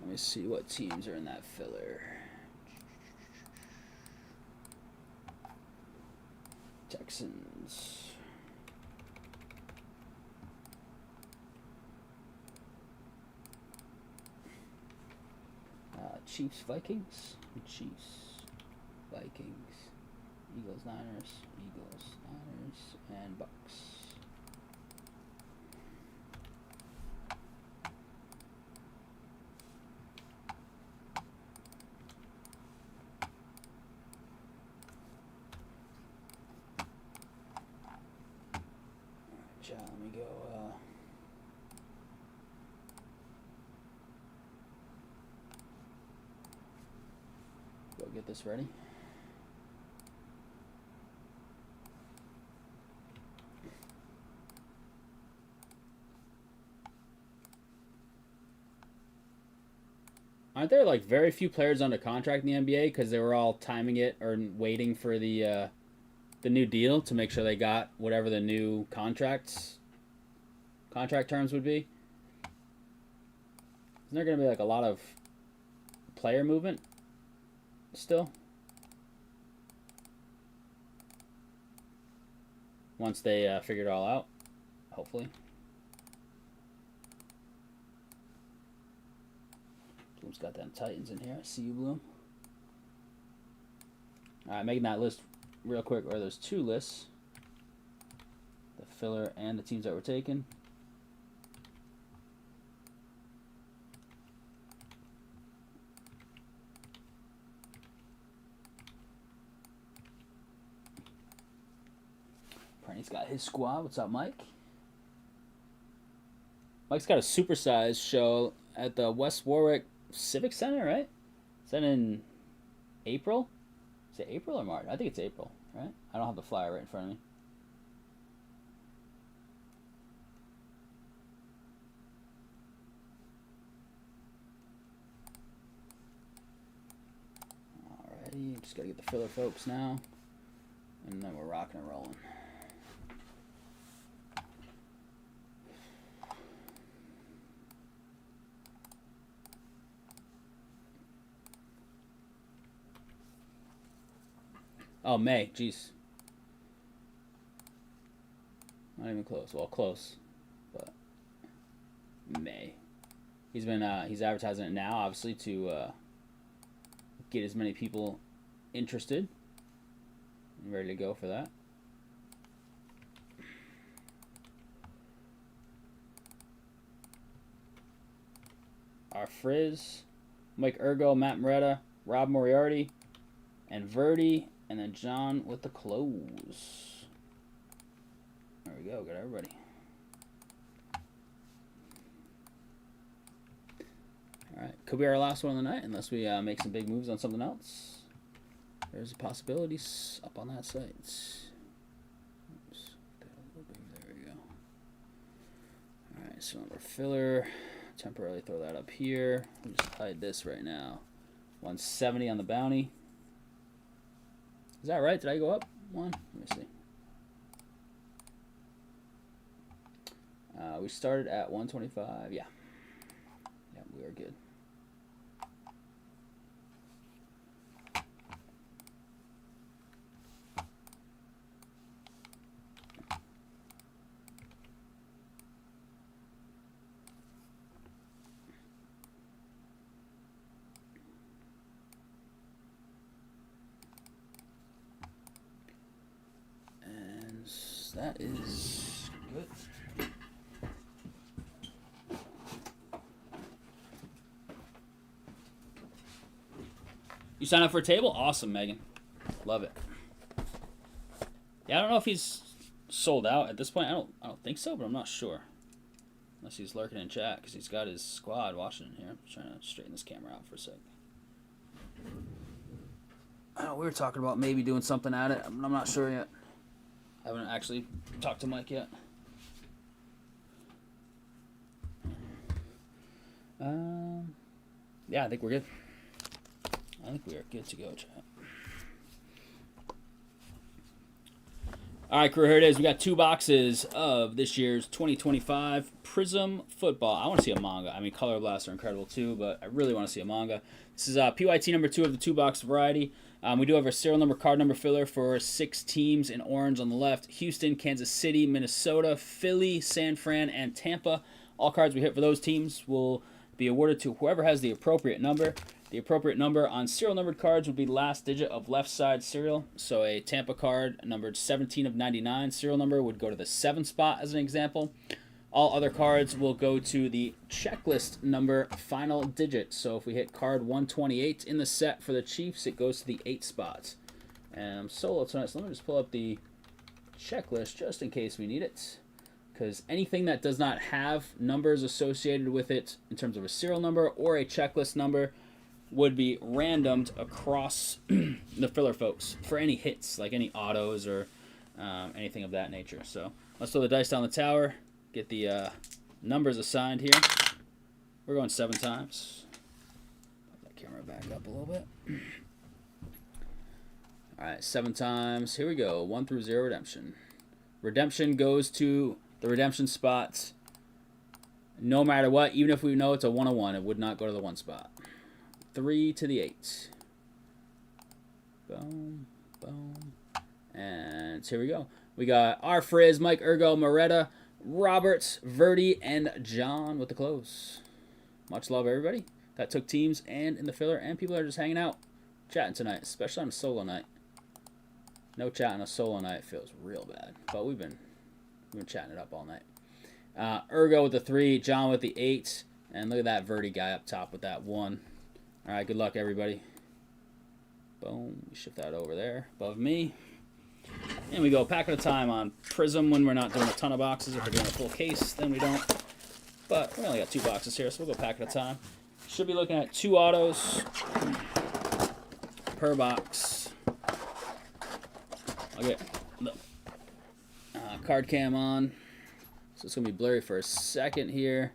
[SPEAKER 1] Let me see what teams are in that filler. Texans. Chiefs, Vikings. Chiefs, Vikings. Eagles, Niners. Eagles, Niners, and Bucks. Let me go. Go get this ready. Aren't there like very few players under contract in the NBA because they were all timing it or waiting for the new deal to make sure they got whatever the new contract terms would be? Isn't there going to be like a lot of player movement still? Once they figure it all out, hopefully. Bloom's got them Titans in here. I see you, Bloom. All right, making that list real quick. Or there's 2 lists. The filler and the teams that were taken. Prenny's got his squad. What's up, Mike? Mike's got a supersized show at the West Warwick Civic Center, right? Is that in April? Is it April or March? I think it's April, right? I don't have the flyer right in front of me. Alrighty, just gotta get the filler folks now. And then we're rocking and rolling. Oh, May. Jeez. Not even close. Well, close. But May. He's been he's advertising it now, obviously, to get as many people interested and ready to go for that. Our Frizz, Mike Ergo, Matt Moretta, Rob Moriarty, and Rhody. And then John with the close. There we go. Got everybody. All right. Could be our last one of the night unless we make some big moves on something else. There's possibilities up on that site. Oops. There we go. All right. So number filler. Temporarily throw that up here. We'll just hide this right now. 170 on the bounty. Is that right? Did I go up one? Let me see. We started at 125. Yeah. Yeah, we are good. That is good. You sign up for a table? Awesome, Megan. Love it. Yeah, I don't know if he's sold out at this point. I don't think so, but I'm not sure. Unless he's lurking in chat because he's got his squad watching in here. I'm trying to straighten this camera out for a sec. I know we were talking about maybe doing something at it. I'm not sure yet. I haven't actually talked to Mike yet. Yeah, I think we're good. I think we are good to go, chat. All right, crew, here it is. We got 2 boxes of this year's 2025 Prizm football. I want to see a manga. I mean, Color Blasts are incredible too, but I really want to see a manga. This is PYT number 2 of the 2-box variety. We do have a serial number, card number filler for 6 teams in orange on the left. Houston, Kansas City, Minnesota, Philly, San Fran, and Tampa. All cards we hit for those teams will be awarded to whoever has the appropriate number. The appropriate number on serial numbered cards would be last digit of left side serial. So a Tampa card numbered 17 of 99 serial number would go to the 7 spot as an example. All other cards will go to the checklist number final digit. So if we hit card 128 in the set for the Chiefs, it goes to the 8 spot. And I'm solo tonight, so let me just pull up the checklist just in case we need it. Because anything that does not have numbers associated with it in terms of a serial number or a checklist number would be randomed across the filler folks for any hits, like any autos or anything of that nature. So let's throw the dice down the tower, get the numbers assigned here. We're going 7 times. Put that camera back up a little bit. All right, 7 times. Here we go. 1 through 0 redemption. Redemption goes to the redemption spot no matter what. Even if we know it's a 101, it would not go to the 1 spot. 3 to the 8. Boom, boom. And here we go. We got R. Frizz, Mike Ergo, Moretta, Robert, Rhody, and John with the close. Much love, everybody that took teams and in the filler, and people that are just hanging out, chatting tonight, especially on a solo night. No chat on a solo night feels real bad, but we've been chatting it up all night. Ergo with the 3, John with the 8, and look at that Rhody guy up top with that 1. All right, good luck, everybody. Boom. We shift that over there above me. And we go pack at a time on Prizm when we're not doing a ton of boxes. If we're doing a full case, then we don't. But we only got 2 boxes here, so we'll go pack at a time. Should be looking at 2 autos per box. I'll get the card cam on. So it's going to be blurry for a second here.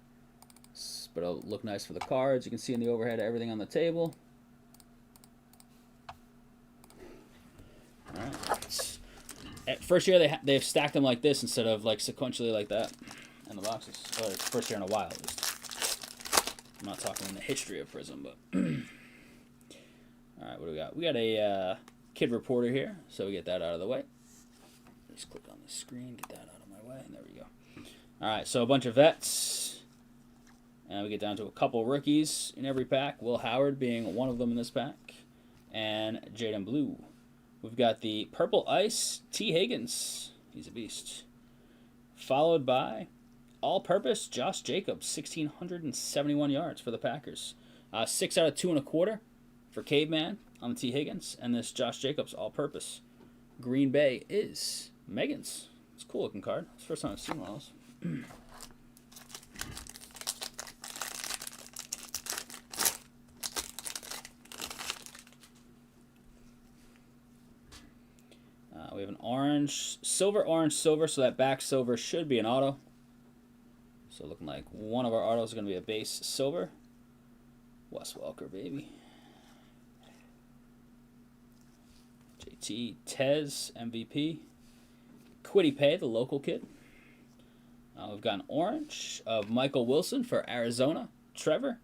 [SPEAKER 1] But it'll look nice for the cards. You can see in the overhead everything on the table. All right. At first year they've stacked them like this instead of like sequentially like that in the boxes. Or first year in a while at least. I'm not talking in the history of Prizm, but all right, what do we got? We got a kid reporter here, so we get that out of the way. Just click on the screen, get that out of my way, and there we go. All right, so a bunch of vets. And we get down to a couple rookies in every pack. Will Howard being one of them in this pack. And Jaden Blue. We've got the Purple Ice, T. Higgins. He's a beast. Followed by All-Purpose, Josh Jacobs. 1,671 yards for the Packers. 6 out of 2 1/4 for Caveman on the T. Higgins. And this Josh Jacobs All-Purpose. Green Bay is Megan's. It's a cool looking card. It's the first time I've seen one of those. We have an orange, silver, so that back silver should be an auto. So looking like one of our autos is going to be a base silver. Wes Welker, baby. JT, Tez, MVP. Quiddy Pay, the local kid. We've got an orange of Michael Wilson for Arizona, Trevor.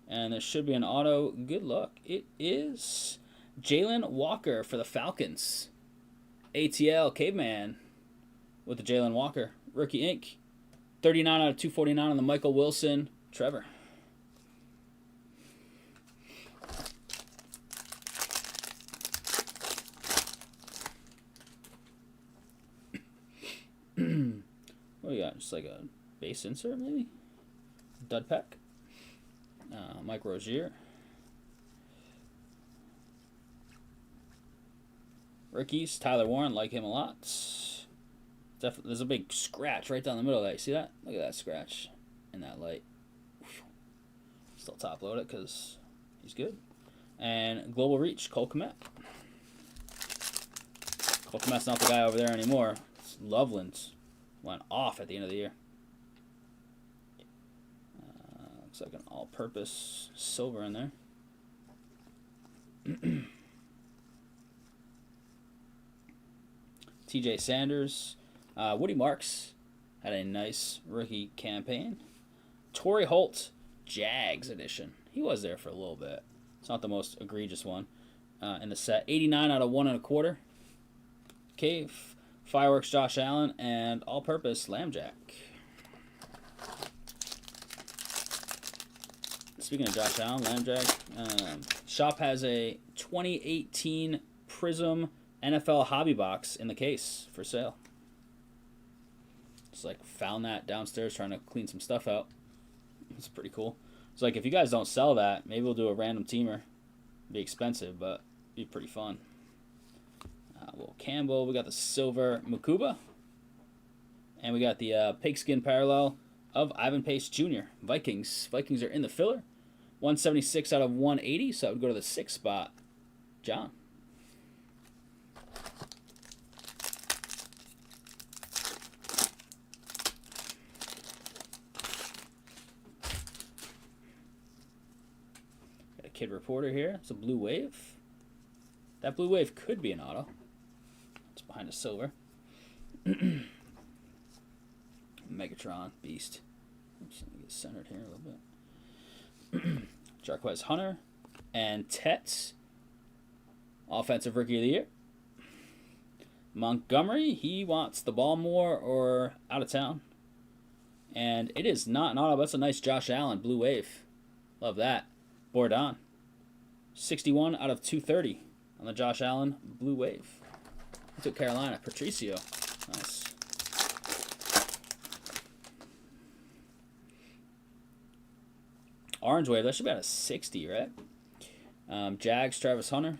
[SPEAKER 1] And there should be an auto. Good luck. It is Jalen Walker for the Falcons. ATL Caveman with the Jalen Walker. Rookie Inc. 39 out of 249 on the Michael Wilson. Trevor. What do we got? Just like a base insert, maybe? Dud pack. Mike Rozier. Rookies, Tyler Warren, like him a lot. Definitely, there's a big scratch right down the middle of that. You see that? Look at that scratch in that light. Still top load it because he's good. And Global Reach, Cole Kmet. Cole Kmet's not the guy over there anymore. It's Loveland's. Went off at the end of the year. Looks like an all-purpose silver in there. TJ Sanders. Woody Marks had a nice rookie campaign. Torrey Holt, Jags edition. He was there for a little bit. It's not the most egregious one in the set. 89 out of 1 1/4. Okay, Fireworks Josh Allen, and all-purpose Lambjack. Speaking of Josh Allen, Lambjack, Shop has a 2018 Prizm NFL hobby box in the case for sale. Just like found that downstairs trying to clean some stuff out. It's pretty cool. It's like if you guys don't sell that, maybe we'll do a random teamer. It'd be expensive, but it'd be pretty fun. Will Campbell, we got the silver Mukuba, and we got the pigskin parallel of Ivan Pace Jr. Vikings. Vikings are in the filler. 176 out of 180, so I would go to the 6th spot. John. Got a Kid Reporter here. It's a blue wave. That blue wave could be an auto. It's behind a silver. Megatron, Beast. Oops, let me get centered here a little bit. Jarquez Hunter and Tets, Offensive Rookie of the Year. Montgomery, he wants the ball more or out of town. And it is not an auto, but that's a nice Josh Allen, blue wave. Love that. Bordon, 61 out of 230 on the Josh Allen blue wave. He took Carolina. Patricio, nice. Orange wave, that should be out of 60, right? Jags, Travis Hunter.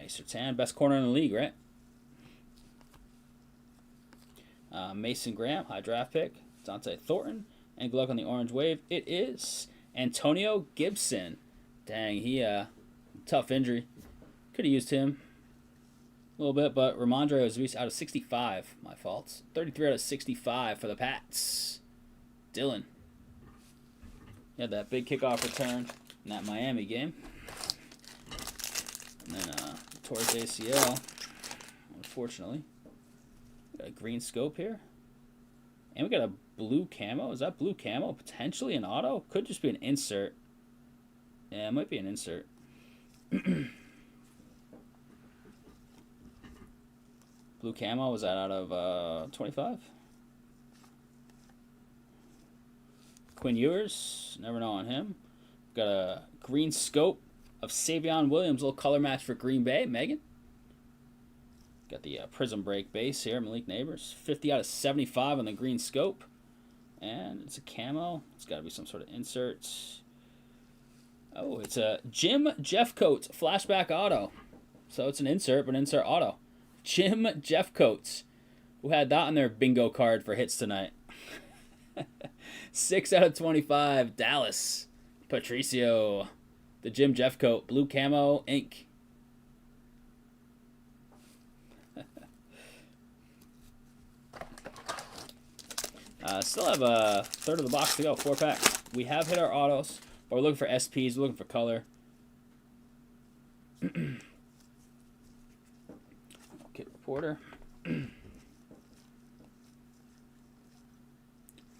[SPEAKER 1] Sertan, best corner in the league, right? Mason Graham, high draft pick. Dante Thornton. And good luck on the orange wave. It is Antonio Gibson. Dang, he, tough injury. Could have used him a little bit, but Ramondre was out of 65. My fault. 33 out of 65 for the Pats. Dylan. He had that big kickoff return in that Miami game. And then tore his ACL, unfortunately. We got a green scope here. And we got a blue camo. Is that blue camo? Potentially an auto? Could just be an insert. Yeah, it might be an insert. Blue camo, was that out of 25? Quinn Ewers, never know on him. Got a green scope of Savion Williams, little color match for Green Bay. Megan. Got the Prizm break base here, Malik Neighbors. 50 out of 75 on the green scope. And it's a camo. It's got to be some sort of insert. Oh, it's a Jim Jeffcoat flashback auto. So it's an insert, but insert auto. Jim Jeffcoat, who had that on their bingo card for hits tonight. 6 out of 25, Dallas. Patricio. The Jim Jeffcoat, blue camo, ink. Still have a third of the box to go, 4 packs. We have hit our autos, but we're looking for SPs, we're looking for color. Kid Reporter.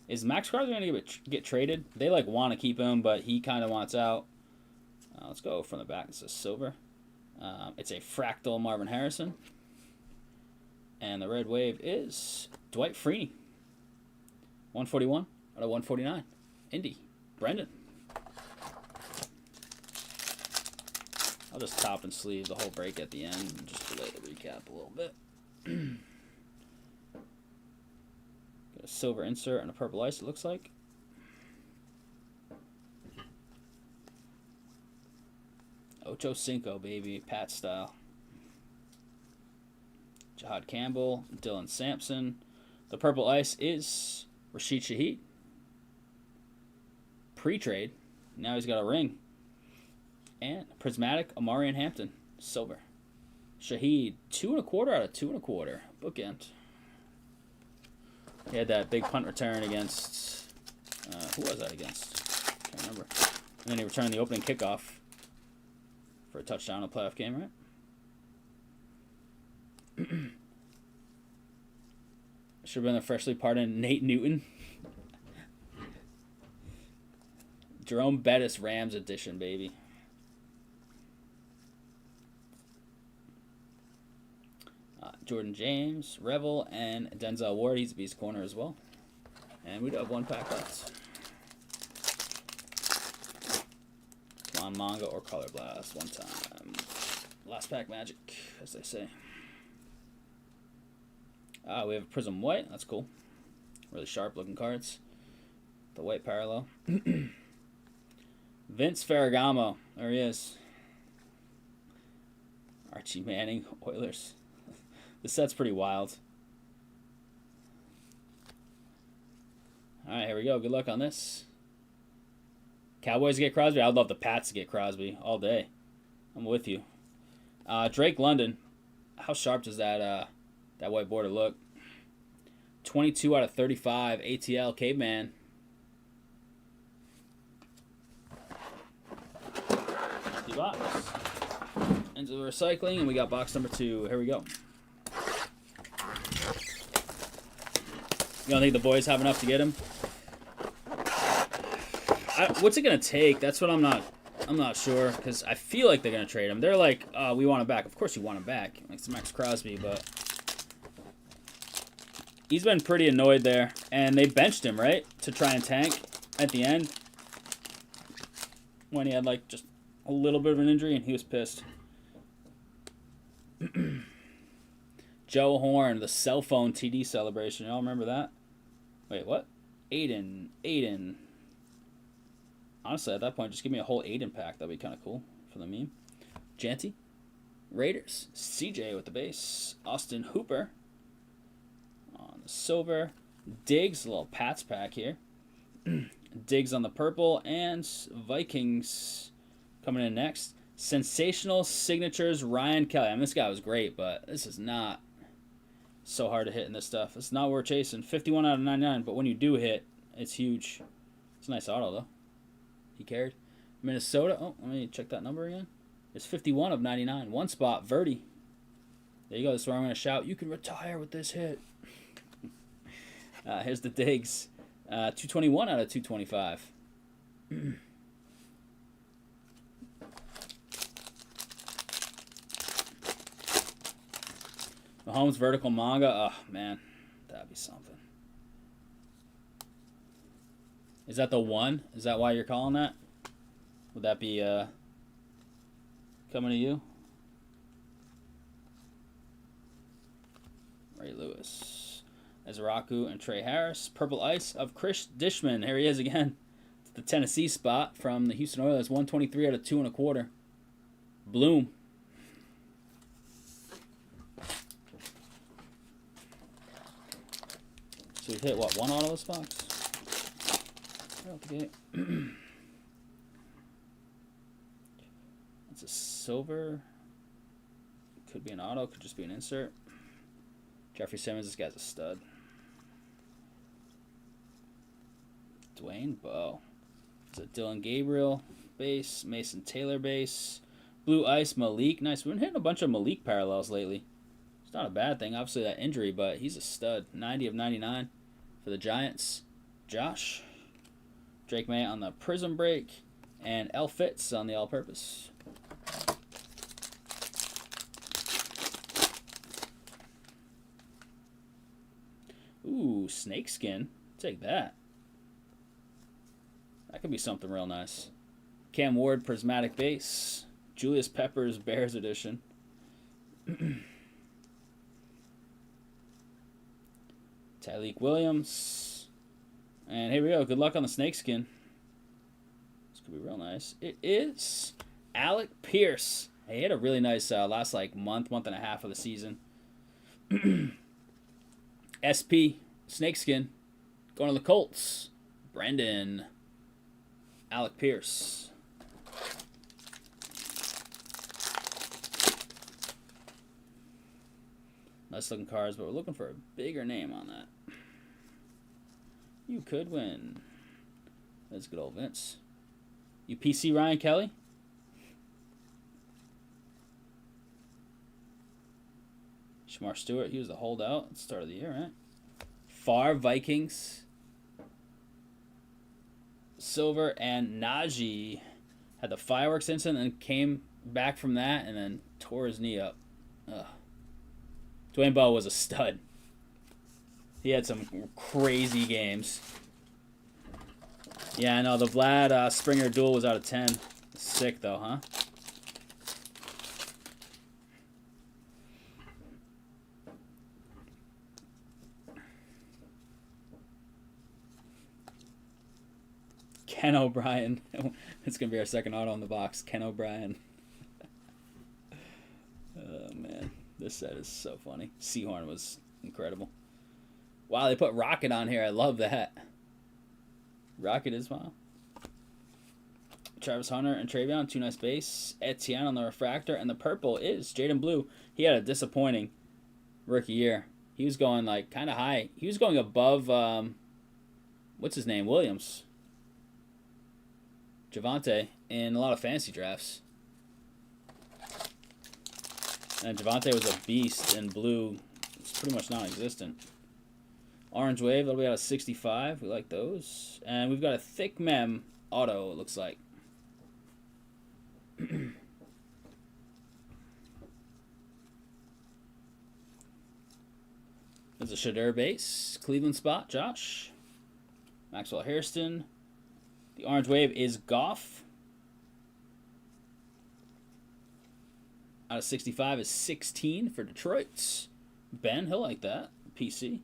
[SPEAKER 1] Is Max Crosby going to get traded? They like want to keep him, but he kind of wants out. Let's go from the back. This is silver. It's a fractal Marvin Harrison. And the red wave is Dwight Freeney. 141 out of 149. Indy. Brendan. I'll just top and sleeve the whole break at the end and just delay the recap a little bit. Got a silver insert and a purple ice, it looks like. Ocho Cinco, baby, Pat style. Jihad Campbell, Dylan Sampson. The purple ice is Rashid Shaheed. Pre-trade. Now he's got a ring. And prismatic Amarian Hampton, silver. Shaheed, 2 1/4 out of 2 1/4. Bookend. He had that big punt return against... who was that against? Can't remember. And then he returned the opening kickoff for a touchdown in a playoff game, right? Should have been the freshly pardoned Nate Newton. Jerome Bettis Rams edition, baby. Jordan James, Revel, and Denzel Ward. He's a beast corner as well. And we do have 1 pack left. Come on, manga or color blast. 1 time. Last pack magic, as they say. We have a Prizm white. That's cool. Really sharp looking cards. The white parallel. Vince Ferragamo. There he is. Archie Manning, Oilers. This set's pretty wild. Alright, here we go. Good luck on this. Cowboys get Crosby. I'd love the Pats to get Crosby all day. I'm with you. Drake London. How sharp does that that white border look? 22 out of 35. ATL Caveman. Empty box. Into the recycling, and we got box number 2. Here we go. You don't think the boys have enough to get him? What's it gonna take? That's what I'm not sure, because I feel like they're gonna trade him. They're like, we want him back. Of course you want him back. Like it's Max Crosby, but he's been pretty annoyed there, and they benched him, right, to try and tank at the end when he had like just a little bit of an injury, and he was pissed. Joe Horn, the cell phone TD celebration. Y'all remember that? Wait, what? Aiden. Honestly, at that point, just give me a whole Aiden pack. That'd be kind of cool for the meme. Janty. Raiders. CJ with the base. Austin Hooper. On the silver. Diggs, a little Pats pack here. Diggs on the purple. And Vikings coming in next. Sensational signatures, Ryan Kelly. I mean, this guy was great, but this is not so hard to hit in this stuff. It's not what we're chasing. 51 out of 99, but when you do hit, it's huge. It's a nice auto, though. He carried. Minnesota. Oh, let me check that number again. It's 51 of 99. 1 spot, Rhody. There you go. This is where I'm going to shout, you can retire with this hit. Here's the Diggs. 221 out of 225. Mahomes vertical manga. Oh, man. That'd be something. Is that the 1? Is that why you're calling that? Would that be coming to you? Ray Lewis. Ezraku and Trey Harris. Purple Ice of Chris Dishman. Here he is again. It's the Tennessee spot from the Houston Oilers. 123 out of 2 1/4. Bloom. So we've hit, what, 1 auto this box? Okay. It's a silver. Could be an auto, could just be an insert. Jeffrey Simmons, this guy's a stud. Dwayne Bowe. It's a Dylan Gabriel base. Mason Taylor base. Blue Ice Malik. Nice. We've been hitting a bunch of Malik parallels lately. It's not a bad thing. Obviously that injury, but he's a stud. 90 of 99 for the Giants. Josh. Drake May on the Prizm break. And L Fitz on the all-purpose. Ooh, snakeskin. Take that. That could be something real nice. Cam Ward, prismatic base. Julius Peppers, Bears edition. Tyleek Williams. And here we go. Good luck on the snakeskin. This could be real nice. It is Alec Pierce. He had a really nice last like month and a half of the season. SP snakeskin going to the Colts. Brendan. Alec Pierce. Nice looking cards, but we're looking for a bigger name on that. You could win. That's good old Vince. You PC Ryan Kelly? Shamar Stewart, he was the holdout at the start of the year, right? Favre, Vikings. Silver and Najee had the fireworks incident and came back from that and then tore his knee up. Ugh. Dwayne Bowe was a stud. He had some crazy games. Yeah, I know. The Vlad Springer duel was out of 10. Sick, though, huh? Ken O'Brien. It's going to be our second auto in the box. Ken O'Brien. Oh, man. This set is so funny. Seahorn was incredible. Wow, they put Rocket on here. I love that. Rocket is wow. Travis Hunter and Travion, 2 nice base. Etienne on the refractor. And the purple is Jaden Blue. He had a disappointing rookie year. He was going like kind of high. He was going above, what's his name? Williams. Javante in a lot of fantasy drafts. And Javante was a beast, and blue is pretty much non-existent. Orange Wave, that'll be out of 65. We like those. And we've got a thick mem auto, it looks like. There's a Shadur base. Cleveland spot, Josh. Maxwell Hairston. The Orange Wave is Goff. Out of 65 is 16 for Detroit. Ben, he'll like that. PC.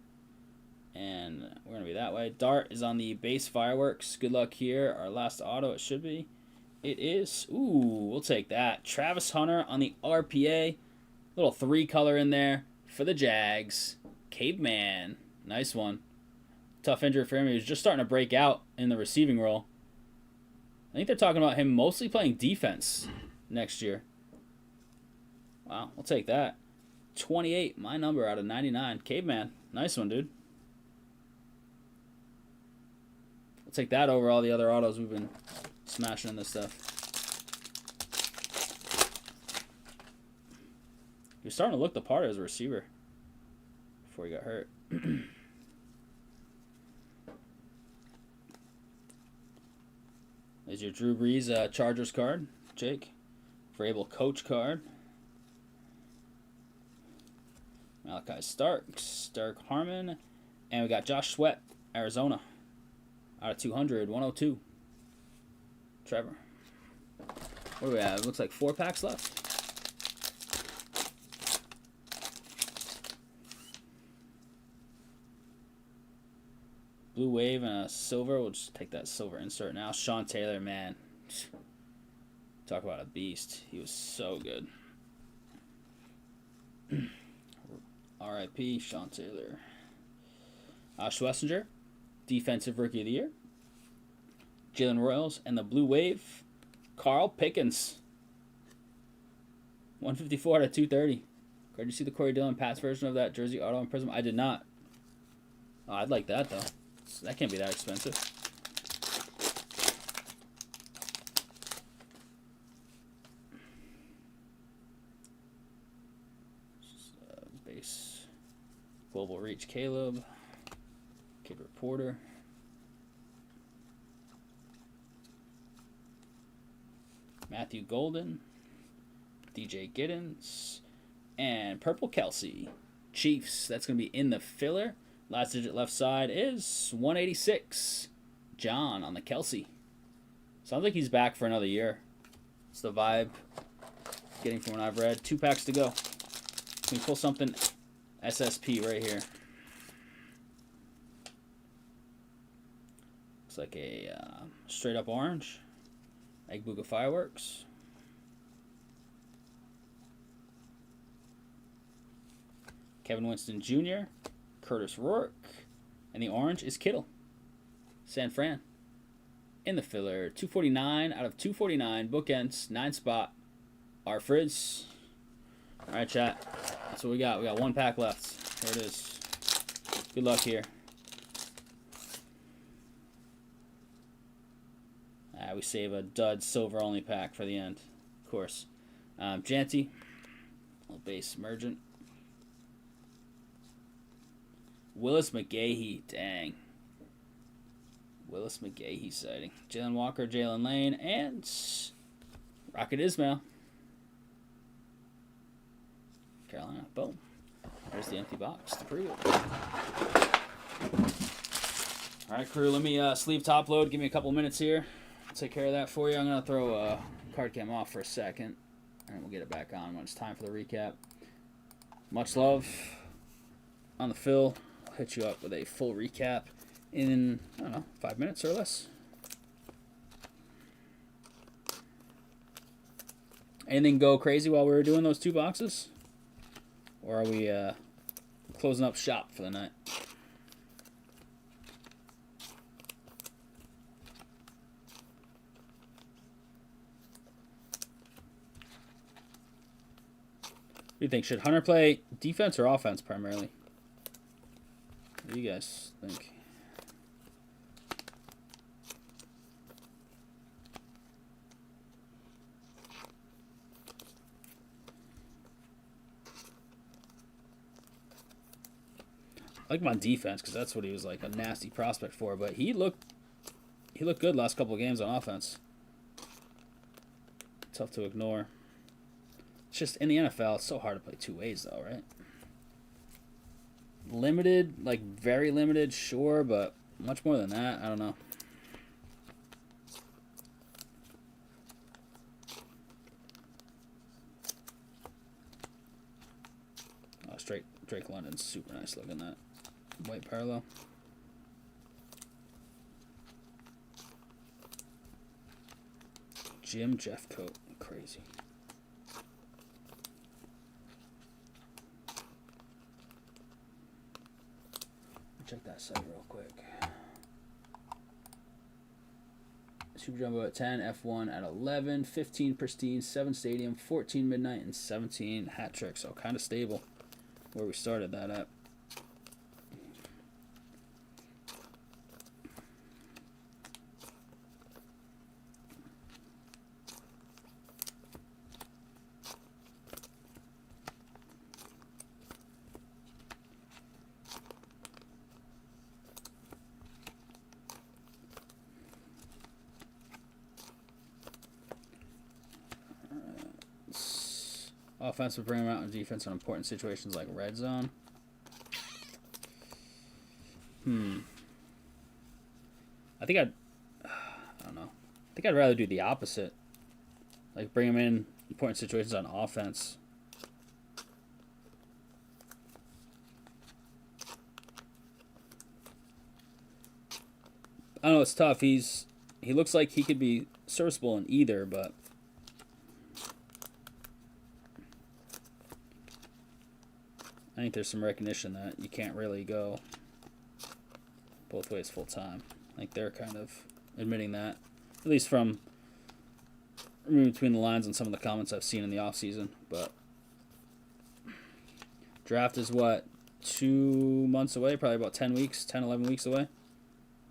[SPEAKER 1] And we're going to be that way. Dart is on the base fireworks. Good luck here. Our last auto, it should be. It is. Ooh, we'll take that. Travis Hunter on the RPA. Little 3-color in there for the Jags. Caveman. Nice one. Tough injury for him. He was just starting to break out in the receiving role. I think they're talking about him mostly playing defense next year. Wow, we'll take that. 28, my number out of 99. Caveman. Nice one, dude. We'll take that over all the other autos we've been smashing in this stuff. You're starting to look the part as a receiver before he got hurt. There's your Drew Brees Chargers card, Jake. Vrabel coach card. Malachi Starks, Derek Harmon, and we got Josh Sweat, Arizona. Out of 200, 102. Trevor. What do we have? It looks like 4 packs left. Blue Wave and a silver. We'll just take that silver insert now. Sean Taylor, man. Talk about a beast. He was so good. R.I.P. Sean Taylor. Schlesinger, Defensive Rookie of the Year. Jalen Royals and the Blue Wave. Carl Pickens. 154 out of 230. Did you see the Corey Dillon Pats version of that jersey auto and Prizm? I did not. Oh, I'd like that, though. That can't be that expensive. Base. Global Reach Caleb. Kid Reporter. Matthew Golden. DJ Giddens. And Purple Kelsey. Chiefs. That's going to be in the filler. Last digit left side is 186. John on the Kelsey. Sounds like he's back for another year. It's the vibe getting from what I've read. 2 packs to go. Can we pull something SSP right here? Looks like a straight up orange. Egg Booga Fireworks. Kevin Winston Jr., Curtis Rourke, and the orange is Kittle. San Fran. In the filler, 249 out of 249, bookends, 9 spot. Our Frizz. All right, chat. That's what we got. We got 1 pack left. There it is. Good luck here. We save a dud silver only pack for the end, of course. Janty, little base emergent. Willis McGahee, dang. Willis McGahee sighting. Jalen Walker, Jalen Lane, and Rocket Ismail. Carolina, boom. There's the empty box to prove it. All right, crew, let me sleeve top load. Give me a couple minutes here. Take care of that for you. I'm going to throw card cam off for a second, and we'll get it back on when it's time for the recap. Much love on the fill. I'll hit you up with a full recap in, I don't know, 5 minutes or less. Anything go crazy while we were doing those 2 boxes? Or are we closing up shop for the night? What do you think? Should Hunter play defense or offense primarily? What do you guys think? I like him on defense because that's what he was like a nasty prospect for. But he looked good last couple of games on offense. Tough to ignore. It's just in the NFL, it's so hard to play 2 ways though, right? Limited, like very limited, sure, but much more than that, I don't know. Oh, straight Drake London's super nice looking, that white parallel. Jim Jeffcoat, crazy. Check that site real quick. Super Jumbo at 10, F1 at 11, 15 Pristine, 7 Stadium, 14 Midnight, and 17 Hat Trick. So kind of stable where we started that at. Offense will bring them out in defense on important situations like red zone. I don't know. I think I'd rather do the opposite. Like bring them in important situations on offense. I don't know, it's tough. He looks like he could be serviceable in either, but I think there's some recognition that you can't really go both ways full time. I think they're kind of admitting that, at least from reading between the lines on some of the comments I've seen in the offseason. But draft is what, 2 months away, probably about 10 weeks, 10, 11 weeks away.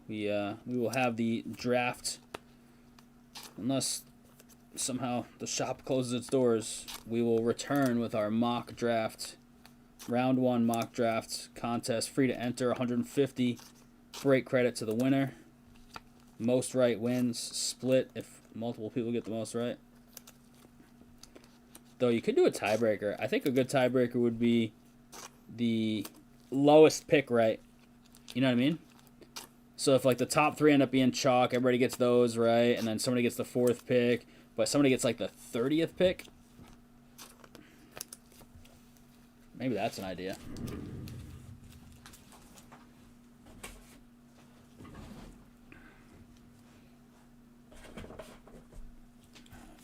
[SPEAKER 1] We will have the draft, unless somehow the shop closes its doors, we will return with our mock draft. Round 1 mock draft contest, free to enter, 150 break credit to the winner. Most right wins, split if multiple people get the most right. Though you could do a tiebreaker. I think a good tiebreaker would be the lowest pick right. You know what I mean? So if like the top 3 end up being chalk, everybody gets those right, and then somebody gets the 4th pick, but somebody gets like the 30th pick, Maybe that's an idea.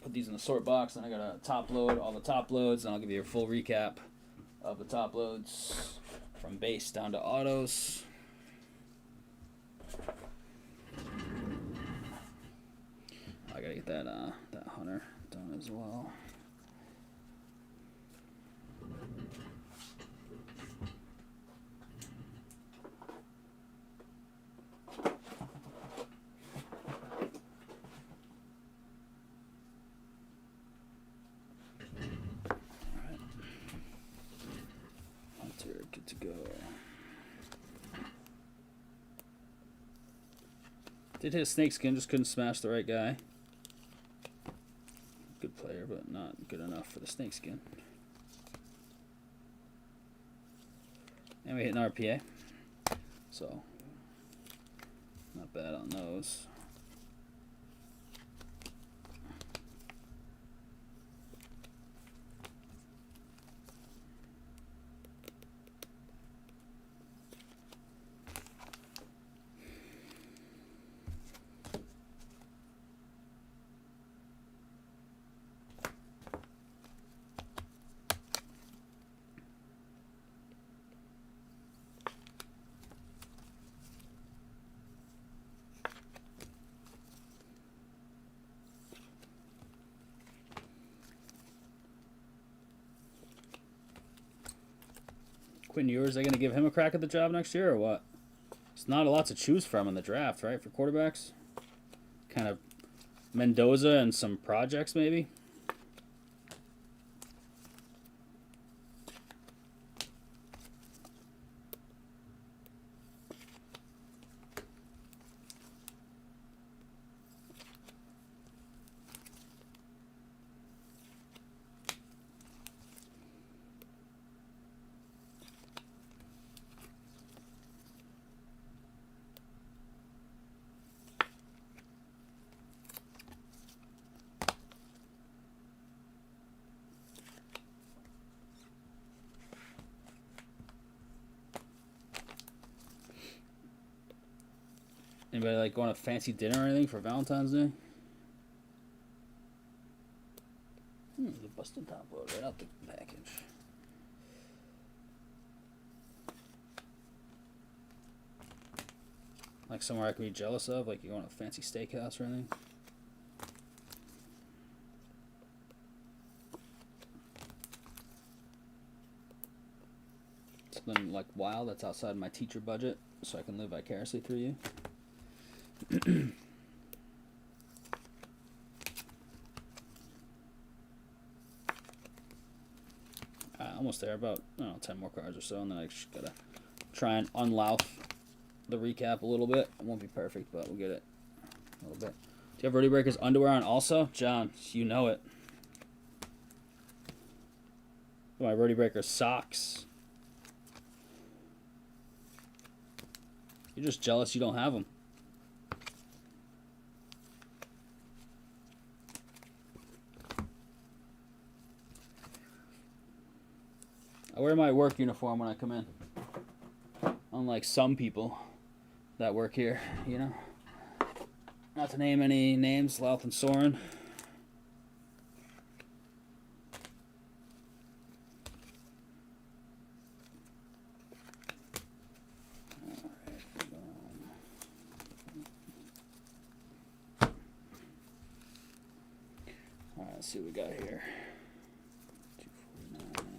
[SPEAKER 1] Put these in the sort box, and I gotta top load all the top loads, and I'll give you a full recap of the top loads from base down to autos. I gotta get that that Hunter done as well. Good to go. Did hit a snakeskin, just couldn't smash the right guy. Good player, but not good enough for the snakeskin. And we hit an RPA, so not bad on those. Quinn Ewers, are they going to give him a crack at the job next year or what? It's not a lot to choose from in the draft, right, for quarterbacks? Kind of Mendoza and some projects, maybe? Anybody like going to fancy dinner or anything for Valentine's Day? The busted top load right out the package. Like somewhere I could be jealous of, like you going to a fancy steakhouse or anything? Something like wild that's outside my teacher budget, so I can live vicariously through you. Almost there, about 10 more cards or so, and then I just gotta try and unloaf the recap a little bit. It won't be perfect, but we'll get it a little bit. Do you have Rhody Breaker's underwear on also? John, you know it. My Rhody Breaker socks. You're just jealous you don't have them. I wear my work uniform when I come in. Unlike some people that work here, you know. Not to name any names, Louth and Soren. Alright, let's see what we got here. 249.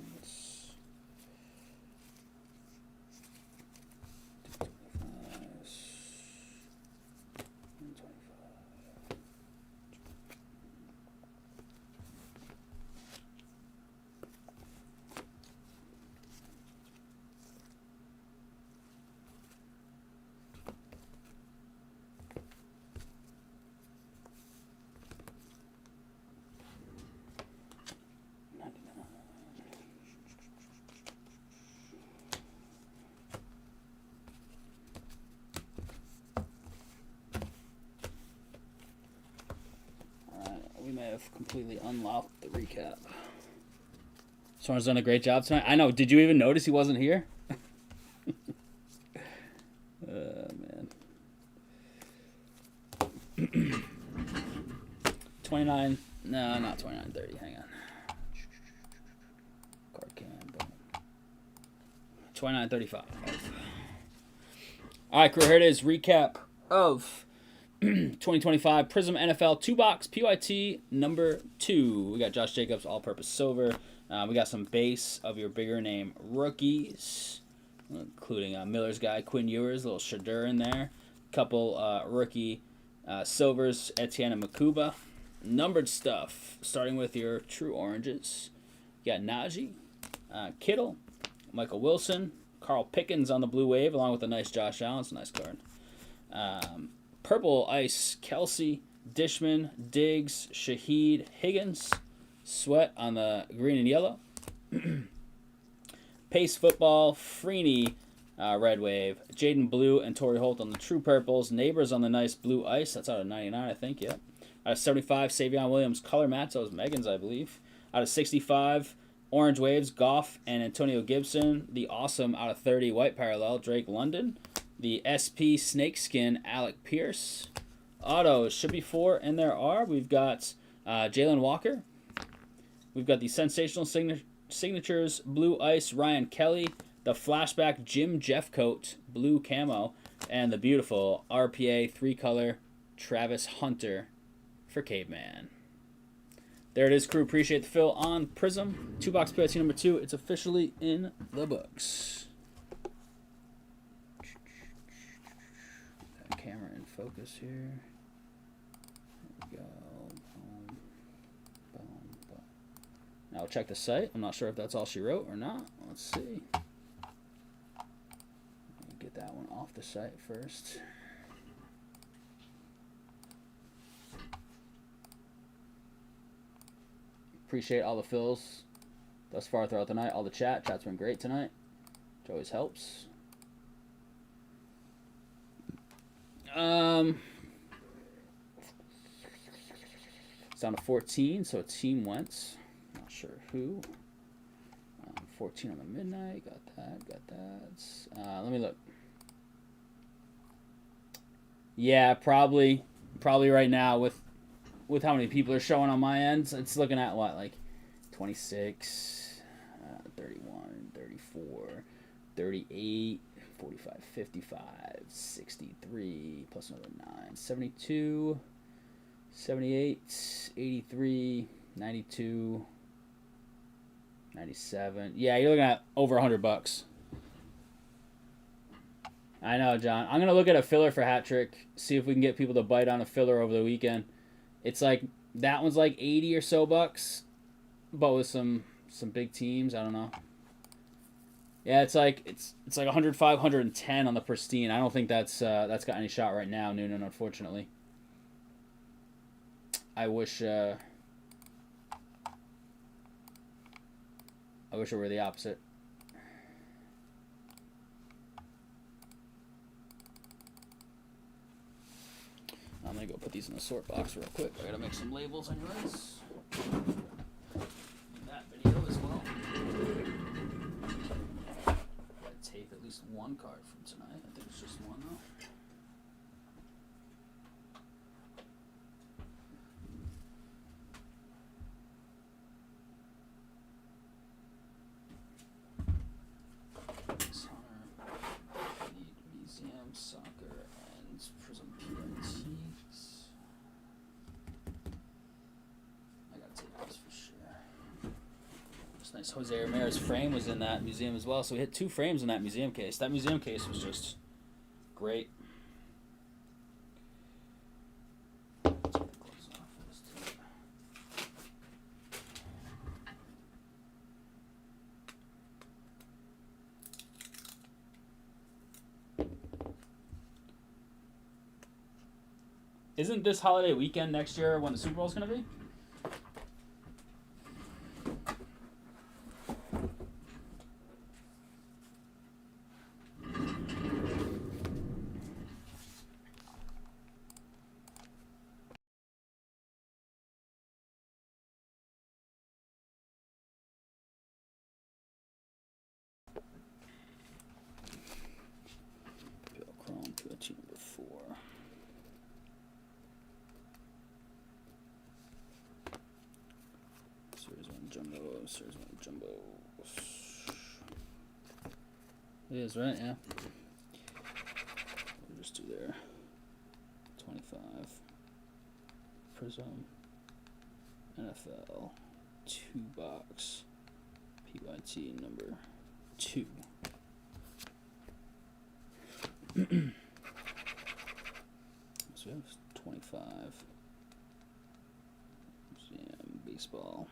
[SPEAKER 1] We may have completely unlocked the recap. Someone's done a great job tonight. I know. Did you even notice he wasn't here? Man. 29. No, not 29.30. Hang on. Card cam. 29.35. All right, crew. Here it is. Recap of 2025 Prizm NFL 2-box PYT number 2. We got Josh Jacobs all-purpose silver. We got some base of your bigger name rookies, including Miller's guy, Quinn Ewers, a little Shadur in there. Couple rookie silvers, Etienne and Makuba. Numbered stuff, starting with your true oranges. You got Najee, Kittle, Michael Wilson, Carl Pickens on the blue wave, along with a nice Josh Allen. It's a nice card. Purple ice, Kelsey, Dishman, Diggs, Shaheed, Higgins. Sweat on the green and yellow. Pace football, Freeney, red wave. Jaden Blue and Torrey Holt on the true purples. Neighbors on the nice blue ice. That's out of 99, I think, yeah. Out of 75, Savion Williams color match. That was Megan's, I believe. Out of 65, orange waves, Goff and Antonio Gibson. The awesome out of 30, white parallel, Drake London. The SP snakeskin, Alec Pierce. Autos should be 4, and there are. We've got Jalen Walker. We've got the sensational signatures, blue ice, Ryan Kelly. The flashback, Jim Jeffcoat, blue camo. And the beautiful RPA 3-color, Travis Hunter for Caveman. There it is, crew. Appreciate the fill on Prizm. 2-box PSA number 2. It's officially in the books. That camera in focus here. There we go. Boom. Boom. Boom. Now we'll check the site. I'm not sure if that's all she wrote or not. Let's see. Get that one off the site first. Appreciate all the fills thus far throughout the night. All the chat. Chat's been great tonight, which always helps. It's down to 14, so team went. Not sure who. 14 on the midnight. Got that. Let me look. Yeah, probably right now with how many people are showing on my end, it's looking at what, like 26, 31, 34, 38, 45, 55, 63, plus another 9, 72, 78, 83, 92, 97. Yeah, you're looking at over $100. I know, John. I'm going to look at a filler for Hat Trick, see if we can get people to bite on a filler over the weekend. It's like, that one's like 80 or so bucks, but with some big teams. I don't know. Yeah, it's like 105, 110 on the Pristine. I don't think that's got any shot right now, Noonan, unfortunately. I wish it were the opposite. I'm going to go put these in the sort box real quick. I got to make some labels anyways. That video as well. Got to tape at least one card from tonight. I think it's just one though. Museum, soccer, and Prizm PNTs. I gotta take this for sure. This nice Jose Ramirez frame was in that museum as well, so we hit 2 frames in that museum case. That museum case was just great. Isn't this holiday weekend next year when the Super Bowl is going to be? jumbos. There's my jumbos. It is, right? Yeah. We'll just do there. 25. Prizm. NFL. 2-box. PYT number 2. So we have 25. Jam baseball.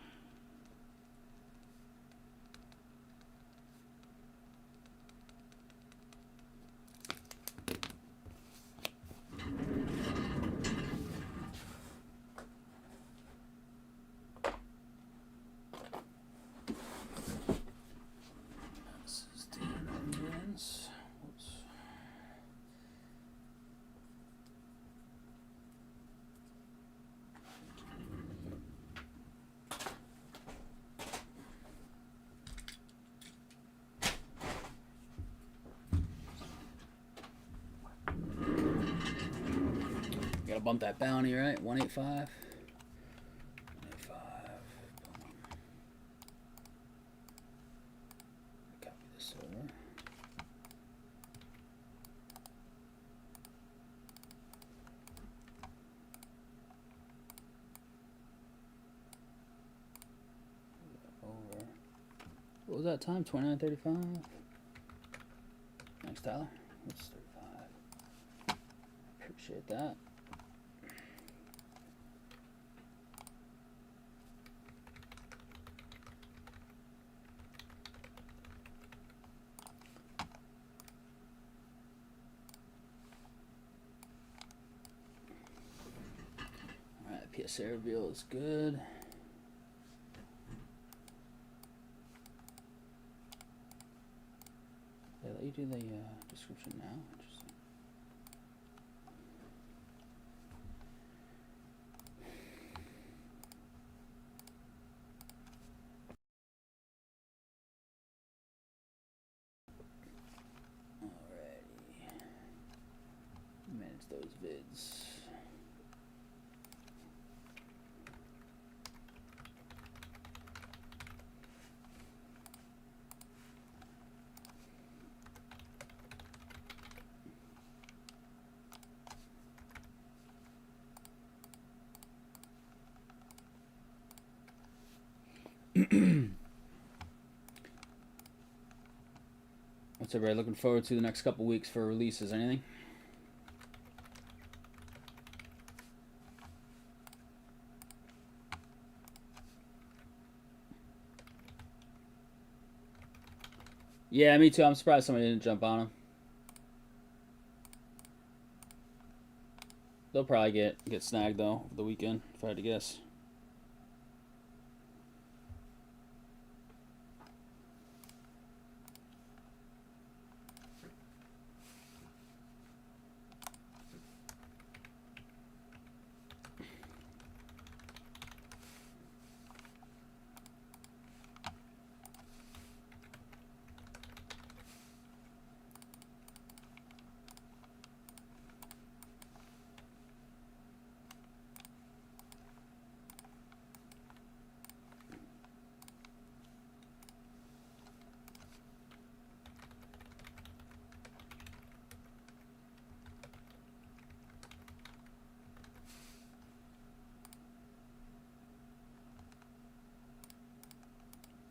[SPEAKER 1] This is the Indians. Whoops. Gotta bump that bounty, right? 185. 185. Copy this over. Over. What was that time? 29.35. Thanks, Tyler. That's 35. Appreciate that. Alright, PSA reveal is good. They let you do the description now? Interesting. Alrighty. Manage those vids. What's everybody looking forward to the next couple weeks for releases? Anything? Yeah, me too. I'm surprised somebody didn't jump on them. They'll probably get snagged though over the weekend, if I had to guess.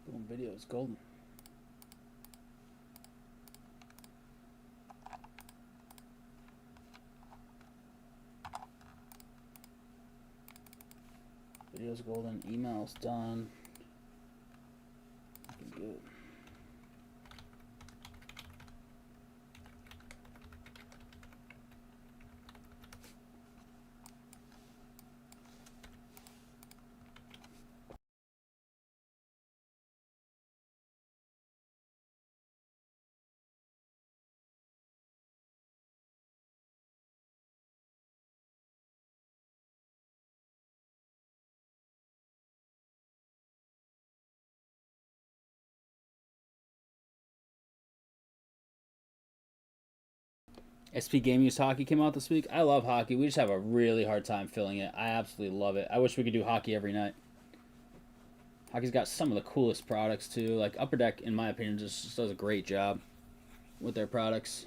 [SPEAKER 1] Boom, video is golden. Video's golden. Email's done. Looking good. SP Game Use Hockey came out this week. I love hockey. We just have a really hard time filling it. I absolutely love it. I wish we could do hockey every night. Hockey's got some of the coolest products too. Like Upper Deck, in my opinion, just does a great job with their products.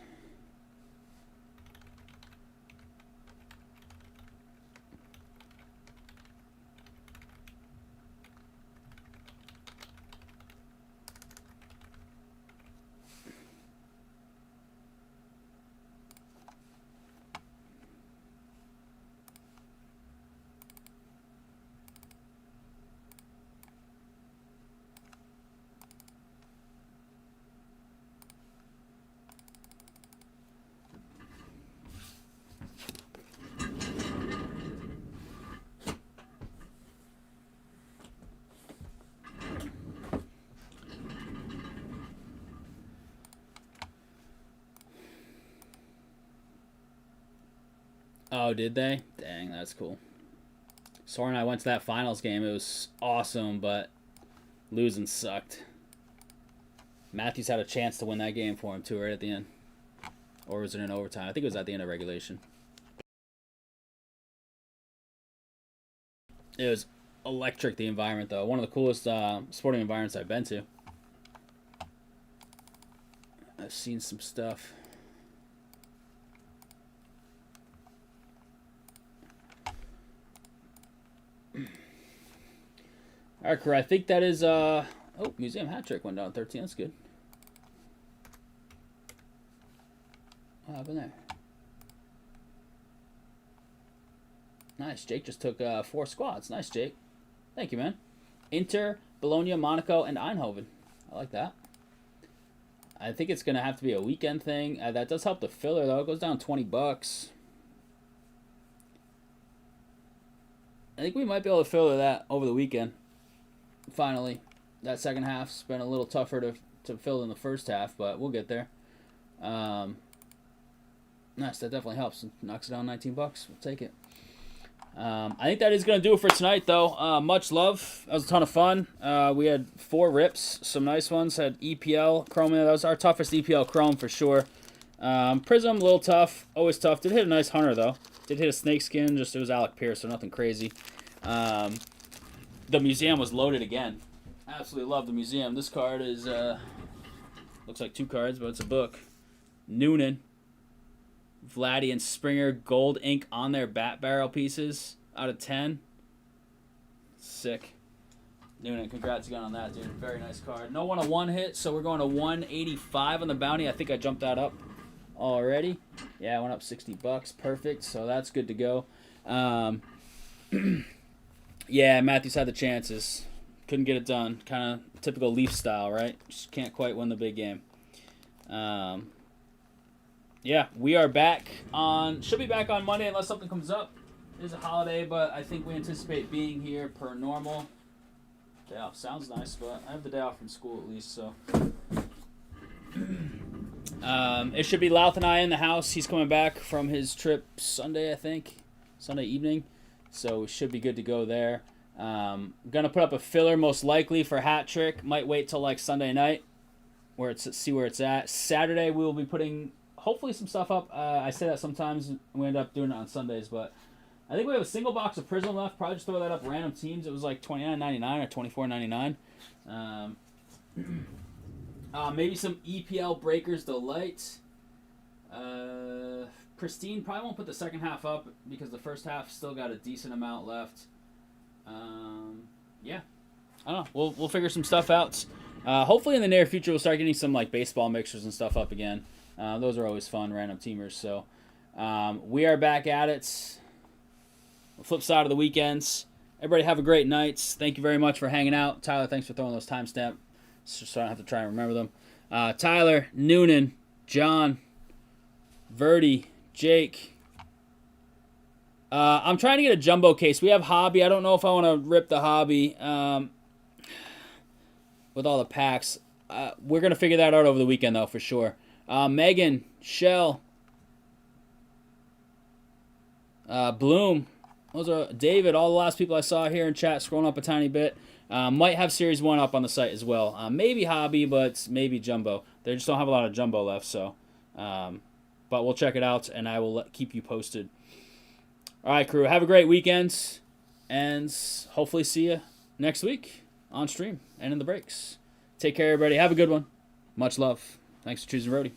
[SPEAKER 1] Oh, did they? Dang, that's cool. Soren and I went to that finals game. It was awesome, but losing sucked. Matthews had a chance to win that game for him, too, right at the end. Or was it in overtime? I think it was at the end of regulation. It was electric, the environment, though. One of the coolest sporting environments I've been to. I've seen some stuff. All right, crew. I think that is... Oh, Museum hat trick went down 13. That's good. What happened there? Nice. Jake just took 4 squads. Nice, Jake. Thank you, man. Inter, Bologna, Monaco, and Eindhoven. I like that. I think it's going to have to be a weekend thing. That does help the filler, though. It goes down $20. I think we might be able to filler that over the weekend. Finally. That second half's been a little tougher to fill than the first half, but we'll get there. Nice, that definitely helps. Knocks it down $19. We'll take it. I think that is going to do it for tonight, though. Much love. That was a ton of fun. We had 4 rips, some nice ones. Had EPL Chrome in there. That was our toughest EPL Chrome for sure. Prizm, a little tough. Always tough. Did hit a nice Hunter, though. Did hit a snakeskin. Just it was Alec Pierce, so nothing crazy. The museum was loaded again. Absolutely love the museum. This card is, looks like 2 cards, but it's a book. Noonan. Vladdy and Springer gold ink on their bat barrel pieces out of 10. Sick. Noonan, congrats again on that, dude. Very nice card. No 101 hit, so we're going to 185 on the bounty. I think I jumped that up already. Yeah, I went up $60. Perfect. So that's good to go. Yeah, Matthews had the chances. Couldn't get it done. Kind of typical Leaf style, right? Just can't quite win the big game. Yeah, we are back on... Should be back on Monday unless something comes up. It is a holiday, but I think we anticipate being here per normal. Day off sounds nice, but I have the day off from school at least, so... It should be Louth and I in the house. He's coming back from his trip Sunday, I think. Sunday evening. So we should be good to go there. Gonna put up a filler most likely for Hat Trick. Might wait till like Sunday night. See where it's at. Saturday we will be putting... hopefully some stuff up. I say that sometimes we end up doing it on Sundays, but I think we have a single box of Prizm left. Probably just throw that up random teams. It was like $29.99 or $24.99. Maybe some EPL Breakers Delight. Pristine probably won't put the second half up because the first half still got a decent amount left. Yeah, I don't know. We'll figure some stuff out. Hopefully in the near future we'll start getting some like baseball mixers and stuff up again. Those are always fun, random teamers. So we are back at it. Flip side of the weekends. Everybody have a great night. Thank you very much for hanging out. Tyler, thanks for throwing those timestamps so I don't have to try and remember them. Tyler, Noonan, John, Rhody, Jake. I'm trying to get a jumbo case. We have Hobby. I don't know if I want to rip the Hobby with all the packs. We're going to figure that out over the weekend, though, for sure. Megan, Shell, Bloom, those are David, all the last people I saw here in chat, scrolling up a tiny bit. Might have Series 1 up on the site as well. Maybe Hobby, but maybe Jumbo. They just don't have a lot of Jumbo left, so. But we'll check it out, and I will keep you posted. All right, crew, have a great weekend, and hopefully see you next week. on stream and in the breaks. Take care, everybody. Have a good one. Much love. Thanks for choosing Rhody.